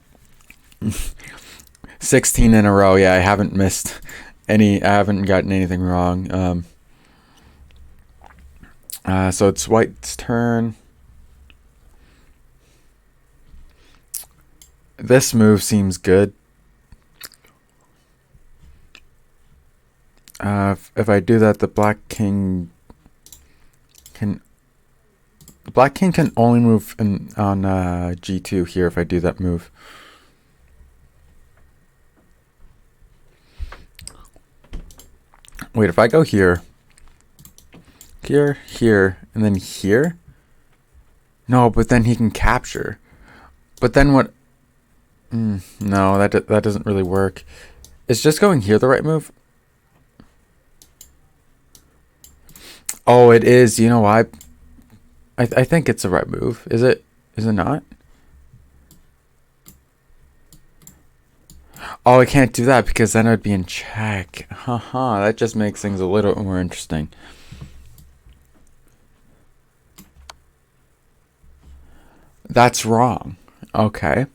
16 in a row. Yeah, I haven't missed any. I haven't gotten anything wrong. So it's white's turn. This move seems good. If I do that, the black king can only move on g2 here if I do that move. Wait, if I go here, and then here? No, but then he can capture. But then what? No, that doesn't really work. Is just going here the right move? Oh, it is. You know why? I think it's the right move. Is it? Is it not? Oh, I can't do that because then I'd be in check. Haha, that just makes things a little more interesting. That's wrong. Okay.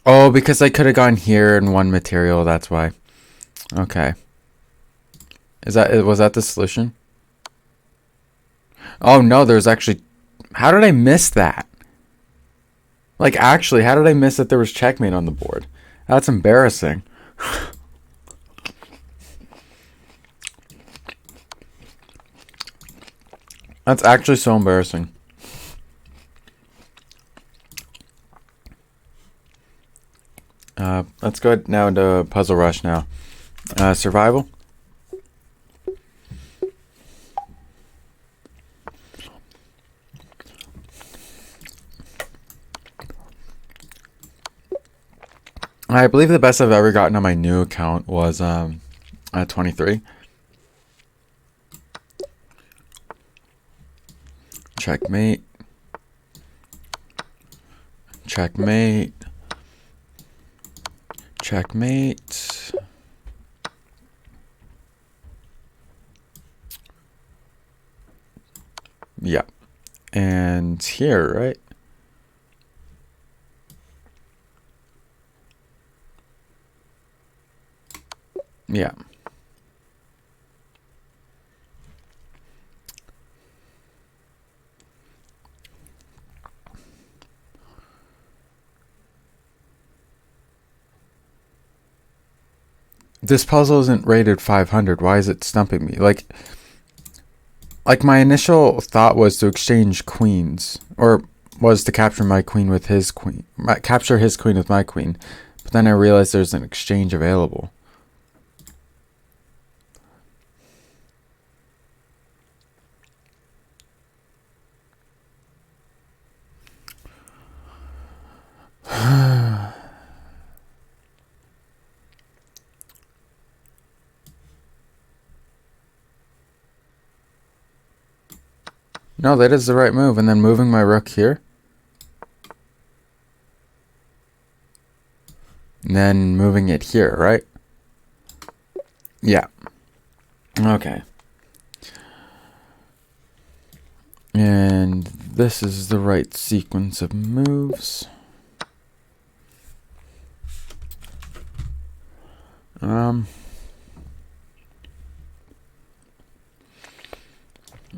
Oh, because I could have gone here in one material, that's why. Okay. Was that the solution? Oh no, there's actually... How did I miss that? Like, actually, how did I miss that there was checkmate on the board? That's embarrassing. That's actually so embarrassing. Let's go now into Puzzle Rush now. Survival. I believe the best I've ever gotten on my new account was 23. Checkmate. Checkmate. Checkmate. Yeah. And here, right? Yeah. This puzzle isn't rated 500. Why is it stumping me? Like my initial thought was to exchange queens, or was to capture my queen with his queen, capture his queen with my queen. But then I realized there's an exchange available. No, that is the right move. And then moving my rook here. And then moving it here, right? Yeah. Okay. And this is the right sequence of moves.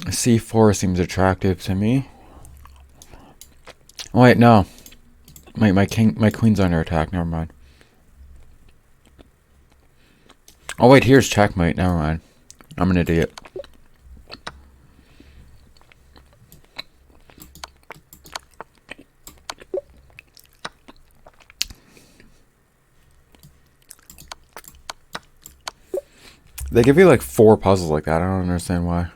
C4 seems attractive to me. Oh, wait, no. My queen's under attack. Never mind. Oh wait, here's checkmate. Never mind. I'm an idiot. They give you like 4 puzzles like that. I don't understand why.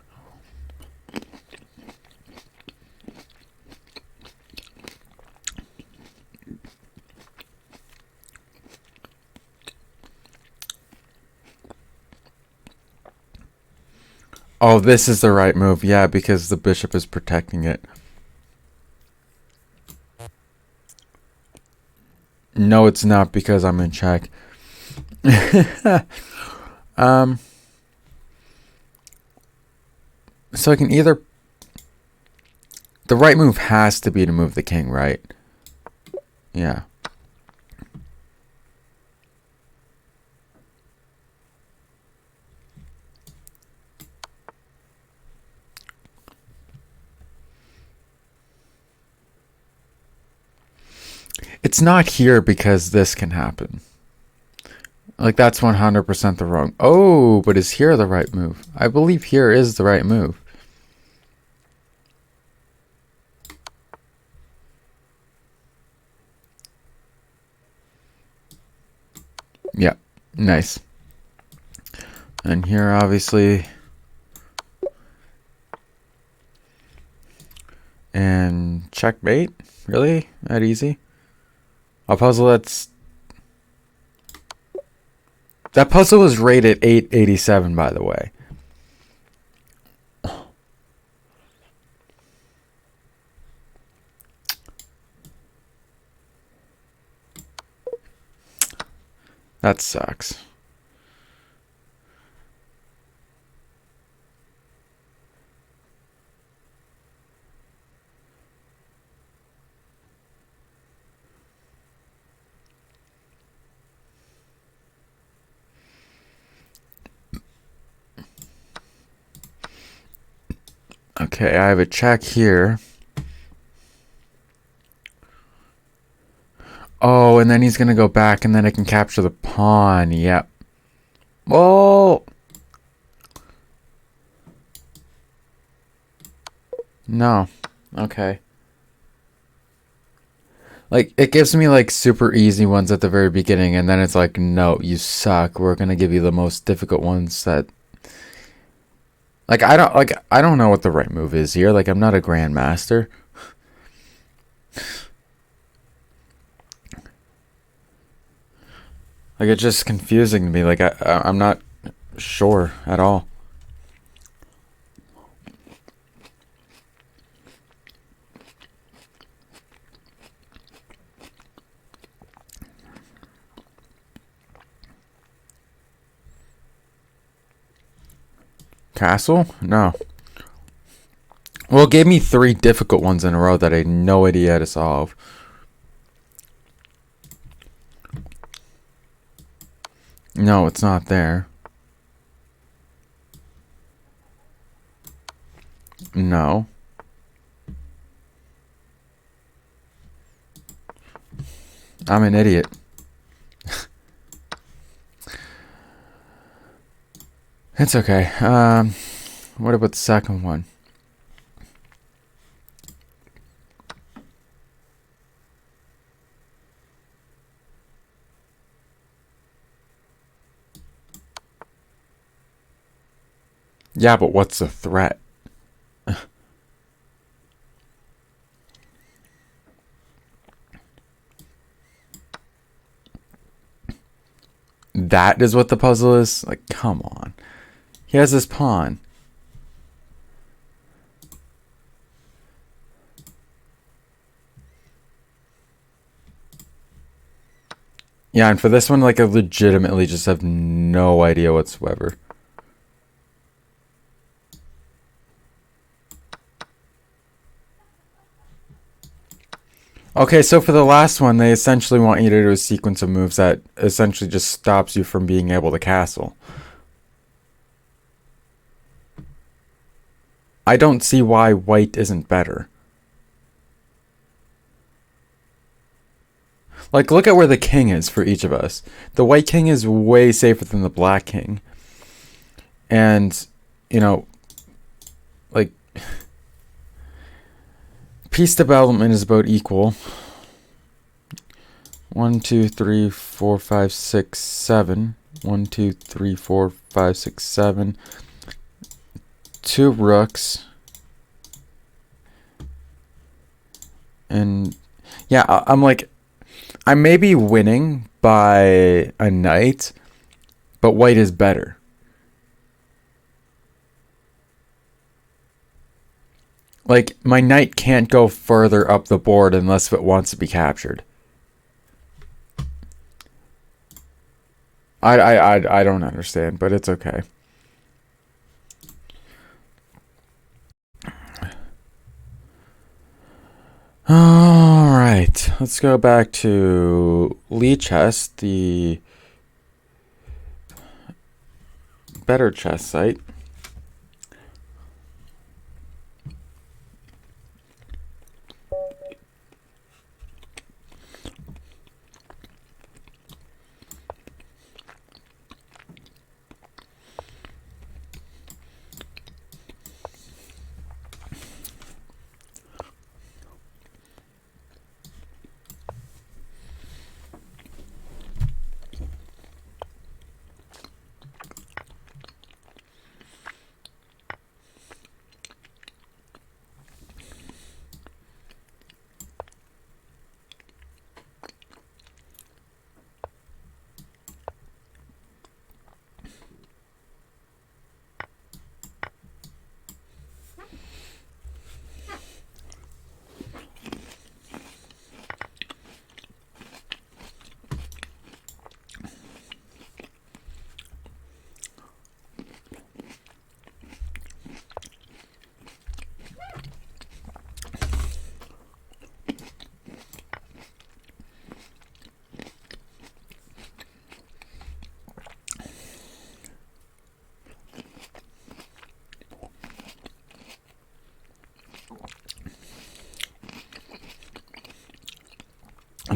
Oh, this is the right move. Yeah, because the bishop is protecting it. No, it's not because I'm in check. So I can either... The right move has to be to move the king, right? Yeah. It's not here because this can happen. Like, that's 100% the wrong... Oh, but is here the right move? I believe here is the right move. Yeah, nice. And here, obviously... And checkmate? Really? That easy? A puzzle that's... That puzzle was rated 887, by the way. That sucks. Okay, I have a check here. Oh, and then he's going to go back, and then I can capture the pawn. Yep. Well... No. Okay. Like, it gives me, like, super easy ones at the very beginning, and then it's like, no, you suck. We're going to give you the most difficult ones that... Like, I don't know what the right move is here. Like, I'm not a grandmaster. Like, it's just confusing to me. Like, I'm not sure at all. Castle? No. Well, it gave me 3 difficult ones in a row that I had no idea how to solve. No, it's not there. No. I'm an idiot. It's okay. What about the second one? Yeah, but what's the threat? That is what the puzzle is? Like, come on. He has his pawn. Yeah, and for this one, like, I legitimately just have no idea whatsoever. Okay, so for the last one, they essentially want you to do a sequence of moves that essentially just stops you from being able to castle. I don't see why white isn't better. Like, look at where the king is for each of us. The white king is way safer than the black king. And, you know, like, piece development is about equal. 1, 2, 3, 4, 5, 6, 7. 1, 2, 3, 4, 5, 6, 7. 2 rooks. And yeah, I'm like, I may be winning by a knight, but white is better. Like, my knight can't go further up the board unless it wants to be captured. I don't understand, but it's okay. All right, let's go back to Lee chess, the better chess site.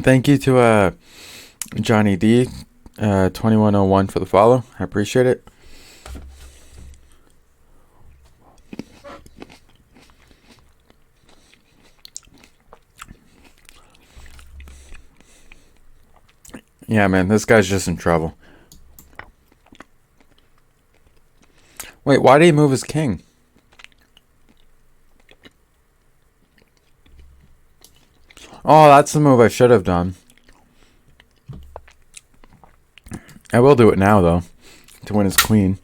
Thank you to Johnny D, 2101 for the follow. I appreciate it. Yeah, man, this guy's just in trouble. Wait, why did he move his king? Oh, that's the move I should have done. I will do it now, though, to win his queen.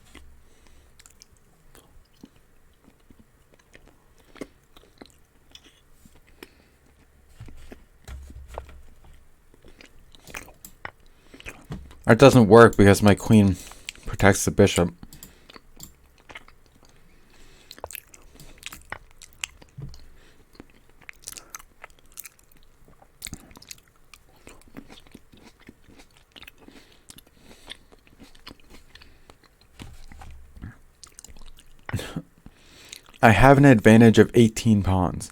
It doesn't work because my queen protects the bishop. I have an advantage of 18 pawns.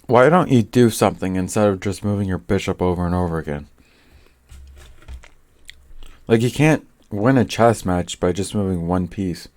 Why don't you do something instead of just moving your bishop over and over again? Like, you can't win a chess match by just moving one piece.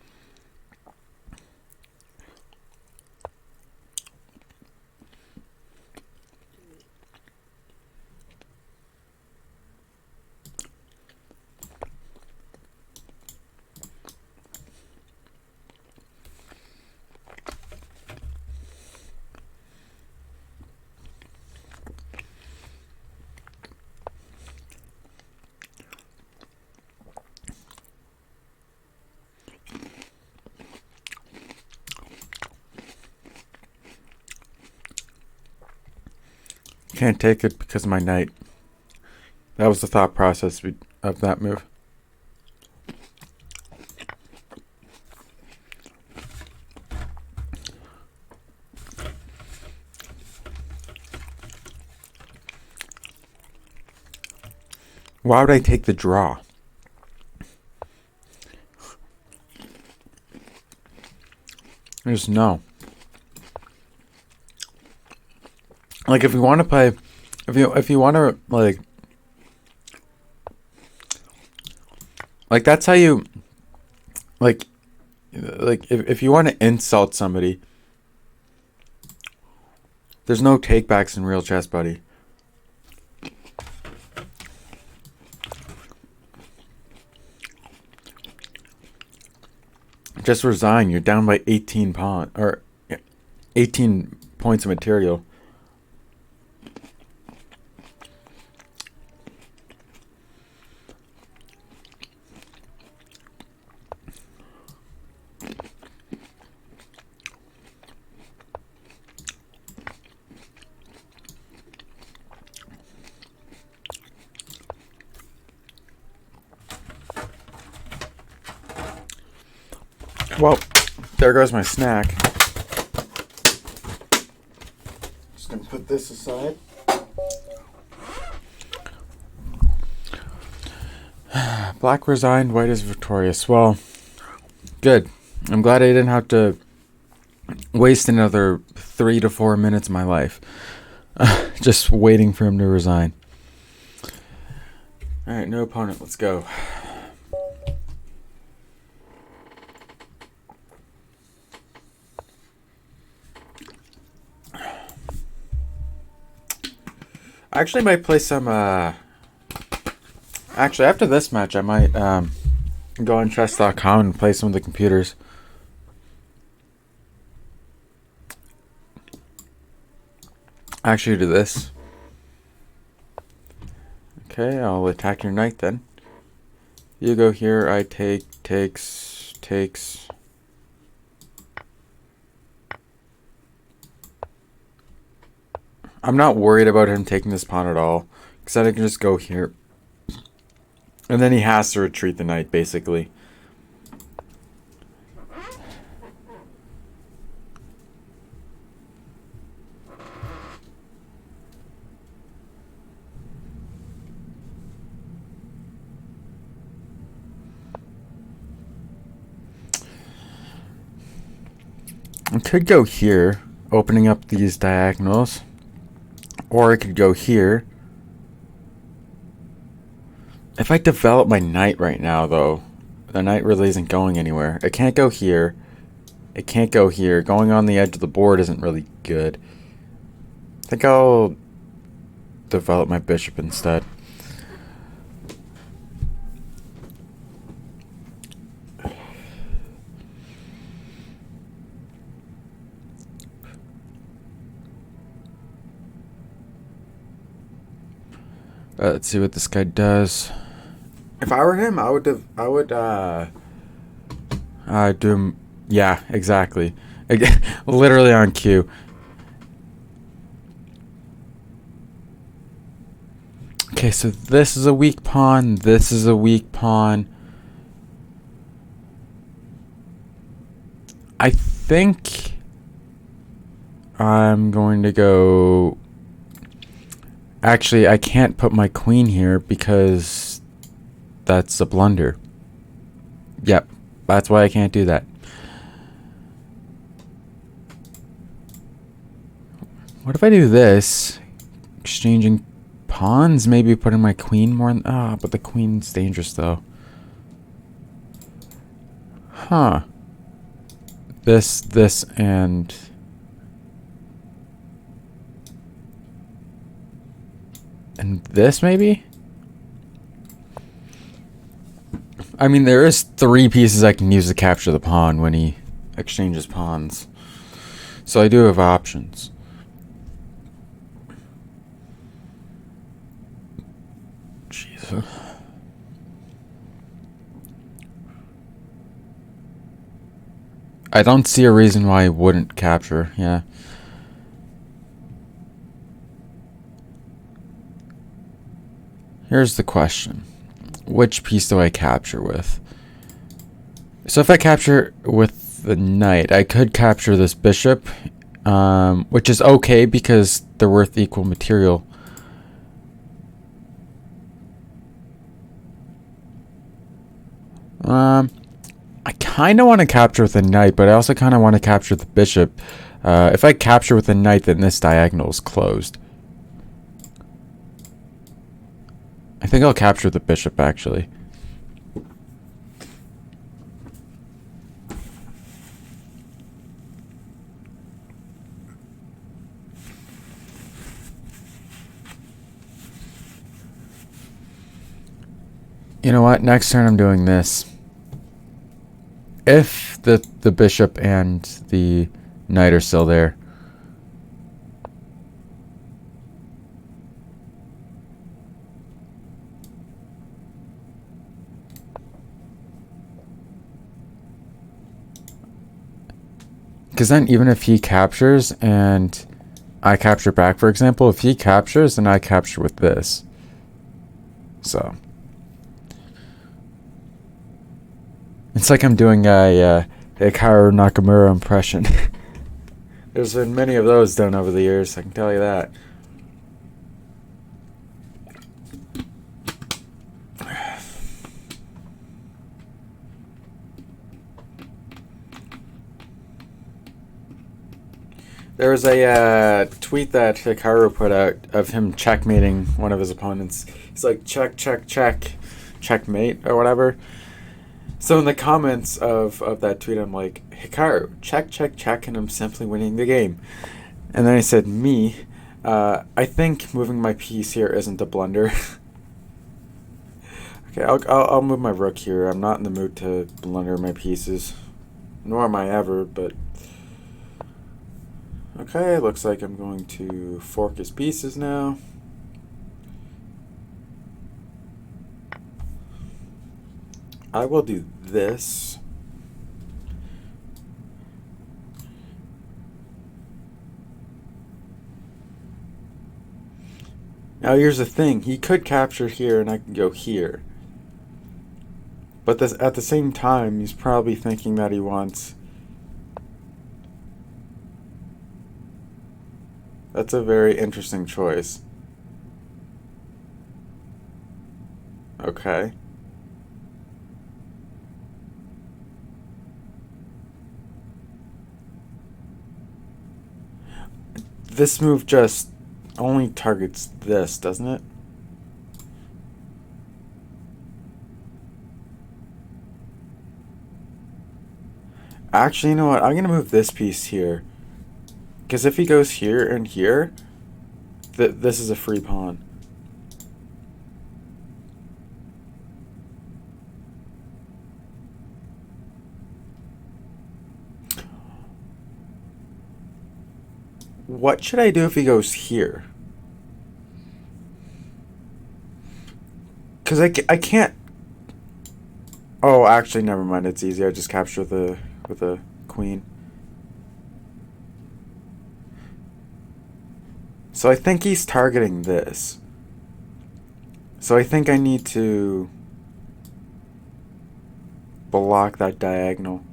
Can't take it because of my knight. That was the thought process of that move. Why would I take the draw? There's no. Like, if you want to play, if you want to like that's how you like if you want to insult somebody, there's no takebacks in real chess, buddy. Just resign. You're down by 18 pawn or 18 points of material. Well, there goes my snack. Just gonna put this aside. Black resigned, white is victorious. Well, good. I'm glad I didn't have to waste another 3 to 4 minutes of my life just waiting for him to resign. Alright, no opponent. Let's go. I actually might play some, actually, after this match, I might, go on chess.com and play some of the computers. Actually, do this. Okay, I'll attack your knight then. You go here, I takes. I'm not worried about him taking this pawn at all, because then I can just go here. And then he has to retreat the knight, basically. I could go here, opening up these diagonals. Or I could go here. If I develop my knight right now, though, the knight really isn't going anywhere. It can't go here. It can't go here. Going on the edge of the board isn't really good. I think I'll develop my bishop instead. Let's see what this guy does. If I were him, I would do. Yeah, exactly. Literally on cue. Okay, so this is a weak pawn. This is a weak pawn. I think I'm going to go. Actually, I can't put my queen here because that's a blunder. Yep, that's why I can't do that. What if I do this? Exchanging pawns, maybe putting my queen more in... but the queen's dangerous, though. Huh. This, and... And this, maybe? I mean, there is 3 pieces I can use to capture the pawn when he exchanges pawns. So I do have options. Jesus. I don't see a reason why he wouldn't capture, yeah. here's the question. Which piece do I capture with? So if I capture with the knight, I could capture this bishop, which is okay because they're worth equal material. I kind of want to capture with the knight, but I also kind of want to capture the bishop. If I capture with the knight, then this diagonal is closed. I think I'll capture the bishop, actually. You know what? Next turn I'm doing this. If the bishop and the knight are still there. Because then even if he captures and I capture back, for example, if he captures, then I capture with this. So it's like I'm doing a Hikaru Nakamura impression. There's been many of those done over the years, I can tell you that. There was a tweet that Hikaru put out of him checkmating one of his opponents. He's like, check, check, check, checkmate, or whatever. So in the comments of that tweet, I'm like, Hikaru, check, check, check, and I'm simply winning the game. And then I said, me, I think moving my piece here isn't a blunder. Okay, I'll move my rook here. I'm not in the mood to blunder my pieces. Nor am I ever, but... Okay, looks like I'm going to fork his pieces now. I will do this. Now here's the thing, he could capture here and I can go here. But this, at the same time, he's probably thinking that he wants... That's a very interesting choice. Okay. This move just only targets this, doesn't it? Actually, you know what? I'm going to move this piece here. Because if he goes here and here, this is a free pawn. What should I do if he goes here? Because I can't... Oh, actually, never mind. It's easy. I just capture with the queen. So I think he's targeting this. So I think I need to block that diagonal.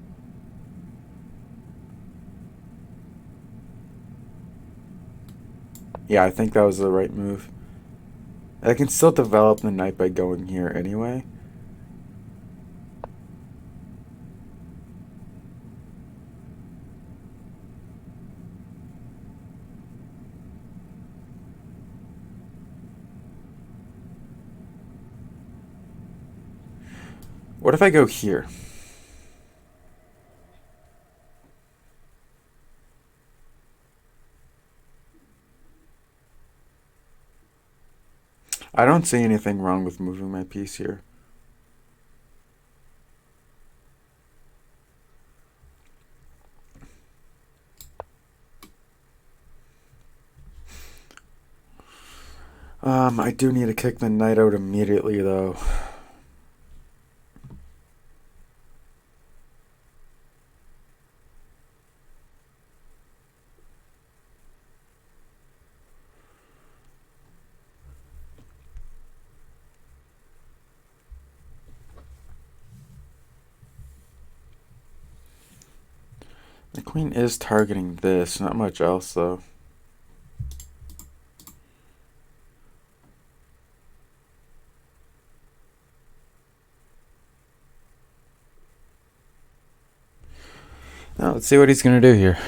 Yeah, I think that was the right move. I can still develop the knight by going here anyway. What if I go here? I don't see anything wrong with moving my piece here. I do need to kick the knight out immediately, though. The queen is targeting this, not much else though. Now let's see what he's gonna do here.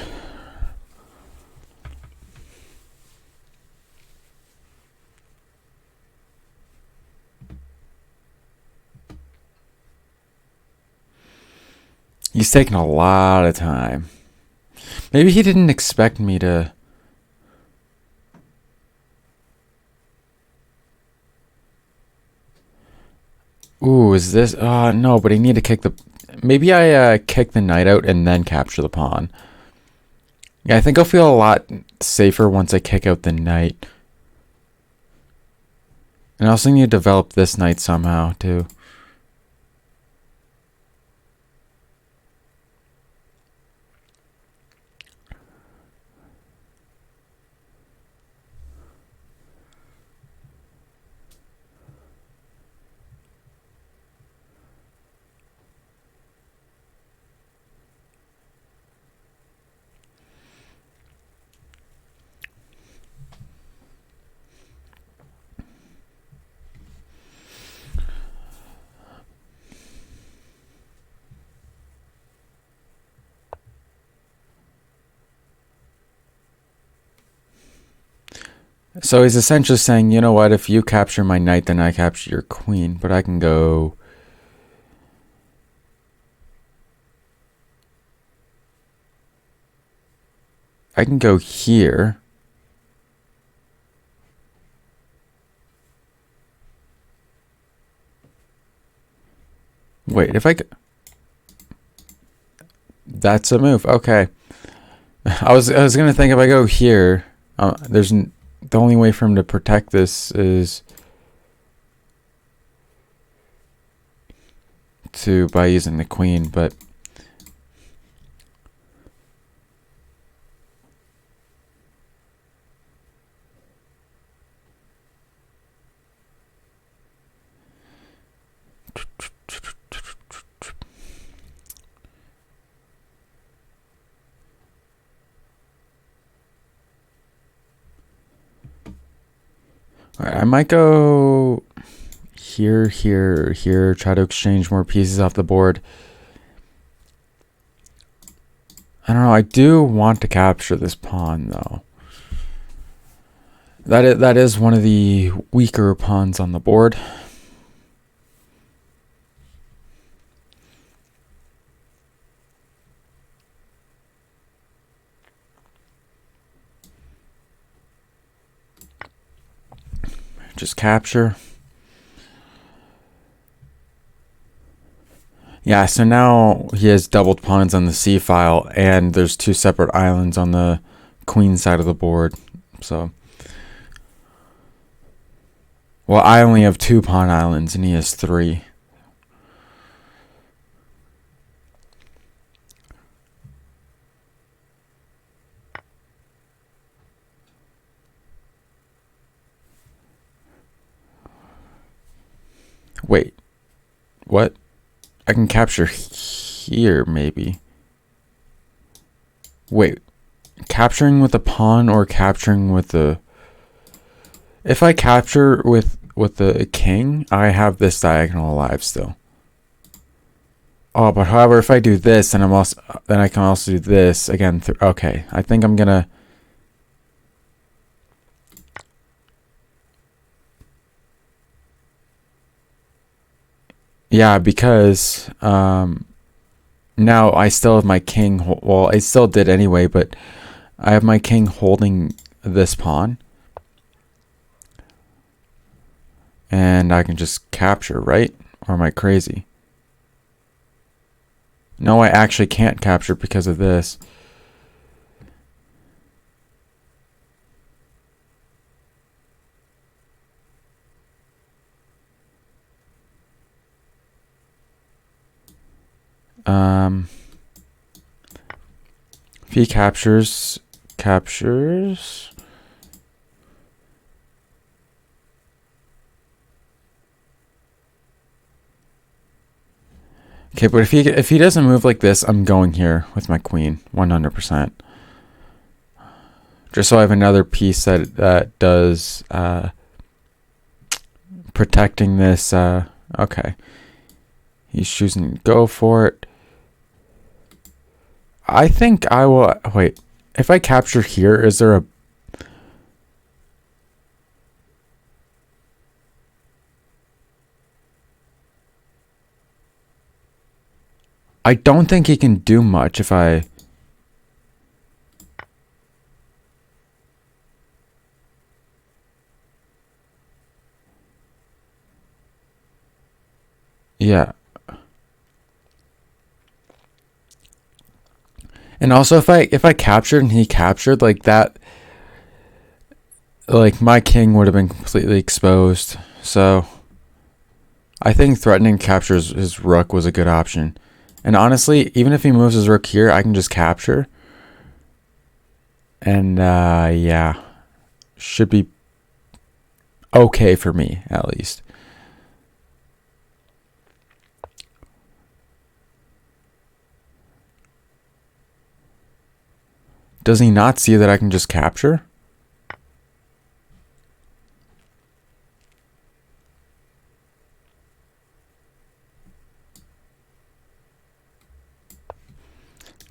He's taking a lot of time. Maybe he didn't expect me to... Ooh, is this... no, but I need to kick the... Maybe I kick the knight out and then capture the pawn. Yeah, I think I'll feel a lot safer once I kick out the knight. And I also need to develop this knight somehow, too. So he's essentially saying, you know what, if you capture my knight, then I capture your queen. But I can go... I can go here. Wait, if I... That's a move. Okay. I was gonna think if I go here, the only way for him to protect this is by using the queen, but alright, I might go here, here, here, try to exchange more pieces off the board. I don't know, I do want to capture this pawn though. That is one of the weaker pawns on the board. Just capture. Yeah, so now he has doubled pawns on the C file, and there's two separate islands on the queen side of the board. So, well, I only have 2 pawn islands, and he has 3. Wait, what? I can capture here, maybe. Wait, capturing with a pawn or capturing with the... If I capture with the king, I have this diagonal alive still. Oh, but however, if I do this, then I can also do this again. Okay, I think I'm gonna... Yeah, because now I still have my king. Well, I still did anyway, but I have my king holding this pawn. And I can just capture, right? Or am I crazy? No, I actually can't capture because of this. If he captures. Okay, but if he doesn't move like this, I'm going here with my queen, 100%. Just so I have another piece that does protecting this. Okay, he's choosing to go for it. I think I will wait. If I capture here, is there a? I don't think he can do much if I. Yeah. And also if I captured and he captured like that, like my king would have been completely exposed. So I think threatening captures his rook was a good option. And honestly, even if he moves his rook here, I can just capture. And yeah, should be okay for me at least. Does he not see that I can just capture?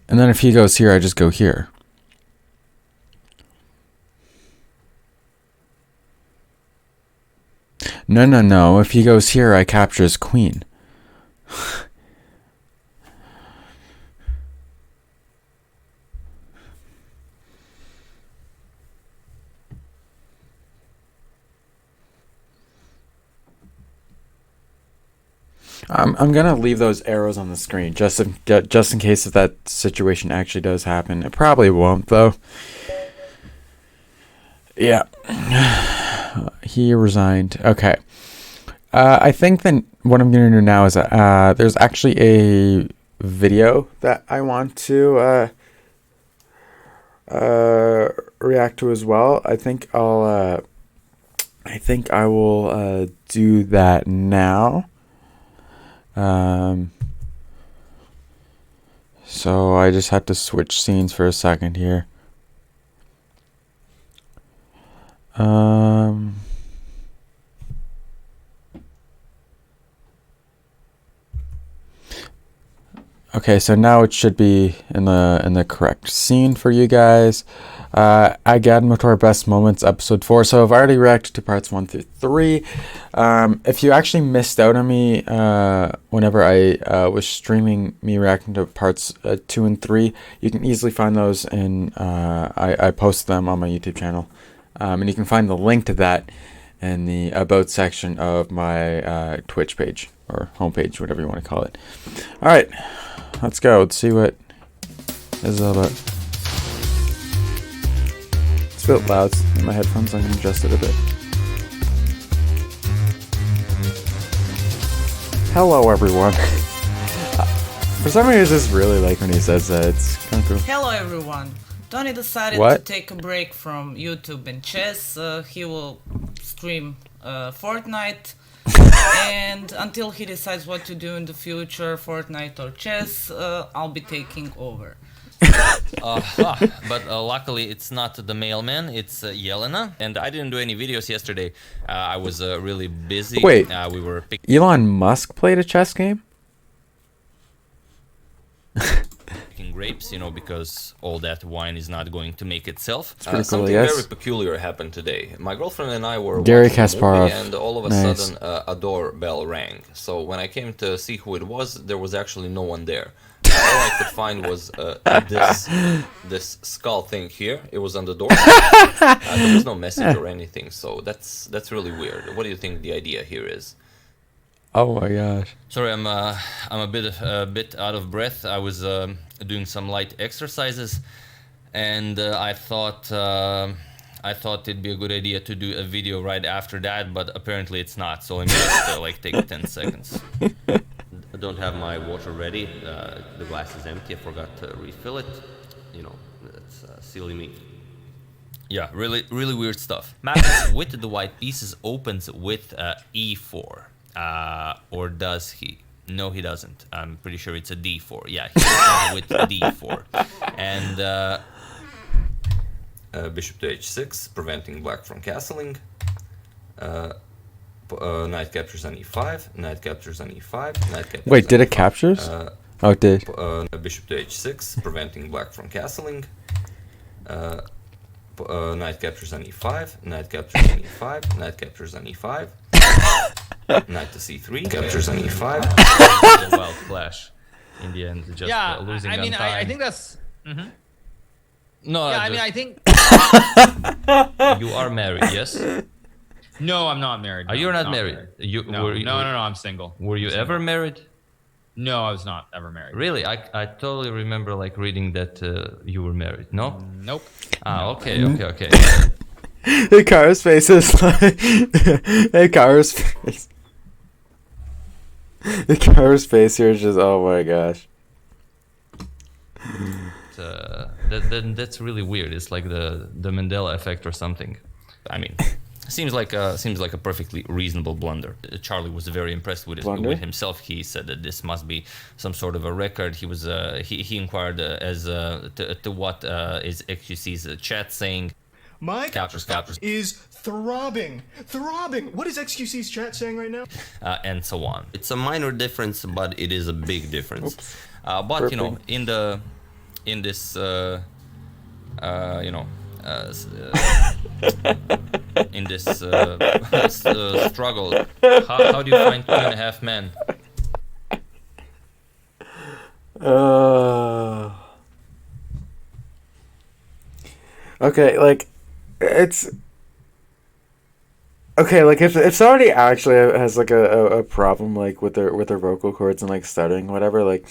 And then if he goes here, I just go here. No, no, no. If he goes here, I capture his queen. I'm gonna leave those arrows on the screen just in case if that situation actually does happen. It probably won't though. Yeah, he resigned. Okay. I think then what I'm gonna do now is there's actually a video that I want to react to as well. I think I will do that now. So I just had to switch scenes for a second here. Okay, so now it should be in the correct scene for you guys. Again, to our best moments, episode 4. So I've already reacted to parts 1 through 3. If you actually missed out on me whenever I was streaming me reacting to parts 2 and 3, you can easily find those in I posted them on my YouTube channel, and you can find the link to that in the about section of my Twitch page or homepage, whatever you want to call it. All right. Let's go. Let's see what this is all about. It's a bit loud in my headphones. I'm going to adjust it a bit. Hello, everyone. For some reason, I just really like when he says that. It's kind of cool. Hello, everyone. Tony decided What? to take a break from YouTube and chess. He will stream Fortnite. And until he decides what to do in the future, Fortnite or chess, I'll be taking over. But luckily it's not the mailman, it's Yelena. And I didn't do any videos yesterday. I was really busy. Wait, we were Elon Musk played a chess game? picking grapes, because all that wine is not going to make itself. Pretty cool, Something yes. very peculiar happened today. My girlfriend and I were Gary watching a movie, Kasparov. and all of a Nice. sudden a doorbell rang. So when I came to see who it was, there was actually no one there. All I could find was this skull thing here. It was on the door. There was no message or anything, so that's really weird. What do you think the idea here is? Oh my gosh. Sorry, I'm a bit out of breath. I was doing some light exercises, and I thought it'd be a good idea to do a video right after that, but apparently it's not. So let me just take 10 seconds. I don't have my water ready. The glass is empty. I forgot to refill it. That's silly me. Yeah, really weird stuff. Magnus with the white pieces opens with e4. Or does he? No, he doesn't. I'm pretty sure it's a d4. Yeah, he started with d4. And bishop to h6, preventing black from castling. Knight captures on e5, knight captures on e5, knight captures Wait, on did it e5. captures? Oh, it did. Bishop to h6, preventing black from castling. Knight captures on e5, knight captures on e5, knight captures on e5. Knight to c3, captures on e5. a wild flash. In the end, just losing on time. I think that's. No, Yeah, I think. You are married, yes? No, I'm not married. Are you not married? You No, were, no, I'm single. Were you ever married? No, I was not ever married. Really? I totally remember like reading that you were married. No? Nope. Ah, okay. Hikaru's face is like Hikaru's face. Hikaru's face here is just, oh my gosh. That's really weird. It's like the Mandela effect or something. I mean, seems like a perfectly reasonable blunder. Charlie was very impressed with himself. He said that this must be some sort of a record. He was he inquired to what is XQC's chat saying. My Captures. is throbbing. What is XQC's chat saying right now? And so on. It's a minor difference, but it is a big difference. But you know, in this in this struggle, how do you find 2.5 men? Okay, like it's okay. Like if somebody actually has like a problem like with their vocal cords and like stuttering, whatever, like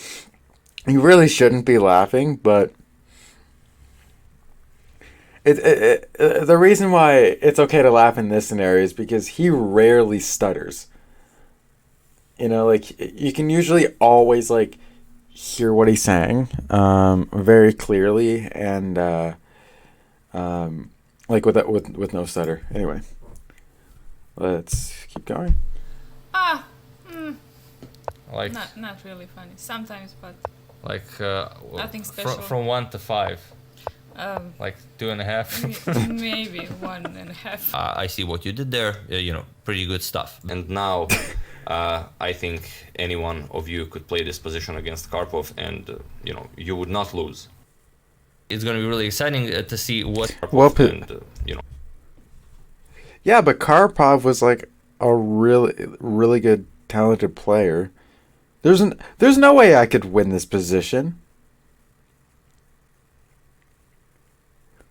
you really shouldn't be laughing. But the reason why it's okay to laugh in this scenario is because he rarely stutters. You know, like you can usually always like hear what he's saying very clearly and like with no stutter. Anyway, let's keep going. Like Not really funny. Sometimes, but like nothing special. From 1 to 5. Like 2.5. Maybe 1.5. I see what you did there. Pretty good stuff. And now, I think any one of you could play this position against Karpov, and you would not lose. It's going to be really exciting to see what. Yeah, but Karpov was like a really good, talented player. There's no way I could win this position.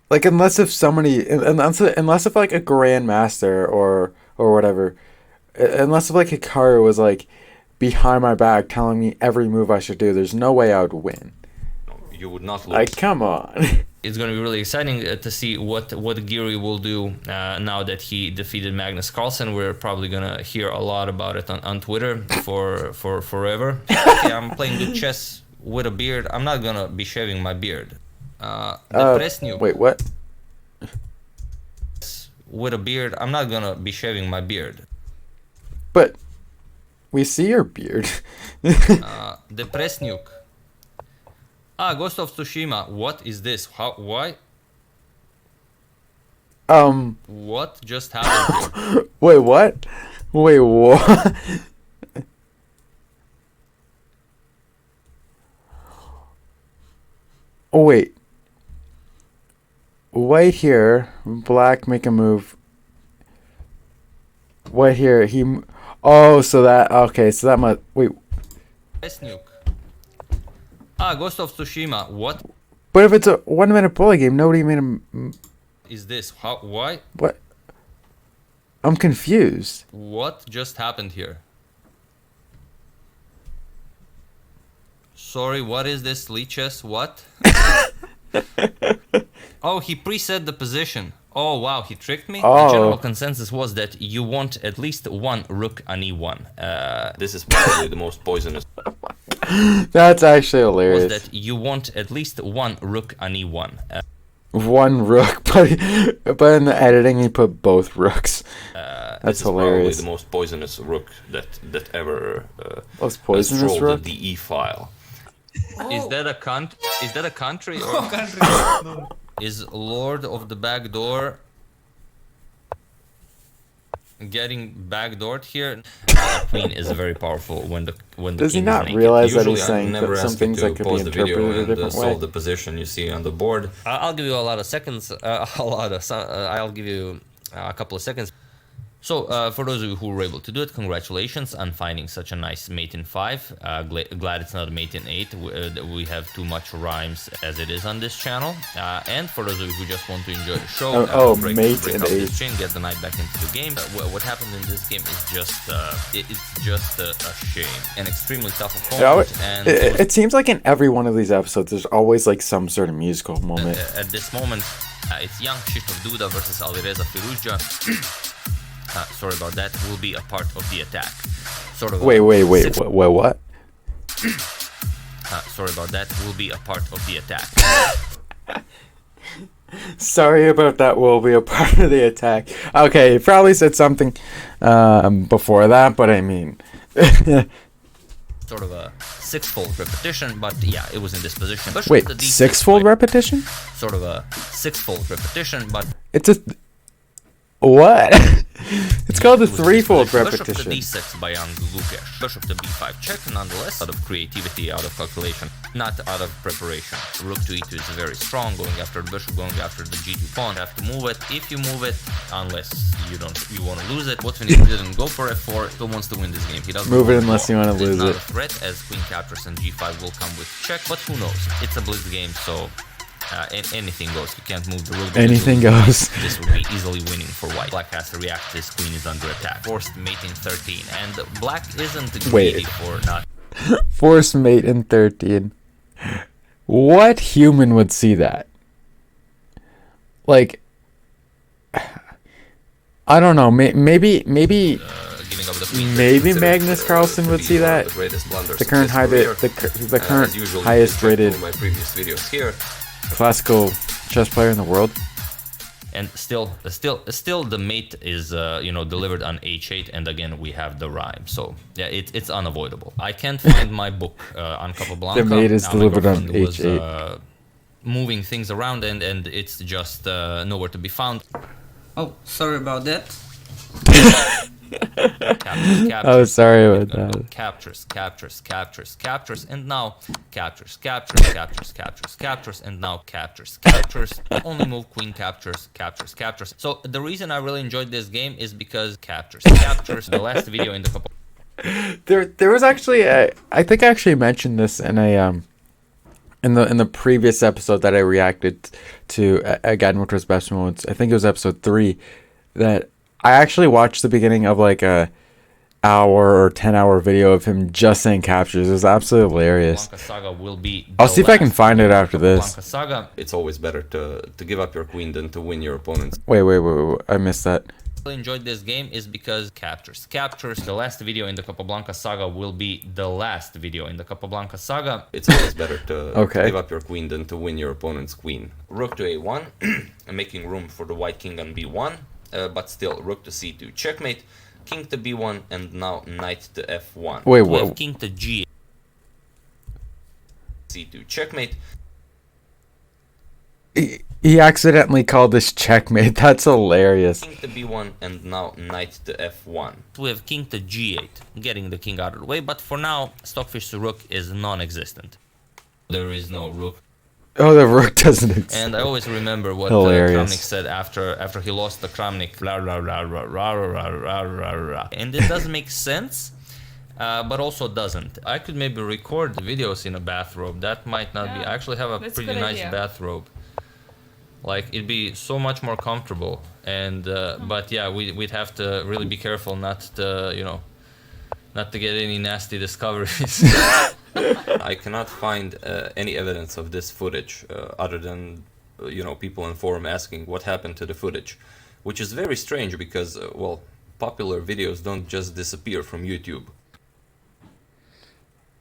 Like unless if like a grandmaster or whatever, unless if like Hikaru was like behind my back telling me every move I should do, there's no way I would win. You would not lose. Like, come on. It's going to be really exciting to see what Geary will do now that he defeated Magnus Carlsen. We're probably going to hear a lot about it on Twitter for forever. Okay, I'm playing good chess with a beard. I'm not going to be shaving my beard. Wait, what? With a beard, I'm not going to be shaving my beard. But we see your beard. The Presnuke. Ghost of Tsushima. What is this? Why? What just happened here? Wait, what? Wait, what? Oh, wait. White here. Black make a move. White here. Oh, so that... Okay, so that must... Wait. Presnuke. Ghost of Tsushima. What? But if it's a 1-minute bullet game, nobody made a... Is this? Why? What? I'm confused. What just happened here? Sorry, what is this? Leeches? What? Oh, he preset the position. Oh, wow, he tricked me? Oh. The general consensus was that you want at least one rook on e1. This is probably the most poisonous. That's actually hilarious. Was that you want at least one rook on e1. One rook, but in the editing he put both rooks. That's this is hilarious. probably the most poisonous rook that ever Most poisonous strolled rook? the E file. Is that a country or is Lord of the Backdoor getting backdoored here? Queen is very powerful when the Does he king is not naked. realize that Usually, he's I'm saying never some asking things to that could be pause the video interpreted a and different solve way? the position you see on the board. I'll give you a lot of seconds. I'll give you a couple of seconds. So, for those of you who were able to do it, congratulations on finding such a nice mate in 5. Glad it's not a mate in 8. We have too much rhymes as it is on this channel. And for those of you who just want to enjoy the show, mate break in up 8. this chain, get the night back into the game. What happened in this game is just it's just a shame. An extremely tough opponent. And It seems like in every one of these episodes, there's always like some sort of musical moment. at this moment, it's young Krzysztof Duda versus Alireza Firouzja. Sorry about that. Will be a part of the attack. Sort of. Wait, what? Sorry about that. Will be a part of the attack. Sorry about that. Will be a part of the attack. Okay, he probably said something before that, but I mean, Sort of a 6-fold repetition, but yeah, it was in this position. wait, 6-fold repetition? Sort of a 6-fold repetition, but It's a what? It's called a it was in this 3-fold position. repetition. Bishop to D6 by young Lukash. Bishop to B5 check, nonetheless, out of creativity, out of calculation, not out of preparation. Rook to E2 is very strong, going after the bishop, going after the G2 pawn. You have to move it. If you move it, unless you want to lose it. Botvinnik didn't go for F4. Still wants to win this game. He doesn't Move it want unless you want to It's lose not it. a threat, as queen captures and G5 will come with check, but who knows? It's a blitz game, so anything goes. You can't move the rook. Anything goes. This would be easily winning for white. Black has to react. This queen is under attack. Forced mating 13, and black isn't greedy for not. Forced mate in 13. What human would see that? Like, I don't know. Maybe Giving up the queen. maybe Magnus Carlsen would see that. The current the current highest rated my previous videos here. classical chess player in the world. And still the mate is delivered on h8, and again we have the rhyme. So yeah, it's unavoidable. I can't find my book on Capablanca. The mate is Now, my delivered on girlfriend was, h8. Moving things around, and it's just nowhere to be found. Oh, sorry about that. Captures, Oh, sorry about that. Captures, and now captures, and now captures. Only move queen captures. So the reason I really enjoyed this game is because captures. The last video in the couple. There was actually I think I actually mentioned this in a in the previous episode that I reacted to again, which was best moments. I think it was episode 3 that I actually watched the beginning of like a hour or 10-hour video of him just saying captures. It was absolutely hilarious. Blanca Saga will be. I'll see if I can find it after this. Blanca Saga. It's always better to give up your queen than to win your opponent's. Wait, I missed that. I enjoyed this game is because captures. The last video in the Capablanca Saga will be the last video in the Capablanca Saga. It's always better to Okay. give up your queen than to win your opponent's queen. Rook to A1, and making room for the white king on B1, but still rook to C2 checkmate, king to B1, and now knight to F1. Wait, We have what? king to G. C2 checkmate. He accidentally called this checkmate. That's hilarious. King to B1 and now knight to F1. We have king to G8, getting the king out of the way, but for now, Stockfish rook is non-existent. There is no rook. Oh, the rook doesn't exist. And I always remember what Hilarious. Kramnik said after he lost the Kramnik. And it does make sense, but also doesn't. I could maybe record videos in a bathrobe. That might not be. I actually have a That's a pretty good nice idea. bathrobe. Like, it'd be so much more comfortable. And but yeah, we'd have to really be careful not to get any nasty discoveries. I cannot find any evidence of this footage other than people in forum asking what happened to the footage, which is very strange because popular videos don't just disappear from YouTube.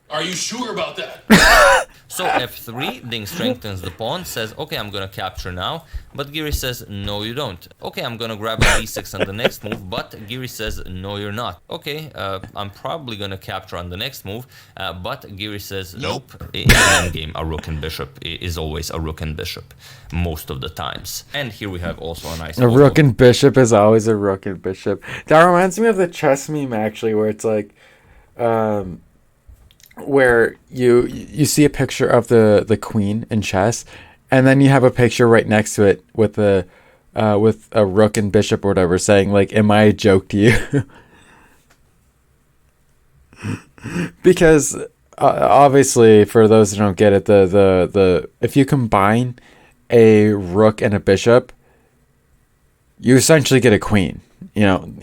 Are you sure about that? So f3, Ding strengthens the pawn, says, okay, I'm gonna capture now, but Giri says, no you don't. Okay, I'm gonna grab a b6 on the next move, but Giri says, no you're not. Okay, I'm probably gonna capture on the next move, but Giri says, nope. In the endgame, a rook and bishop is always a rook and bishop, most of the times. And here we have also a nice... A rook and bishop is always a rook and bishop. That reminds me of the chess meme, actually, where it's like... where you see a picture of the queen in chess, and then you have a picture right next to it with a rook and bishop or whatever, saying like, "Am I a joke to you?" Because obviously, for those who don't get it, the if you combine a rook and a bishop, you essentially get a queen. You know,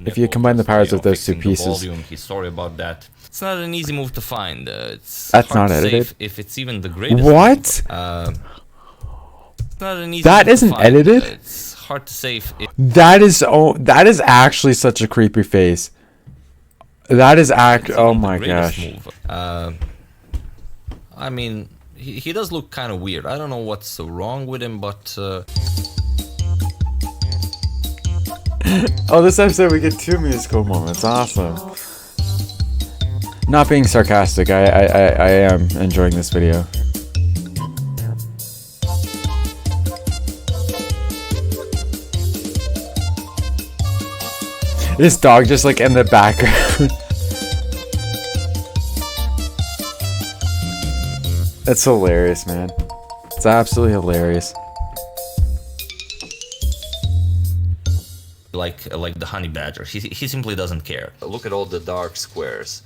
if you combine the powers of those two pieces. He's sorry about that. It's not an easy move to find. It's That's hard not to say edited. if it's even the greatest. What? It's not an easy That move to isn't find. edited? It's hard to say if That is actually such a creepy face. That is oh my gosh. move. I mean, he does look kind of weird. I don't know what's so wrong with him, but Oh, this episode we get 2 musical moments. Awesome. Not being sarcastic, I am enjoying this video. This dog just like in the background. It's hilarious, man. It's absolutely hilarious. like the honey badger, he simply doesn't care. Look at all the dark squares.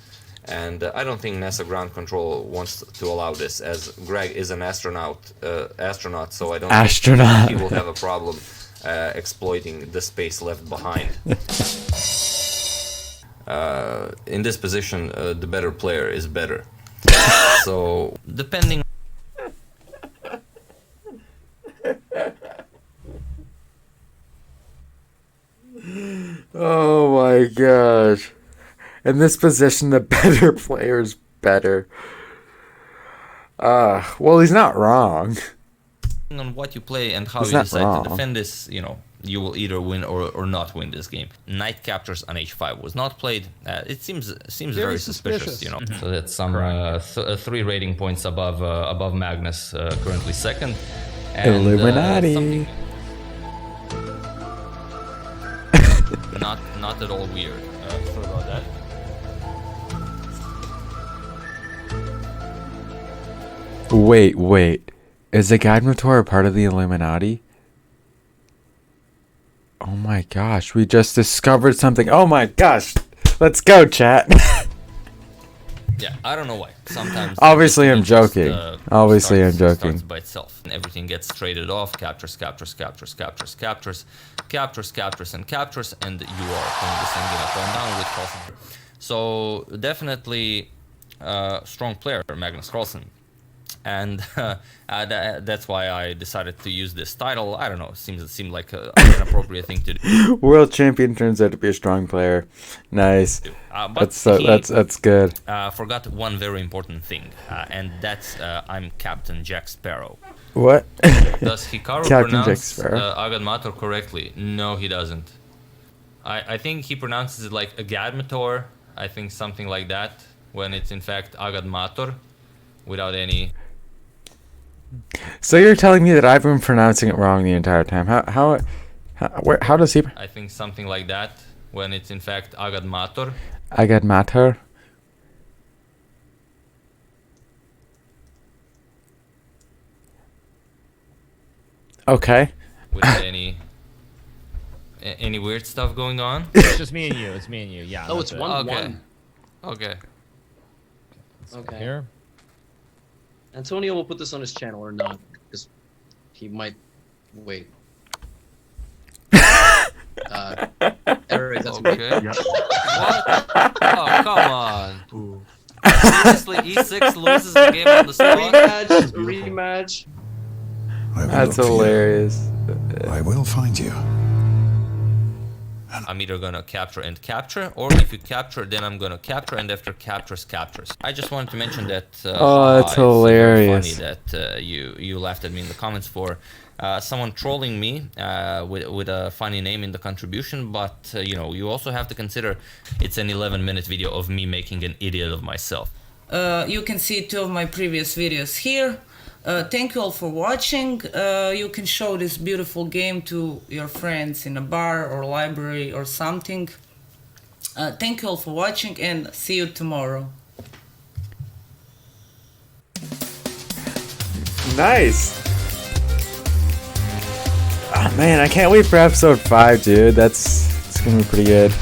And I don't think NASA ground control wants to allow this, as Greg is an astronaut, so I don't think he will have a problem exploiting the space left behind. In this position, the better player is better. So, depending. Oh my gosh. In this position, the better player is better. Well, he's not wrong. On what you play and how He's you not decide wrong. to defend this, you know, you will either win or not win this game. Knight captures on h5 was not played. It seems very suspicious, you know. So that's some 3 rating points above Magnus, currently second. And, Illuminati. Not at all weird. Sorry about that. Wait. Is the Guide Motor a part of the Illuminati? Oh my gosh, we just discovered something. Oh my gosh. Let's go, chat. Yeah, I don't know why. Sometimes Obviously I'm just, joking. Obviously I'm starts joking. by itself. And everything gets traded off. Captures, and you are playing the same game up and down with Carlsen. So definitely strong player, Magnus Carlsen. And that's why I decided to use this title. I don't know, it seemed like an appropriate thing to do. World champion turns out to be a strong player. Nice. But That's good. forgot one very important thing, and that's I'm Captain Jack Sparrow. What? Does Hikaru Captain Jack pronounce Sparrow. Agadmator correctly? No, he doesn't. I think he pronounces it like Agadmator. I think something like that, when it's in fact Agadmator, without any... So you're telling me that I've been pronouncing it wrong the entire time? How does he? I think something like that, when it's in fact Agadmator. Agadmator. Okay. Without any weird stuff going on. It's just me and you. It's me and you. Yeah. Oh, that's it's it. 1-1. Okay. Okay. Here. Antonio will put this on his channel or not, because he might wait. Eric, that's Okay. What? Oh, come on. Seriously, E6 loses the game on the spot? rematch. That's hilarious. I will find you. I'm either gonna capture and capture, or if you capture, then I'm gonna capture, and after captures. I just wanted to mention that. Oh, that's it's very hilarious. funny that you laughed at me in the comments for someone trolling me with a funny name in the contribution, but you know, you also have to consider it's an 11-minute video of me making an idiot of myself. You can see 2 of my previous videos here. Thank you all for watching. You can show this beautiful game to your friends in a bar or library or something. Thank you all for watching, and see you tomorrow. Nice. Oh man, I can't wait for episode 5, dude. It's gonna be pretty good.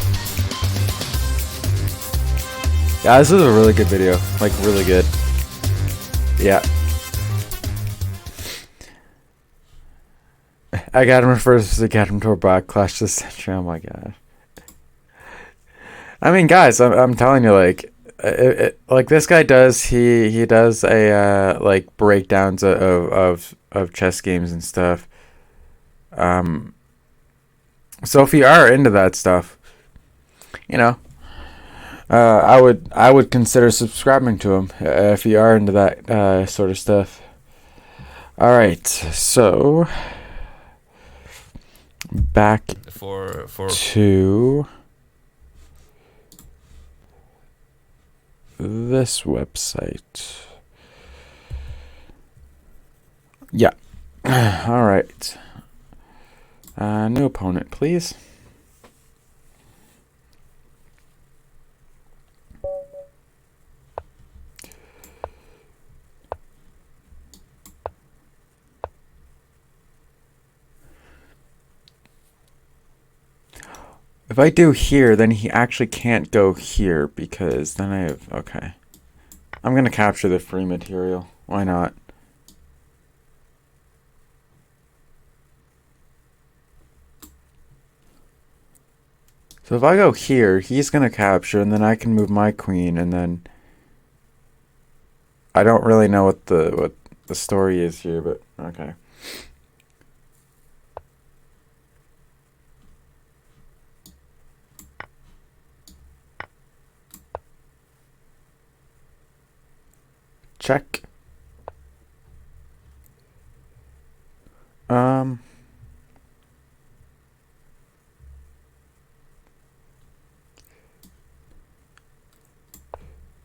Yeah, this is a really good video. Like, really good. Yeah. I got him first to get him to a backlash this century. Oh my god. I mean, guys, I'm telling you, like, like this guy does. He does a like breakdowns of chess games and stuff. So if you are into that stuff, you know, I would consider subscribing to him if you are into that sort of stuff. All right, so back For to this website. Yeah. All right. New opponent, please. If I do here, then he actually can't go here because then I have... Okay. I'm going to capture the free material. Why not? So if I go here, he's going to capture, and then I can move my queen, and then... I don't really know what the story is here, but okay. Check.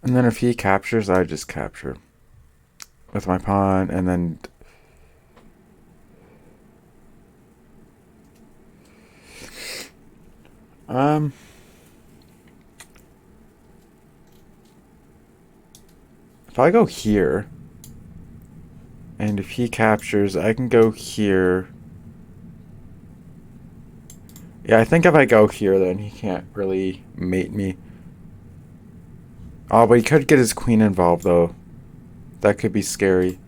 And then if he captures, I just capture with my pawn, and then if I go here, and if he captures, I can go here. Yeah, I think if I go here, then he can't really mate me. Oh, but he could get his queen involved, though. That could be scary.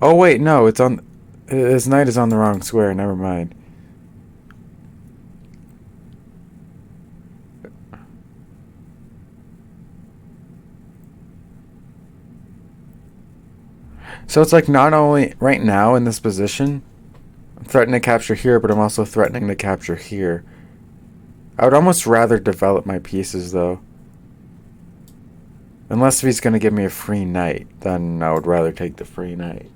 Oh, wait, no, it's on... His knight is on the wrong square, never mind. So it's like not only right now in this position, I'm threatening to capture here, but I'm also threatening to capture here. I would almost rather develop my pieces, though. Unless if he's going to give me a free knight, then I would rather take the free knight.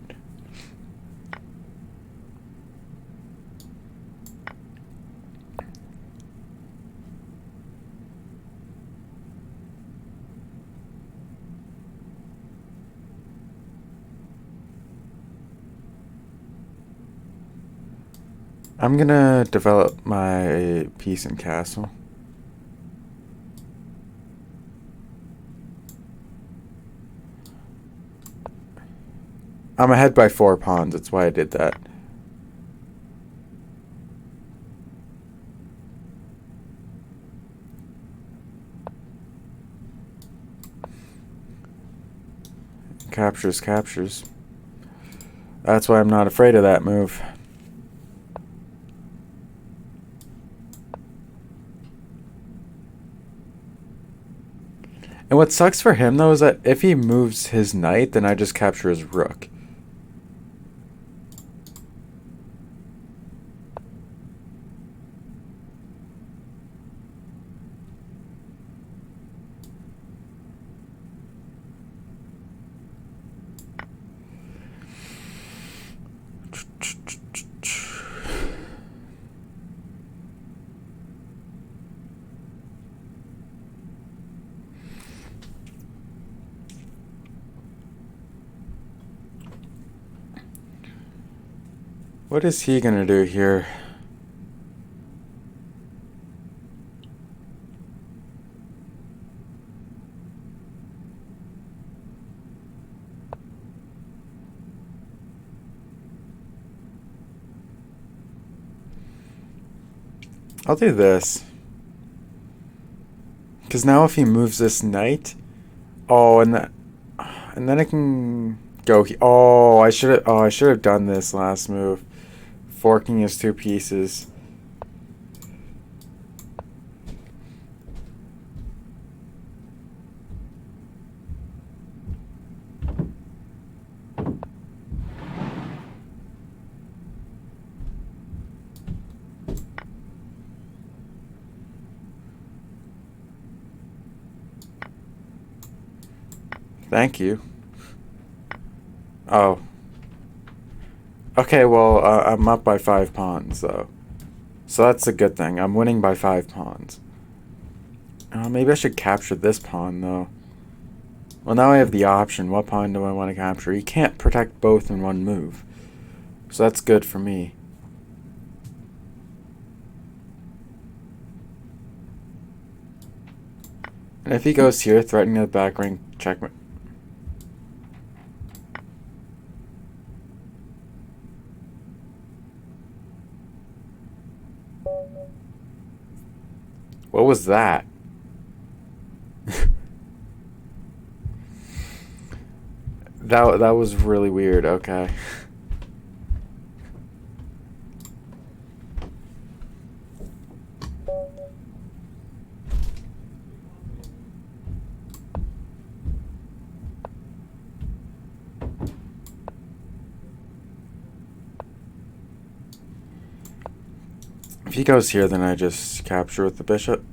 I'm gonna develop my piece and castle. I'm ahead by 4 pawns, that's why I did that. Captures, captures. That's why I'm not afraid of that move. And what sucks for him, though, is that if he moves his knight, then I just capture his rook. What is he gonna do here? I'll do this. Because now if he moves this knight, oh, and then I can go. Oh, I should have. Oh, I should have done this last move, forking his two pieces. Thank you. Oh. Okay, well, I'm up by 5 pawns, though. So that's a good thing. I'm winning by 5 pawns. Maybe I should capture this pawn, though. Well, now I have the option. What pawn do I want to capture? You can't protect both in one move. So that's good for me. And if he goes here, threatening the back rank, checkmate. What was that? That was really weird. Okay. If he goes here, then I just capture with the bishop.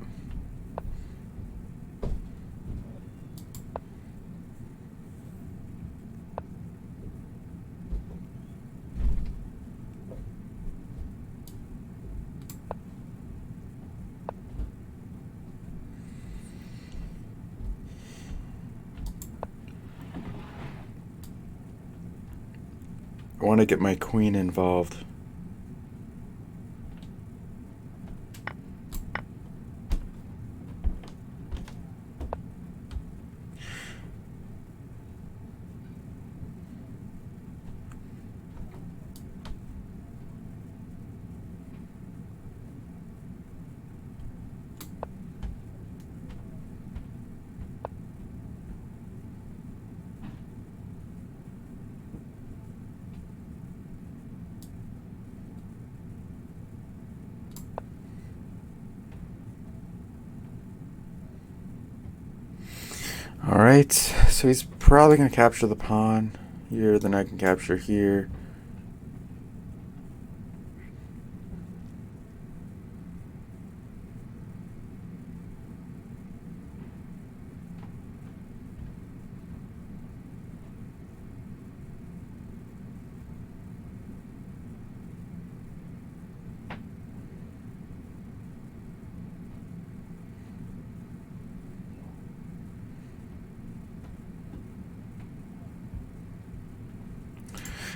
I want to get my queen involved. Alright, so he's probably going to capture the pawn here, then I can capture here.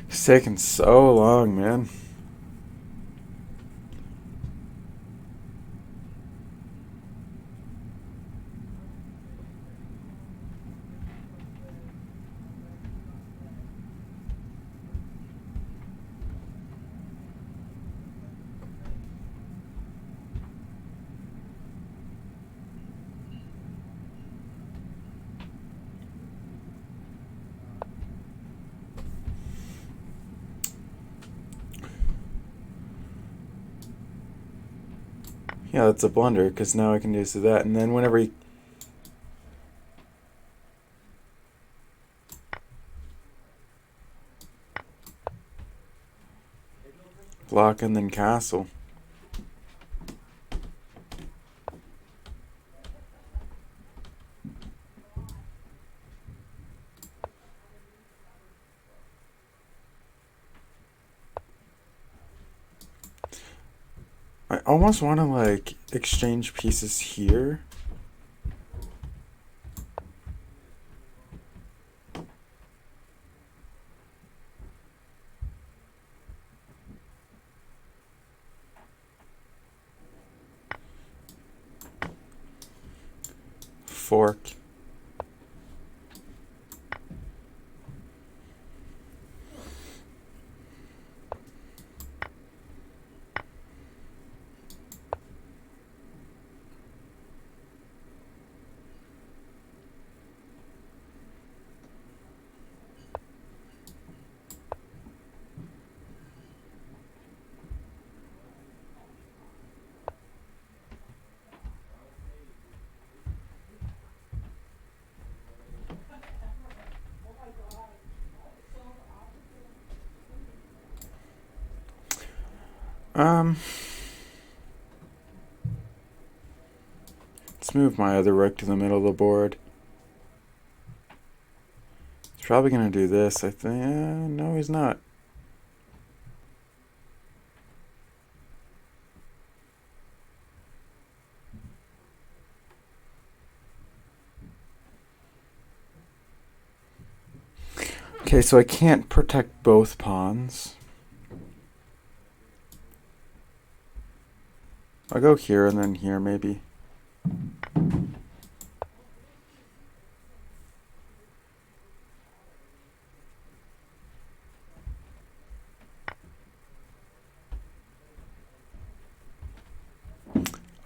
It's taking so long, man. Yeah, that's a blunder, because now I can do that, and then whenever he... Block and then castle. I almost want to, like, exchange pieces here. fork. Let's move my other rook to the middle of the board. He's probably going to do this, I think. No, he's not. Okay, so I can't protect both pawns. I'll go here and then here, maybe.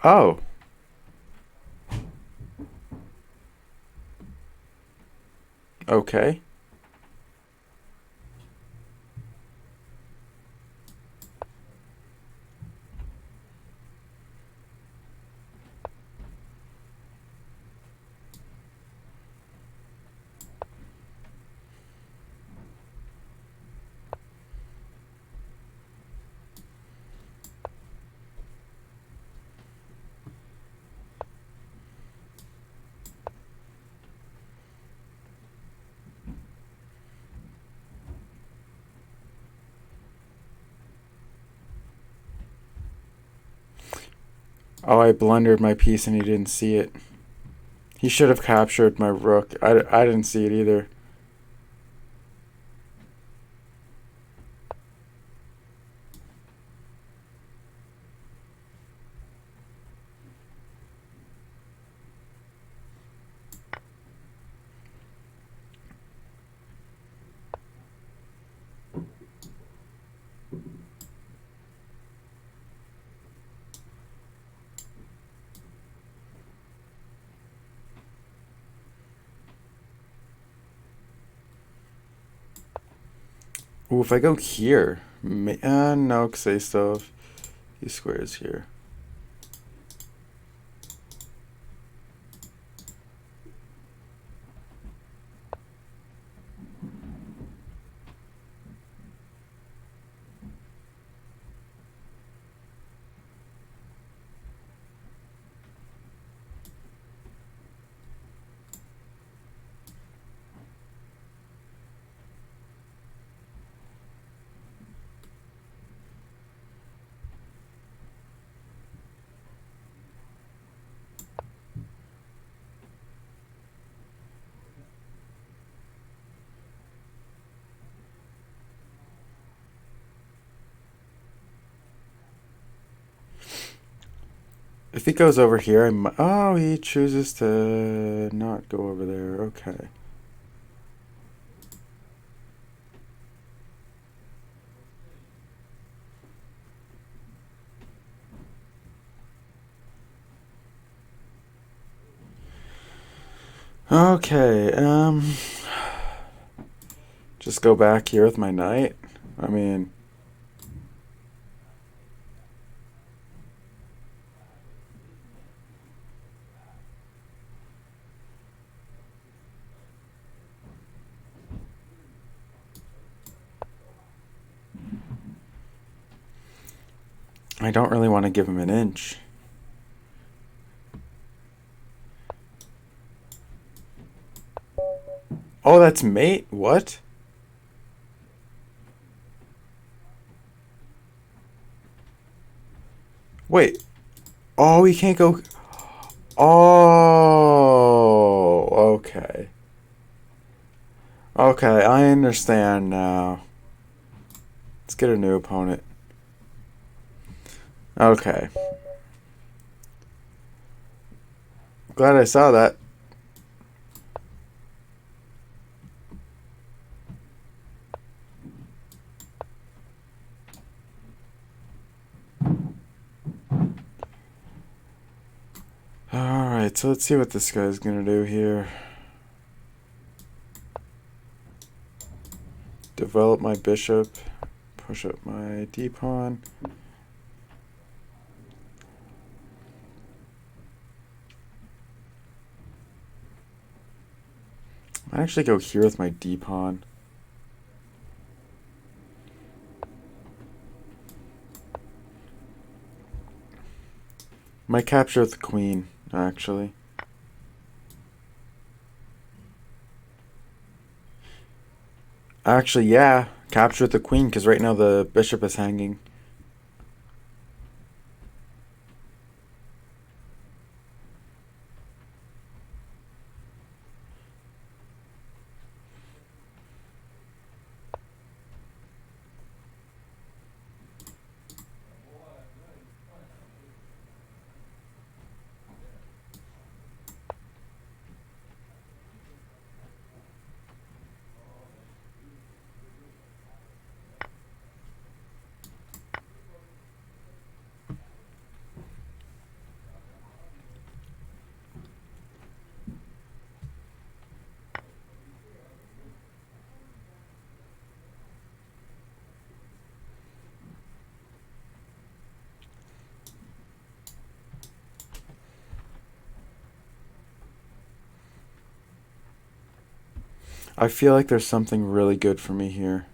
Oh. Okay. Oh, I blundered my piece and he didn't see it. He should have captured my rook. I didn't see it either. Ooh, if I go here, no, because I still have these squares here. If he goes over here, oh, he chooses to not go over there. Okay. Okay, just go back here with my knight. I mean, I don't really want to give him an inch. Oh, that's mate? What? Wait. Oh, he can't go. Oh, okay. Okay, I understand now. Let's get a new opponent. Okay. Glad I saw that. Alright, so let's see what this guy's gonna do here. Develop my bishop. Push up my d-pawn. I actually go here with my d-pawn. Might capture with the queen, actually. Actually, yeah, capture with the queen, because right now the bishop is hanging. I feel like there's something really good for me here.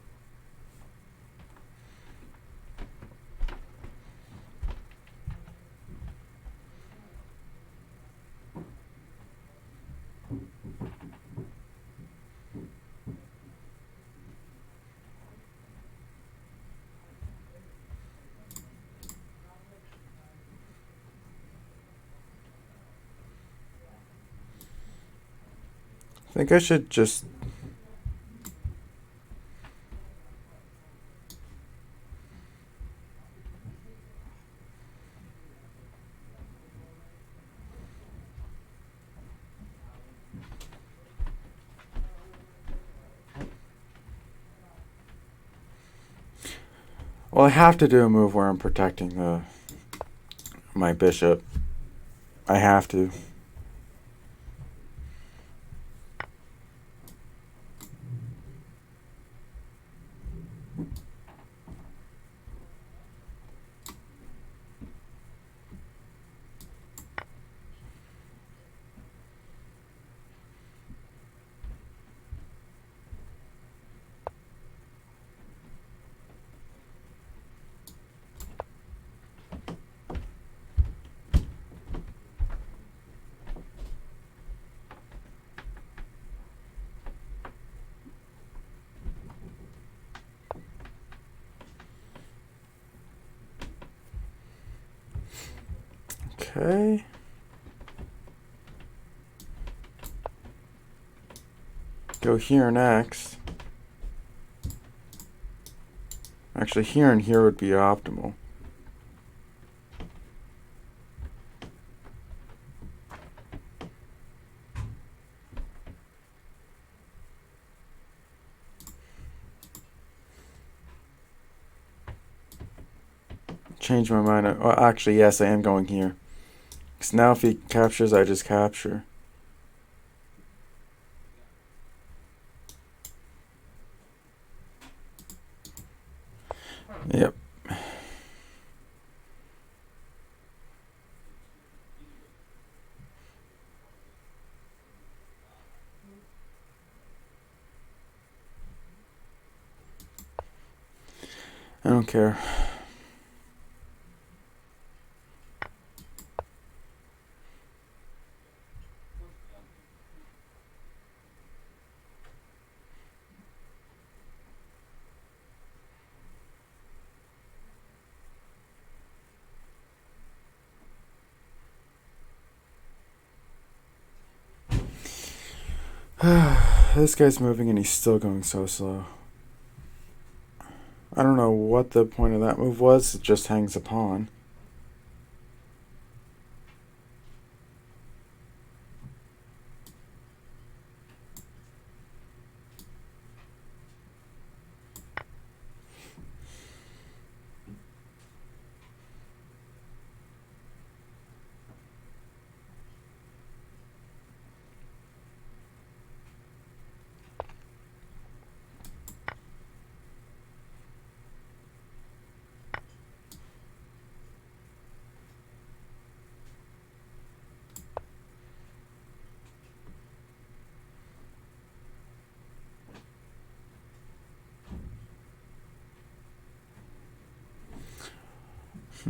I think I should just... Well, I have to do a move where I'm protecting my bishop. I have to. Okay. Go here next. Actually, here and here would be optimal. Change my mind. Oh, actually, yes, I am going here. Because now if he captures, I just capture. Yep. I don't care. This guy's moving and he's still going so slow. I don't know what the point of that move was. It just hangs a pawn. I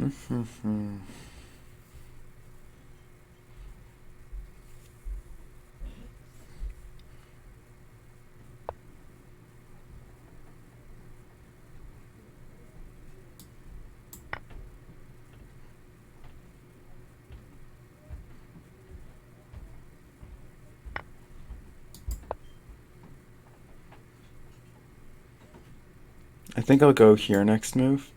think I'll go here next move.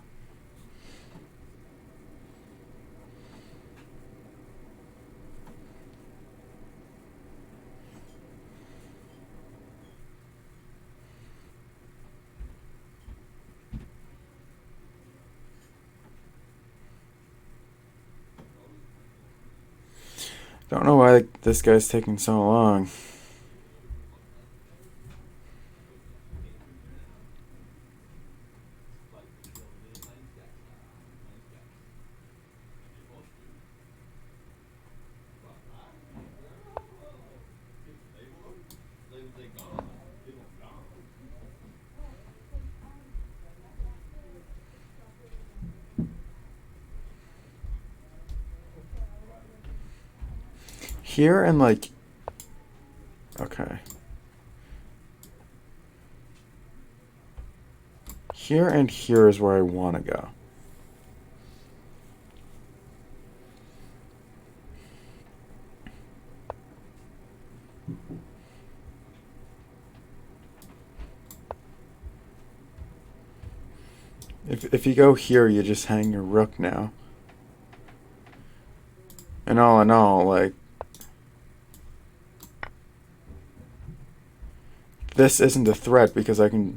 Don't know why this guy's taking so long. Here and like, okay. Here and here is where I want to go. If you go here, you just hang your rook now. And all in all, like, this isn't a threat because I can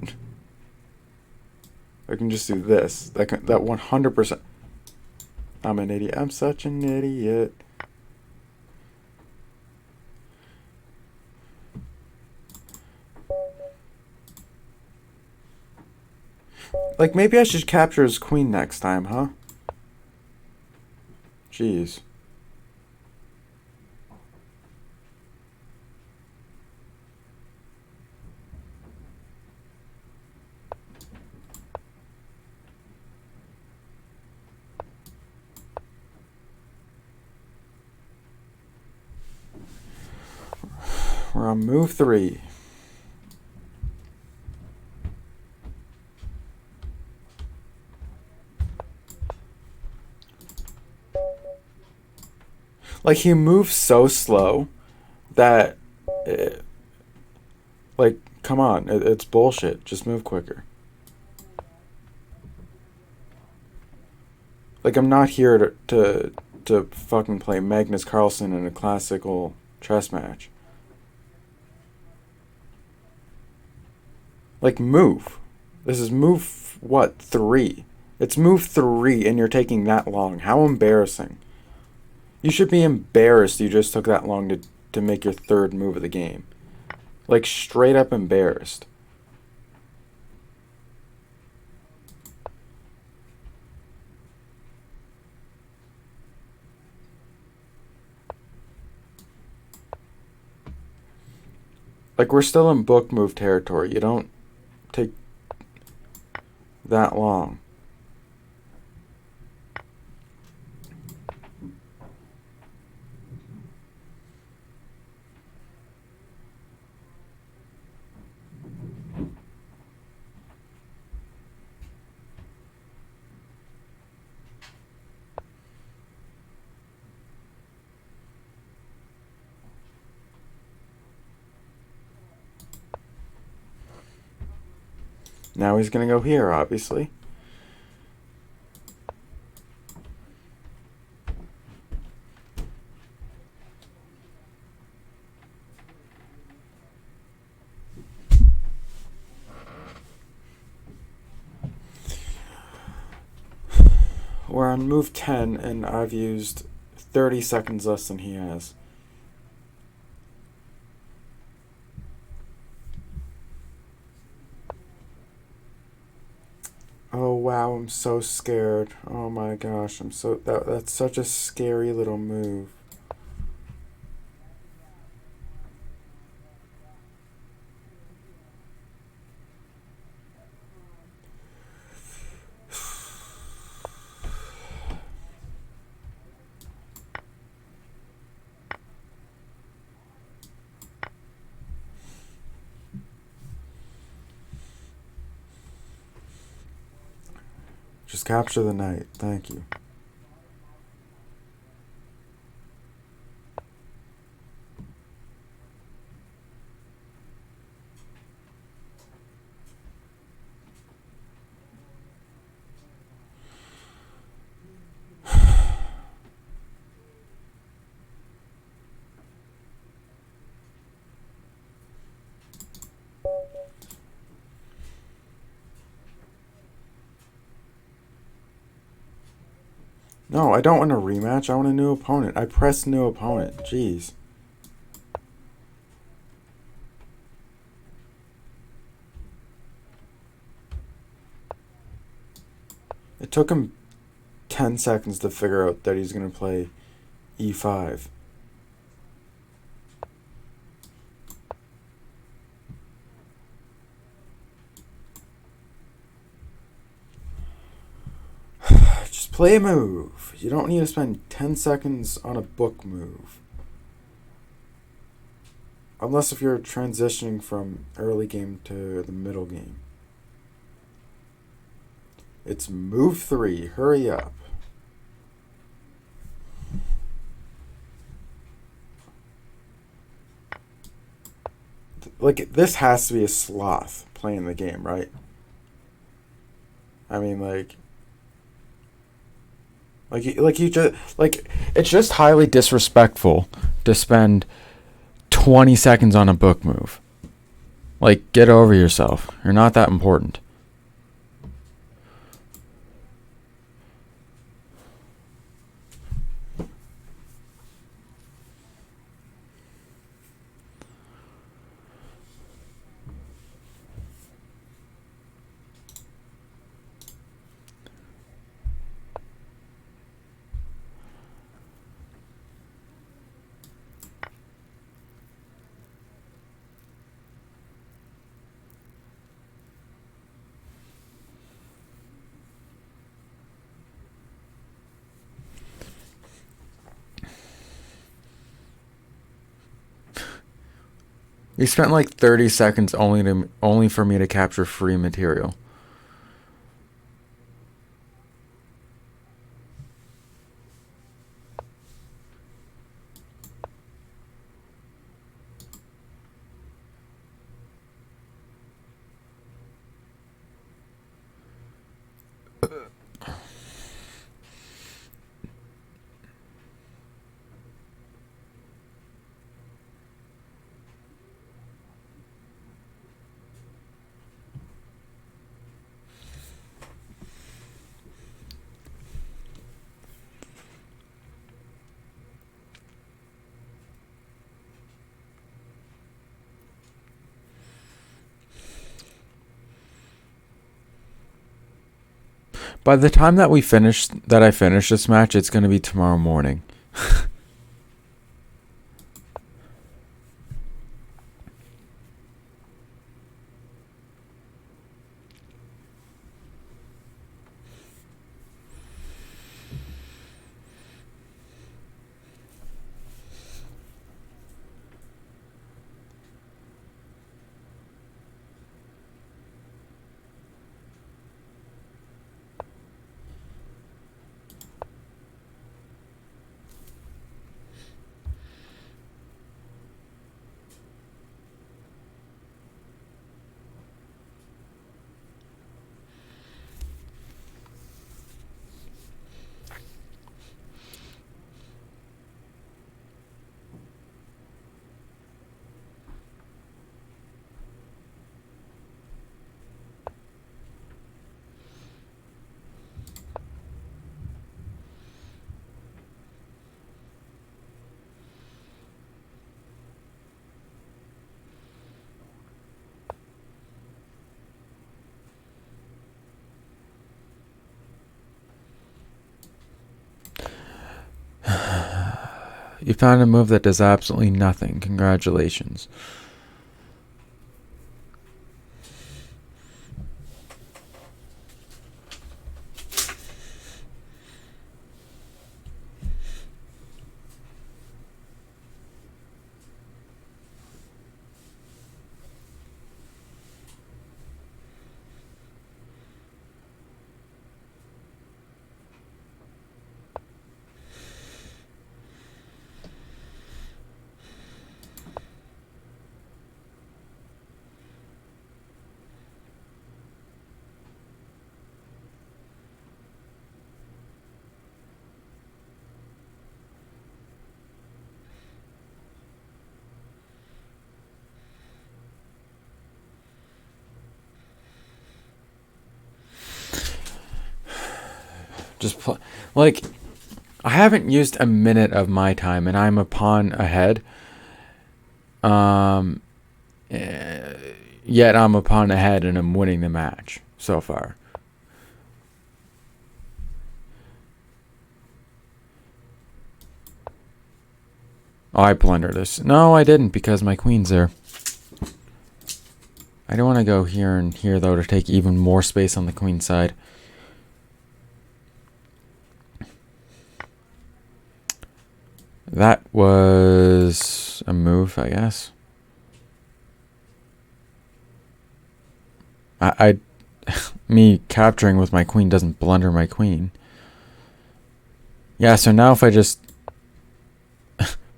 just do this. That 100%. I'm an idiot. I'm such an idiot. Like, maybe I should capture his queen next time, huh? Jeez. We're on move 3. Like, he moves so slow that, like, come on, it's bullshit. Just move quicker. Like, I'm not here to fucking play Magnus Carlsen in a classical chess match. Like, move. This is move, what, 3? It's move 3 and you're taking that long. How embarrassing. You should be embarrassed you just took that long to make your third move of the game. Like, straight up embarrassed. Like, we're still in book move territory. You don't take that long. Now he's going to go here, obviously. We're on move 10, and I've used 30 seconds less than he has. Oh wow, I'm so scared. Oh my gosh, that's such a scary little move. Just capture the knight. Thank you. No, I don't want a rematch. I want a new opponent. I pressed new opponent. Jeez. It took him 10 seconds to figure out that he's going to play e5. Just play a move. You don't need to spend 10 seconds on a book move. Unless if you're transitioning from early game to the middle game. It's move 3. Hurry up. Like, this has to be a sloth playing the game, right? I mean, you just, it's just highly disrespectful to spend 20 seconds on a book move. Like, get over yourself. You're not that important. You spent like 30 seconds only for me to capture free material. By the time that I finish this match, it's going to be tomorrow morning. You found a move that does absolutely nothing. Congratulations. Just like, I haven't used a minute of my time, and I'm a pawn ahead. Yet I'm a pawn ahead, and I'm winning the match so far. Oh, I blundered this. No, I didn't, because my queen's there. I don't want to go here and here, though, to take even more space on the queen side. That was a move, I guess. Me capturing with my queen doesn't blunder my queen. Yeah, so now if I just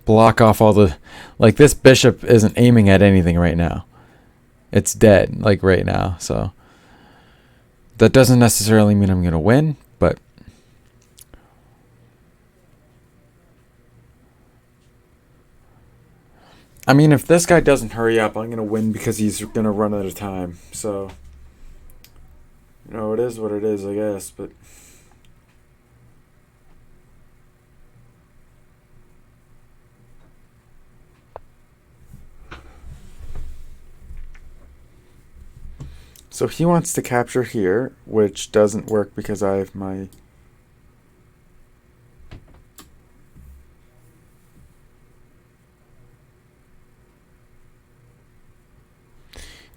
block off all the... Like, this bishop isn't aiming at anything right now. It's dead, like, right now, so... That doesn't necessarily mean I'm going to win, but... I mean, if this guy doesn't hurry up, I'm going to win because he's going to run out of time, so... You know, it is what it is, I guess, but... So he wants to capture here, which doesn't work because I have my...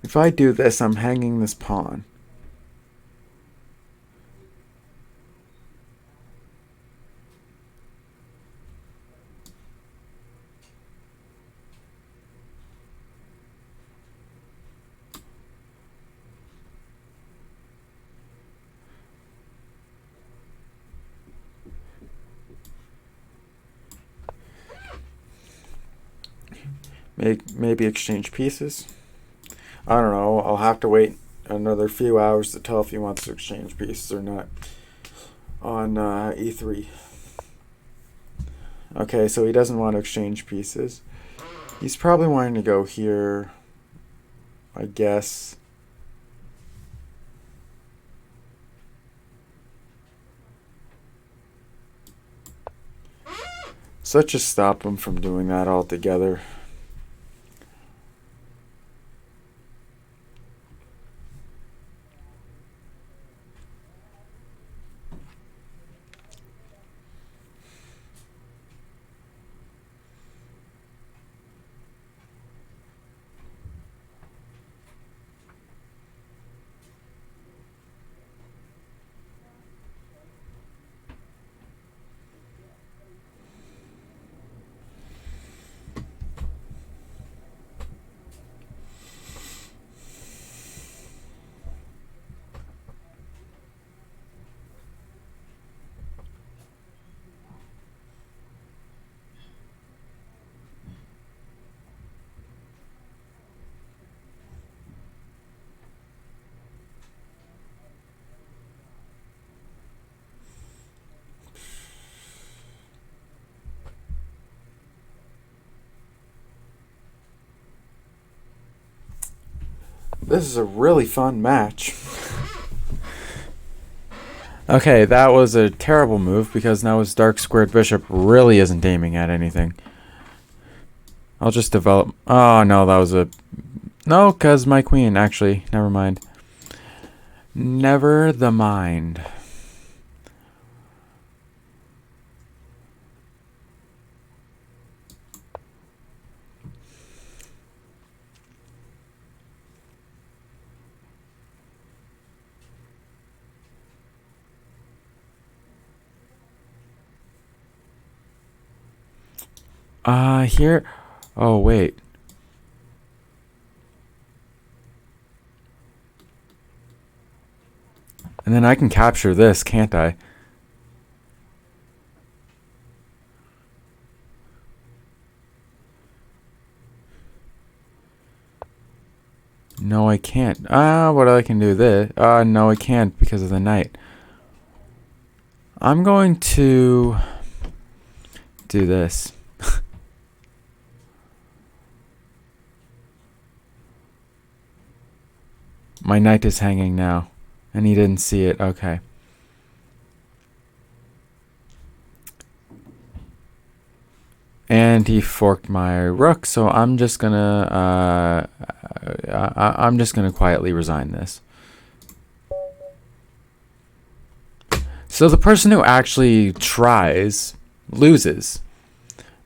If I do this, I'm hanging this pawn. Maybe exchange pieces. I don't know. I'll have to wait another few hours to tell if he wants to exchange pieces or not on e3. Okay, so he doesn't want to exchange pieces. He's probably wanting to go here, I guess. So let's just stop him from doing that altogether. This is a really fun match. Okay, that was a terrible move because now his dark squared bishop really isn't aiming at anything. I'll just develop... Oh, no, that was a... No, because my queen, actually. Never mind. Never the mind. Here... Oh, wait. And then I can capture this, can't I? No, I can't. What I can do this? No, I can't because of the knight. I'm going to do this. My knight is hanging now, and he didn't see it. Okay. And he forked my rook, so I'm just gonna I'm just gonna quietly resign this. So the person who actually tries loses.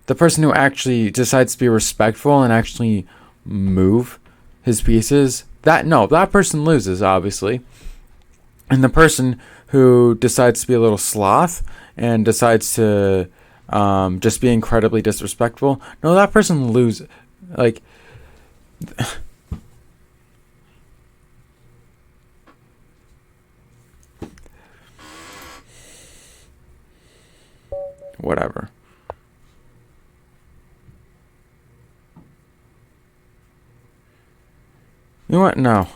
The person who actually decides to be respectful and actually move his pieces, that person loses, obviously. And the person who decides to be a little sloth and decides to just be incredibly disrespectful, no, that person loses. Like, whatever. You know what? No.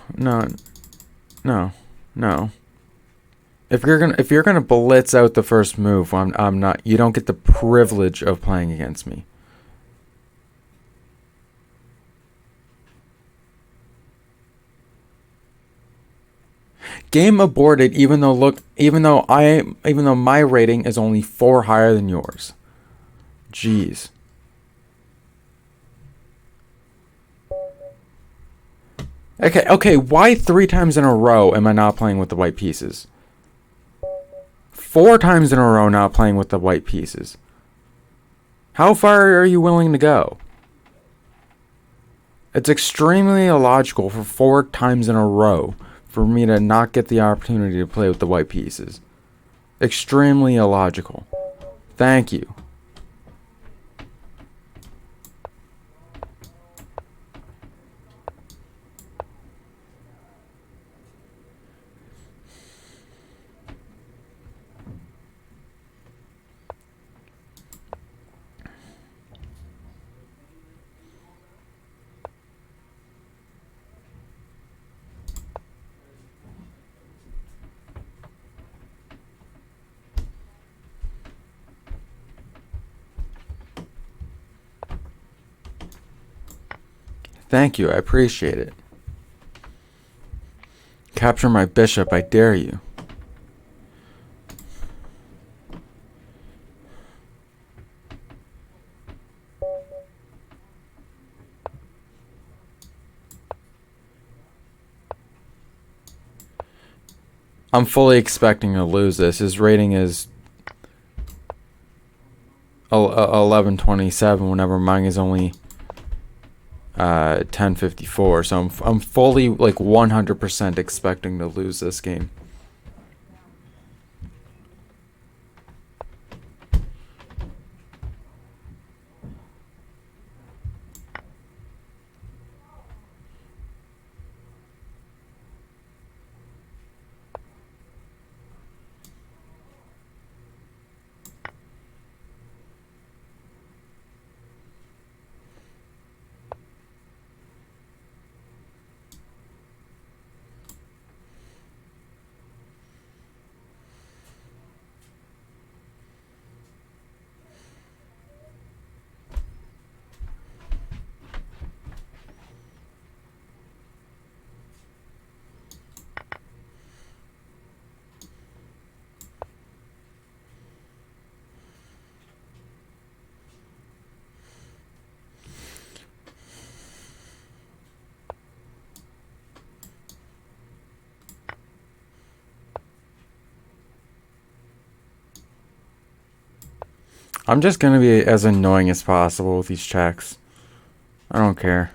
If you're gonna blitz out the first move, I'm not. You don't get the privilege of playing against me. Game aborted. Even though my rating is only 4 higher than yours. Jeez. Okay. Why 3 times in a row am I not playing with the white pieces? 4 times in a row not playing with the white pieces. How far are you willing to go? It's extremely illogical for 4 times in a row for me to not get the opportunity to play with the white pieces. Extremely illogical. Thank you. Thank you, I appreciate it. Capture my bishop, I dare you. I'm fully expecting to lose this. His rating is 1127, whenever mine is only 1054. So I'm fully, like, 100% expecting to lose this game. I'm just gonna be as annoying as possible with these checks. I don't care.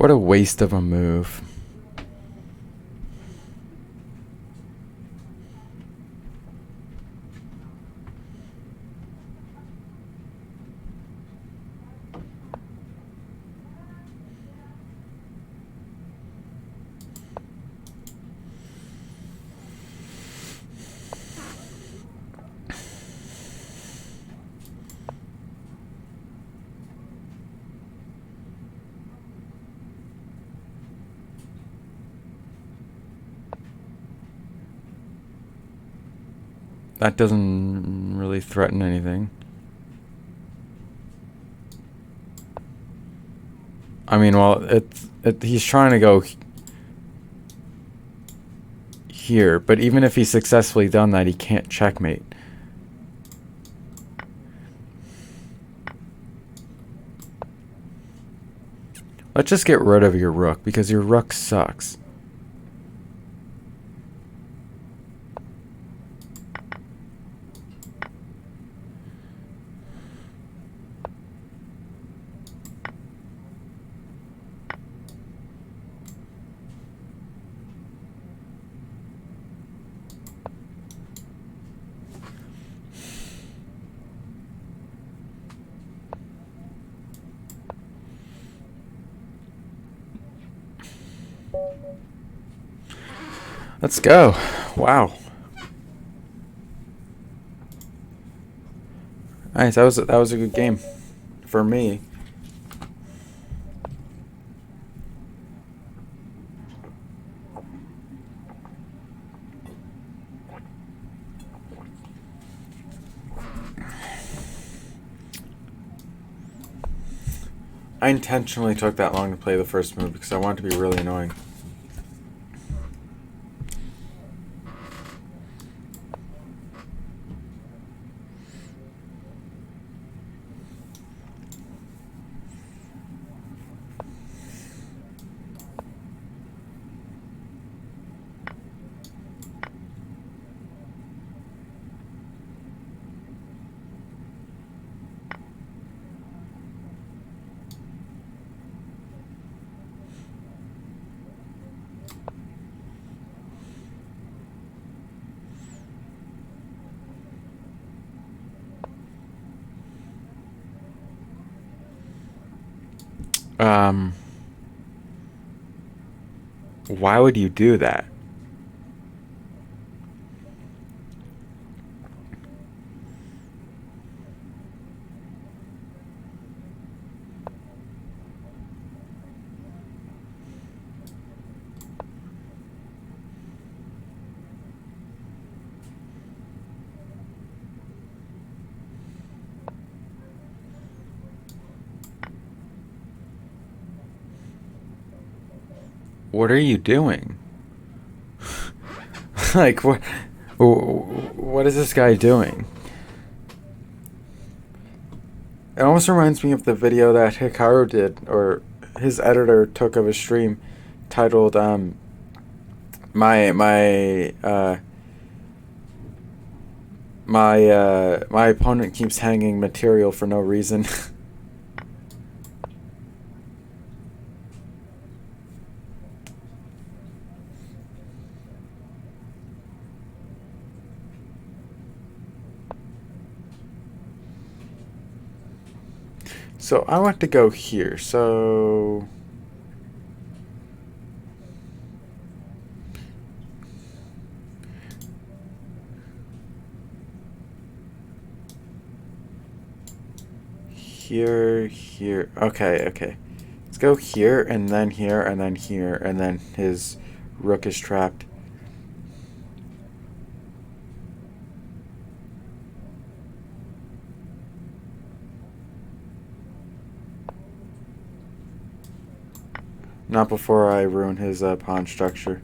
What a waste of a move. That doesn't really threaten anything. I mean, well, he's trying to go here, but even if he's successfully done that, he can't checkmate. Let's just get rid of your rook, because your rook sucks. Let's go. Wow. Nice. That was a good game for me. I intentionally took that long to play the first move because I want it to be really annoying. Why would you do that? What are you doing? Like, what is this guy doing? It almost reminds me of the video that Hikaru did, or his editor took of a stream, titled my opponent keeps hanging material for no reason. So I want to go here, so here, okay. Let's go here, and then here, and then here, and then his rook is trapped. Not before I ruin his pawn structure.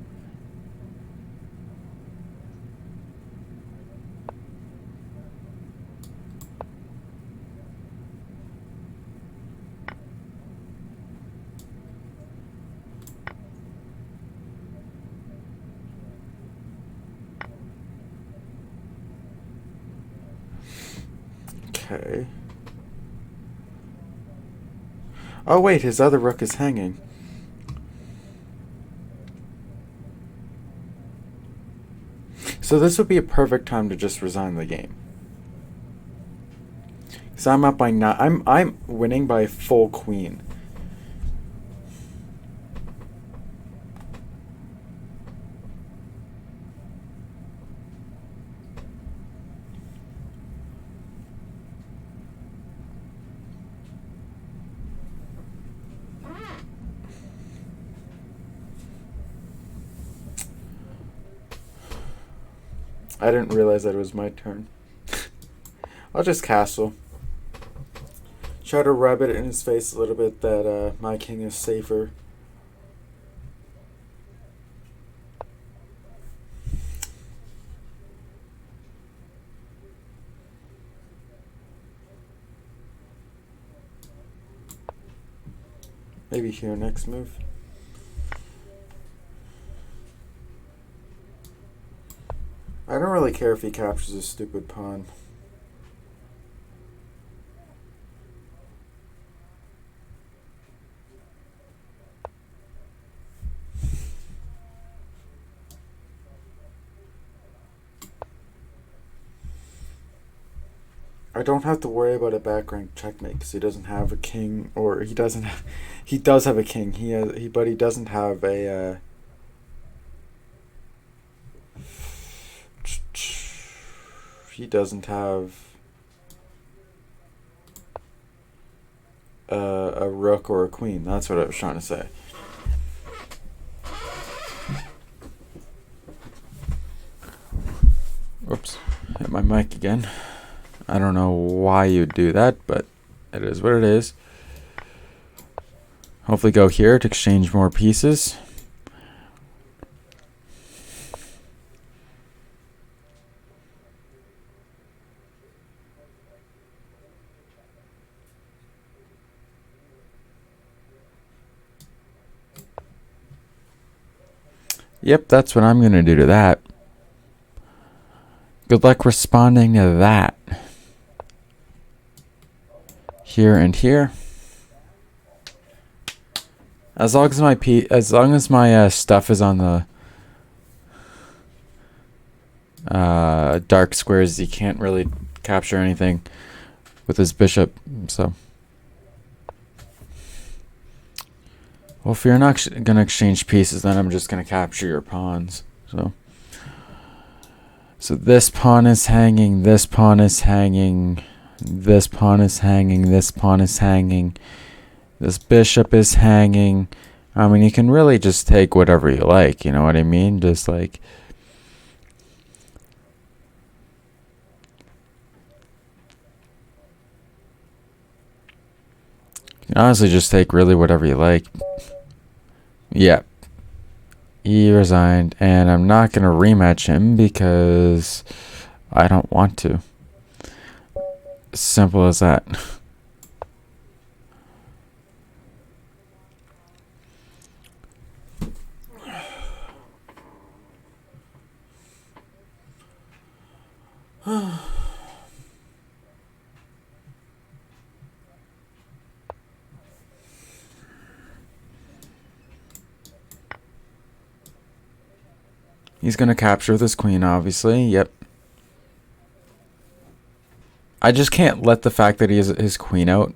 Okay. Oh wait, his other rook is hanging. So this would be a perfect time to just resign the game. Because I'm up by 9. I'm winning by a full queen. I didn't realize that it was my turn. I'll just castle. Try to rub it in his face a little bit that my king is safer. Maybe here next move. I don't really care if he captures a stupid pawn. I don't have to worry about a back rank checkmate because he doesn't have a king, or he doesn't. He does have a king. But he doesn't have a. He doesn't have a rook or a queen. That's what I was trying to say. Whoops, hit my mic again. I don't know why you'd do that, but it is what it is. Hopefully go here to exchange more pieces. Yep, that's what I'm going to do to that. Good luck responding to that. Here and here. As long as my stuff is on the dark squares, he can't really capture anything with his bishop. So, well, if you're not going to exchange pieces, then I'm just going to capture your pawns. So this pawn is hanging, this pawn is hanging, this pawn is hanging, this pawn is hanging, this bishop is hanging. I mean, you can really just take whatever you like, you know what I mean? Just like... You can honestly just take really whatever you like. Yeah. He resigned, and I'm not going to rematch him because I don't want to. Simple as that. He's going to capture with his queen, obviously. Yep. I just can't let the fact that he has his queen out,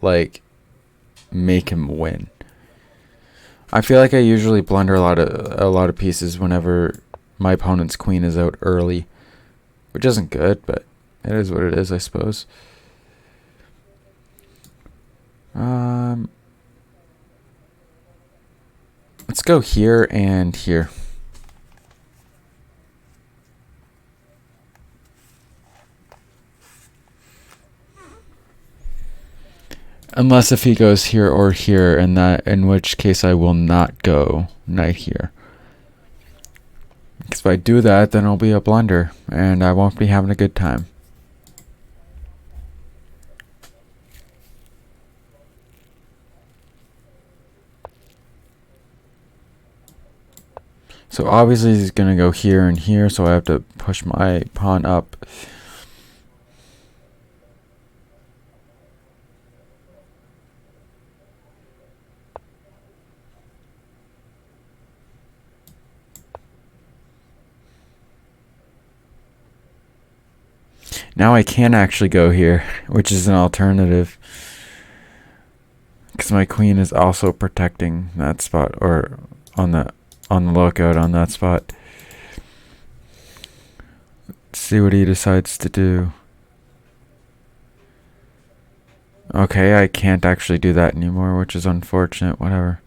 like, make him win. I feel like I usually blunder a lot of pieces whenever my opponent's queen is out early, which isn't good, but it is what it is, I suppose. Let's go here and here. Unless if he goes here or here, in which case I will not go knight here. Because if I do that, then it'll be a blunder, and I won't be having a good time. So obviously he's going to go here and here, so I have to push my pawn up. Now I can actually go here, which is an alternative. Because my queen is also protecting that spot, or on the lookout on that spot. Let's see what he decides to do. Okay, I can't actually do that anymore, which is unfortunate. Whatever.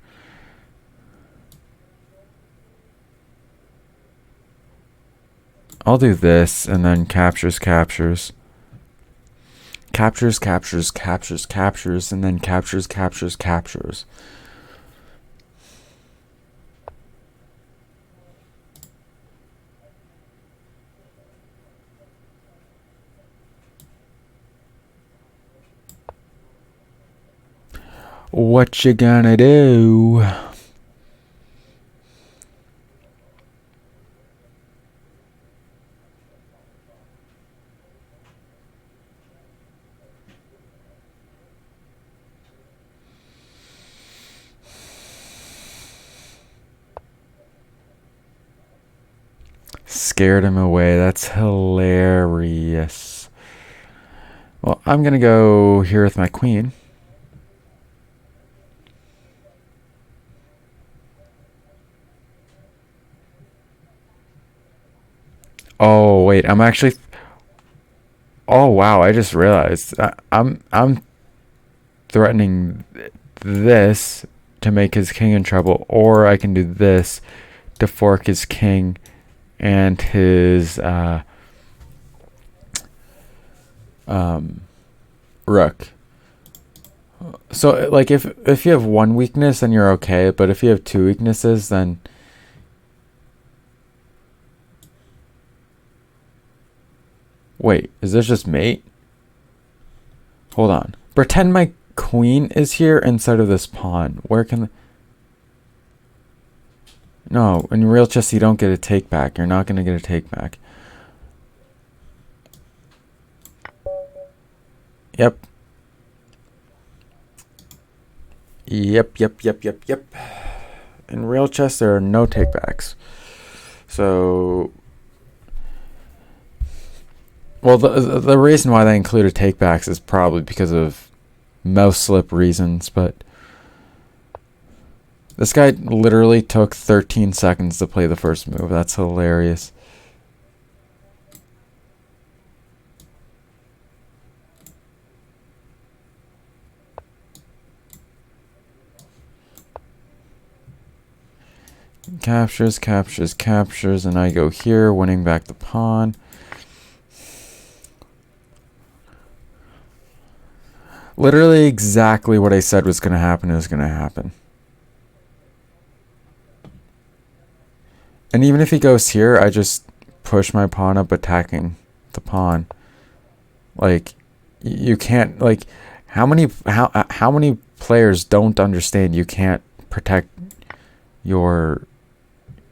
I'll do this, and then captures, captures. Captures, captures, captures, captures, and then captures, captures, captures. What you gonna do? Scared him away. That's hilarious. Well, I'm gonna go here with my queen. Oh wait, I'm actually. Oh wow! I just realized I'm threatening this to make his king in trouble, or I can do this to fork his king and his rook. So like if you have one weakness, then you're okay, but if you have two weaknesses, then wait, is this just mate? Hold on. Pretend my queen is here instead of this pawn. Where can... No, in real chess you don't get a take back. You're not going to get a take back. Yep. Yep. In real chess there are no takebacks. So... Well, the reason why they included takebacks is probably because of mouse slip reasons, but this guy literally took 13 seconds to play the first move. That's hilarious. Captures, captures, captures, and I go here, winning back the pawn. Literally exactly what I said was going to happen is going to happen. And even if he goes here, I just push my pawn up attacking the pawn. Like, you can't, like, how many players don't understand you can't protect your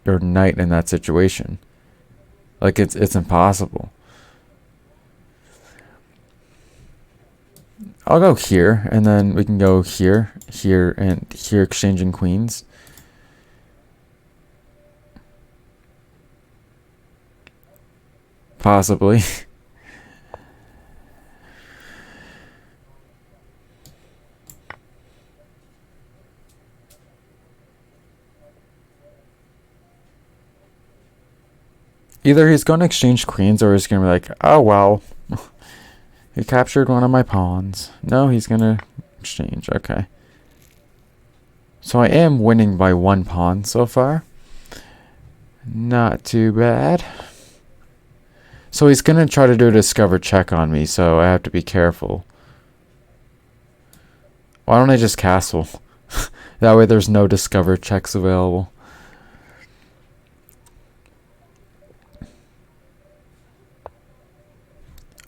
knight in that situation? Like, it's impossible. I'll go here, and then we can go here, here, and here, exchanging queens. Possibly. Either he's going to exchange queens, or he's going to be like, oh, well, he captured one of my pawns. No, he's going to exchange. Okay. So I am winning by one pawn so far. Not too bad. So he's going to try to do a discover check on me, so I have to be careful. Why don't I just castle? That way there's no discover checks available.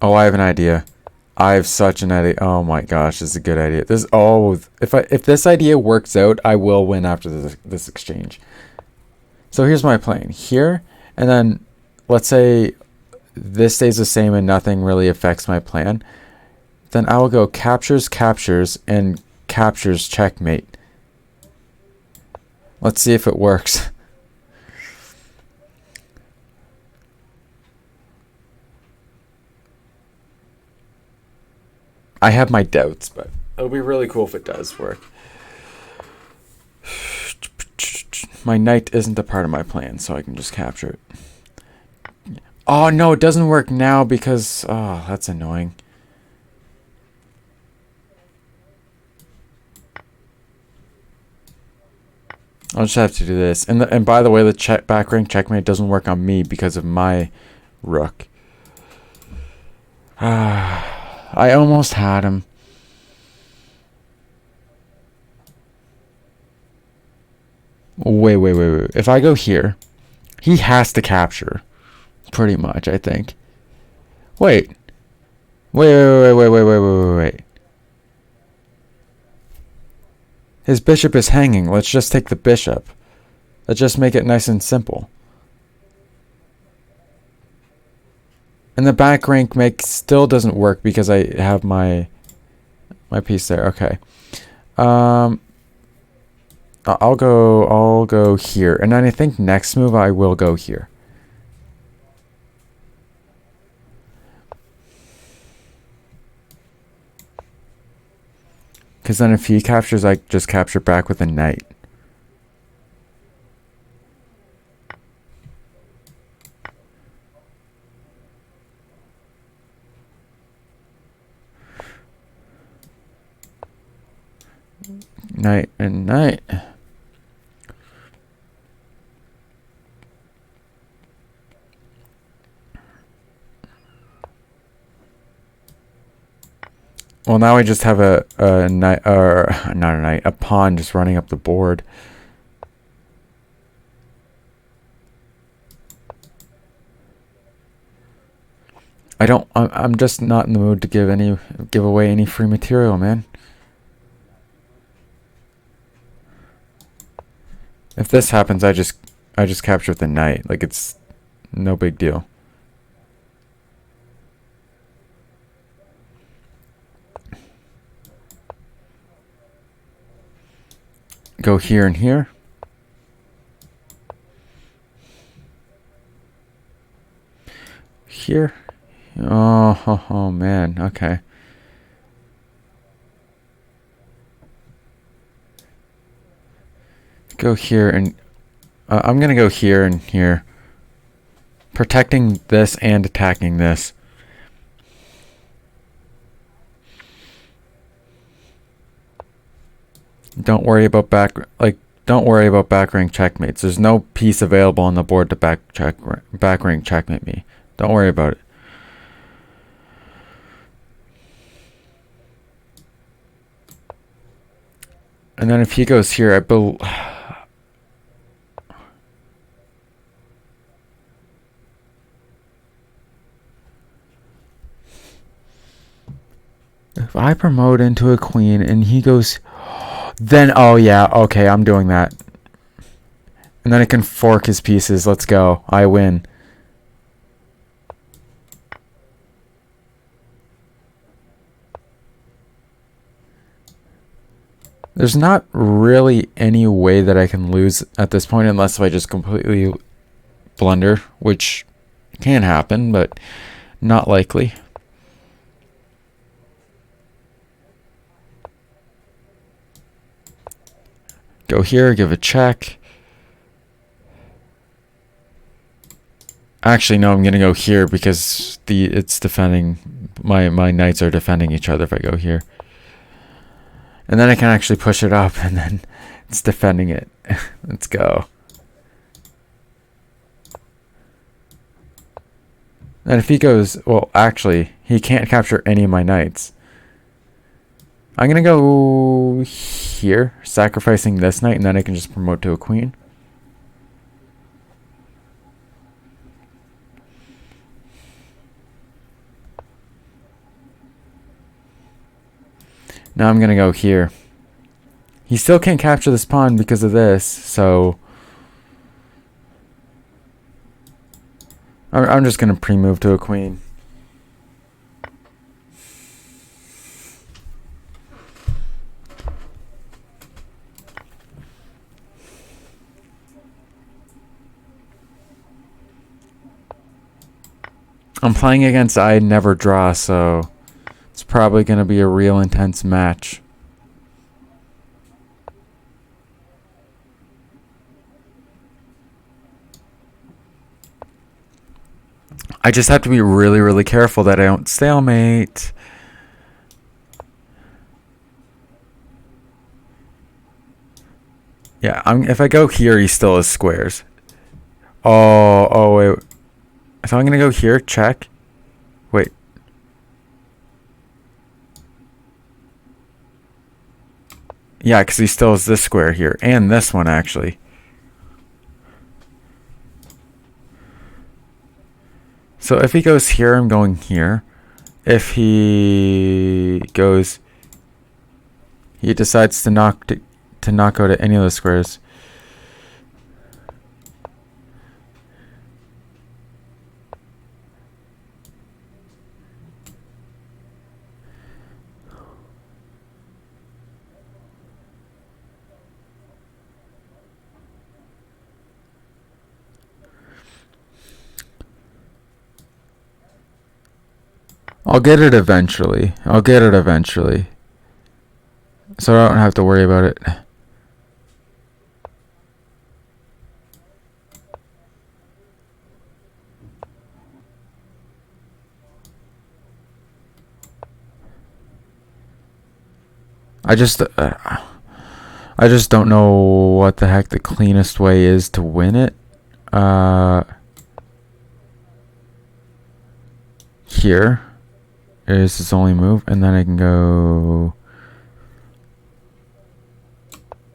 Oh, I have an idea. I have such an idea. Oh my gosh, this is a good idea. This if this idea works out, I will win after this exchange. So here's my plan. Here, and then let's say this stays the same and nothing really affects my plan. Then I will go captures, captures, and captures checkmate. Let's see if it works. I have my doubts, but it'll be really cool if it does work. My knight isn't a part of my plan, so I can just capture it. Oh, no, it doesn't work now because... Oh, that's annoying. I'll just have to do this. And by the way, the back rank checkmate doesn't work on me because of my rook. I almost had him. Wait. If I go here, he has to capture. Pretty much, I think. Wait. His bishop is hanging. Let's just take the bishop. Let's just make it nice and simple. And the back rank still doesn't work because I have my piece there. Okay. I'll go here. And then I think next move I will go here. Because then if he captures, I just capture back with a knight. Knight and knight. Well, now I just have a knight, or not a knight, a pawn just running up the board. I'm just not in the mood to give away any free material, man. If this happens, I just capture with the knight. Like, it's no big deal. Go here and here. Here. Oh man. Okay. Go here and I'm gonna go here and here, protecting this and attacking this. Don't worry about back rank checkmates. There's no piece available on the board to back rank checkmate me. Don't worry about it. And then if he goes here, if I promote into a queen and he goes, then, oh yeah, okay, I'm doing that. And then I can fork his pieces. Let's go. I win. There's not really any way that I can lose at this point unless I just completely blunder, which can happen, but not likely. Go here, give a check. Actually, no, I'm gonna go here because it's defending my knights are defending each other if I go here. And then I can actually push it up and then it's defending it. Let's go. And if he goes, well, actually, he can't capture any of my knights. I'm going to go here, sacrificing this knight, and then I can just promote to a queen. Now I'm going to go here. He still can't capture this pawn because of this, so I'm just going to pre-move to a queen. I'm playing against I never draw, so it's It's probably going to be a real intense match. I just have to be really, really careful that I don't stalemate. Yeah, if I go here, he still has squares. Oh, wait. So I'm going to go here, check. Wait. Yeah, because he still has this square here. And this one, actually. So if he goes here, I'm going here. If he goes... He decides to not go to any of those squares. I'll get it eventually. So I don't have to worry about it. I just don't know what the heck the cleanest way is to win it. Here is his only move, and then I can go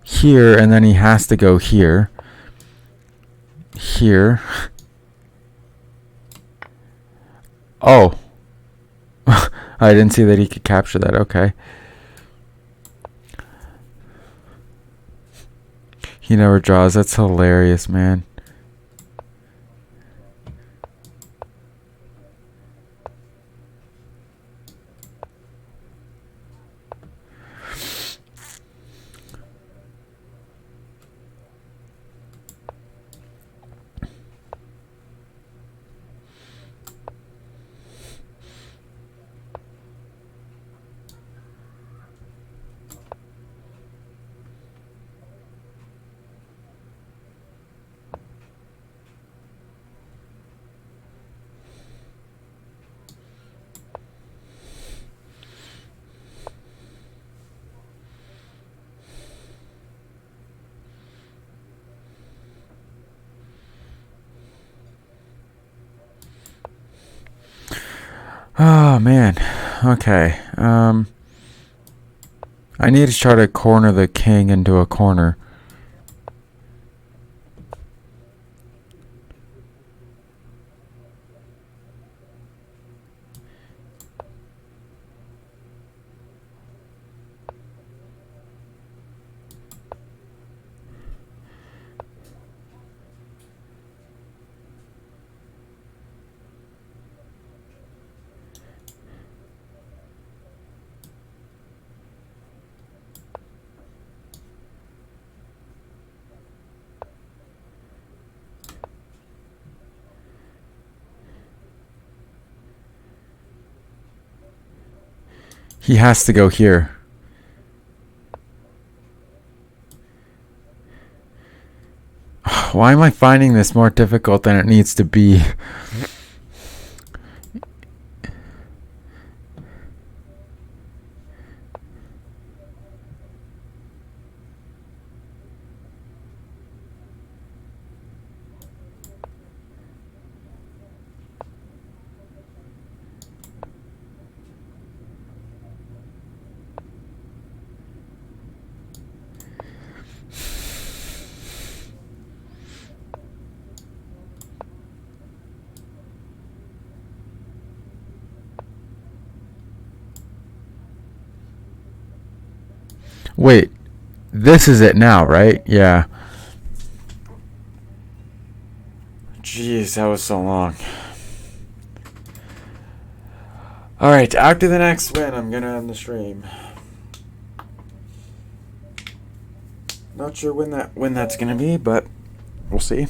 here, and then he has to go here. Here. Oh. I didn't see that he could capture that. Okay. He never draws. That's hilarious, man. Oh, man. Okay. I need to try to corner the king into a corner. He has to go here. Why am I finding this more difficult than it needs to be? Wait, this is it now, right? Yeah. Jeez, that was so long. Alright, after the next win, I'm gonna end the stream. Not sure when that's gonna be, but we'll see.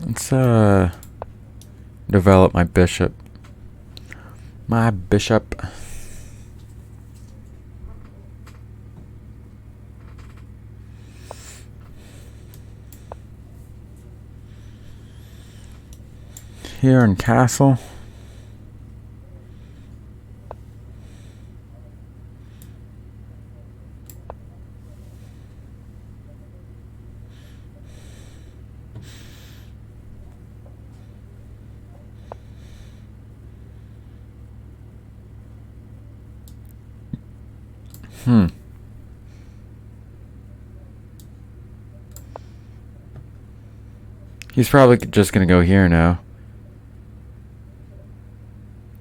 Let's develop my bishop. My bishop. Here in castle. He's probably just gonna go here now.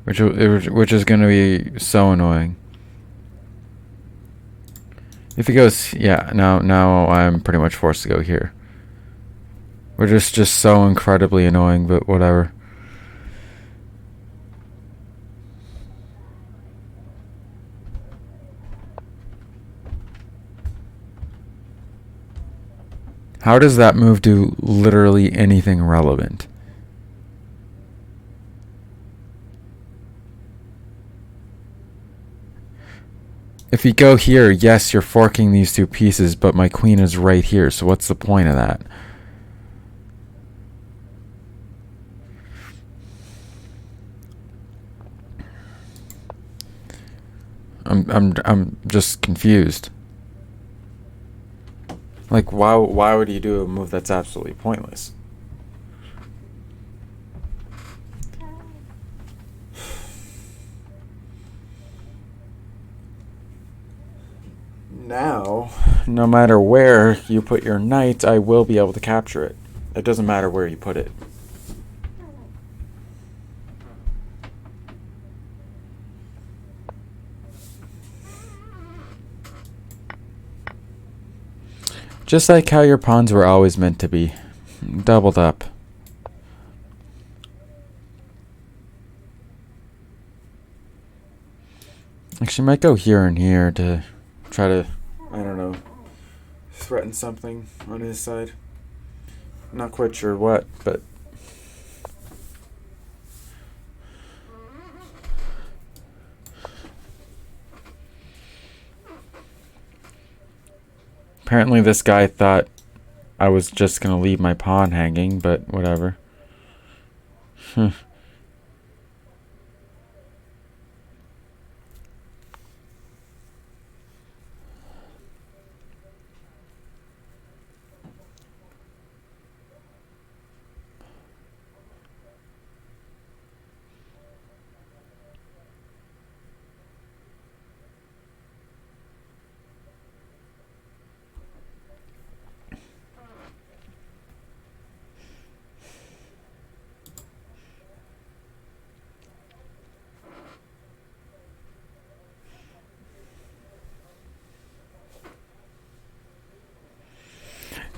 Which is gonna be so annoying. If he goes, yeah, now I'm pretty much forced to go here. Which is just so incredibly annoying, but whatever. How does that move do literally anything relevant? If you go here, yes, you're forking these two pieces, but my queen is right here, so what's the point of that? I'm just confused. Like, why would you do a move that's absolutely pointless? Now, no matter where you put your knight, I will be able to capture it. It doesn't matter where you put it. Just like how your pawns were always meant to be. Doubled up. Actually, might go here and here to try to, I don't know, threaten something on his side. Not quite sure what, but... Apparently this guy thought I was just gonna leave my pawn hanging, but whatever.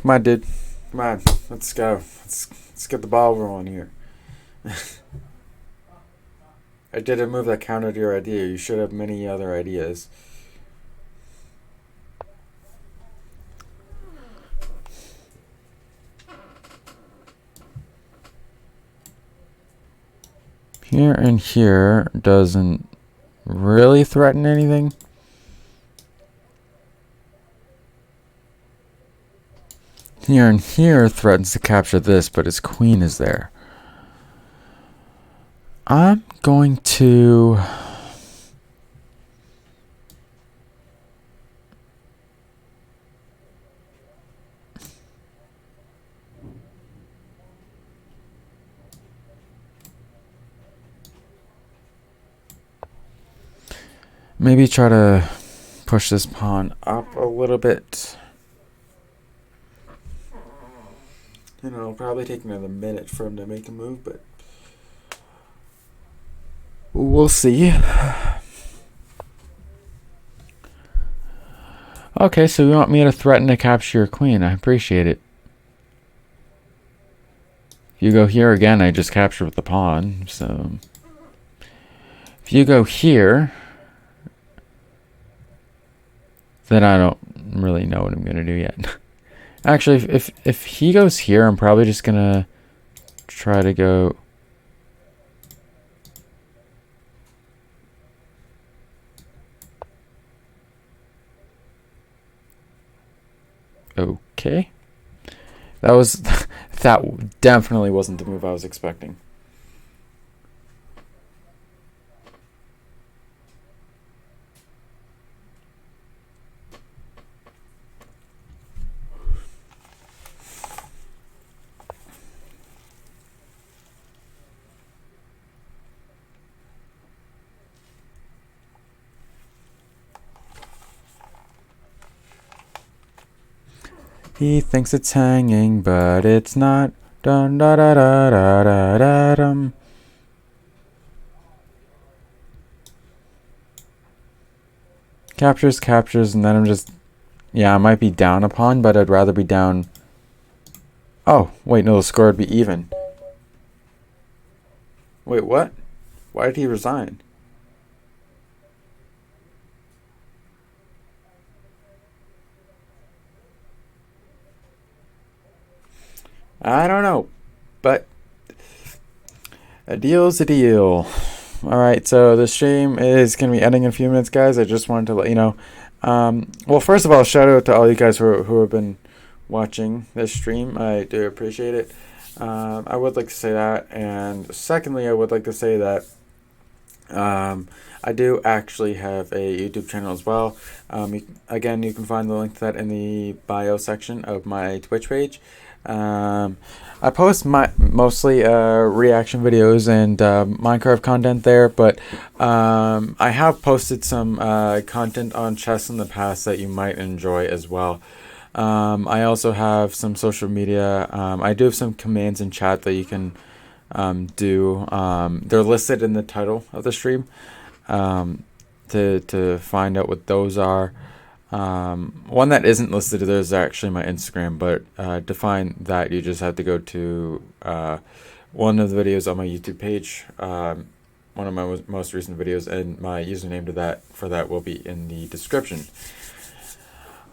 Come on, dude. Come on. Let's go. Let's get the ball rolling here. I did a move that countered your idea. You should have many other ideas. Here and here doesn't really threaten anything. Here and here threatens to capture this, but his queen is there. I'm going to... maybe try to push this pawn up a little bit. You know, it'll probably take another minute for him to make a move, but we'll see. Okay, so you want me to threaten to capture your queen. I appreciate it. If you go here again, I just capture with the pawn, so... if you go here, then I don't really know what I'm going to do yet. Actually, if he goes here, I'm probably just going to try to go. Okay. That was that definitely wasn't the move I was expecting. He thinks it's hanging, but it's not. Dun da da da da da da dum. Captures, and then I'm just. Yeah, I might be down upon, but I'd rather be down. Oh, wait, no, the score would be even. Wait, what? Why did he resign? I don't know, but a deal's a deal. Alright, so the stream is going to be ending in a few minutes, guys. I just wanted to let you know. Well, first of all, shout out to all you guys who have been watching this stream. I do appreciate it. I would like to say that. And secondly, I would like to say that I do actually have a YouTube channel as well. Again, you can find the link to that in the bio section of my Twitch page. I post mostly reaction videos and Minecraft content there, but I have posted some content on chess in the past that you might enjoy as well. I also have some social media. I do have some commands in chat that you can do. They're listed in the title of the stream to find out what those are. One that isn't listed there is actually my Instagram, but to find that you just have to go to one of the videos on my YouTube page, one of my most recent videos, and my username for that will be in the description.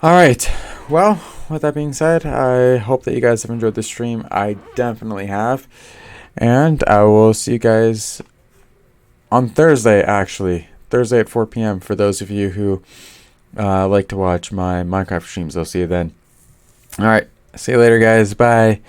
Alright, well, with that being said, I hope that you guys have enjoyed the stream. I definitely have, and I will see you guys on Thursday, actually. Thursday at 4 p.m. for those of you who like to watch my Minecraft streams. I'll see you then. Alright, see you later, guys. Bye.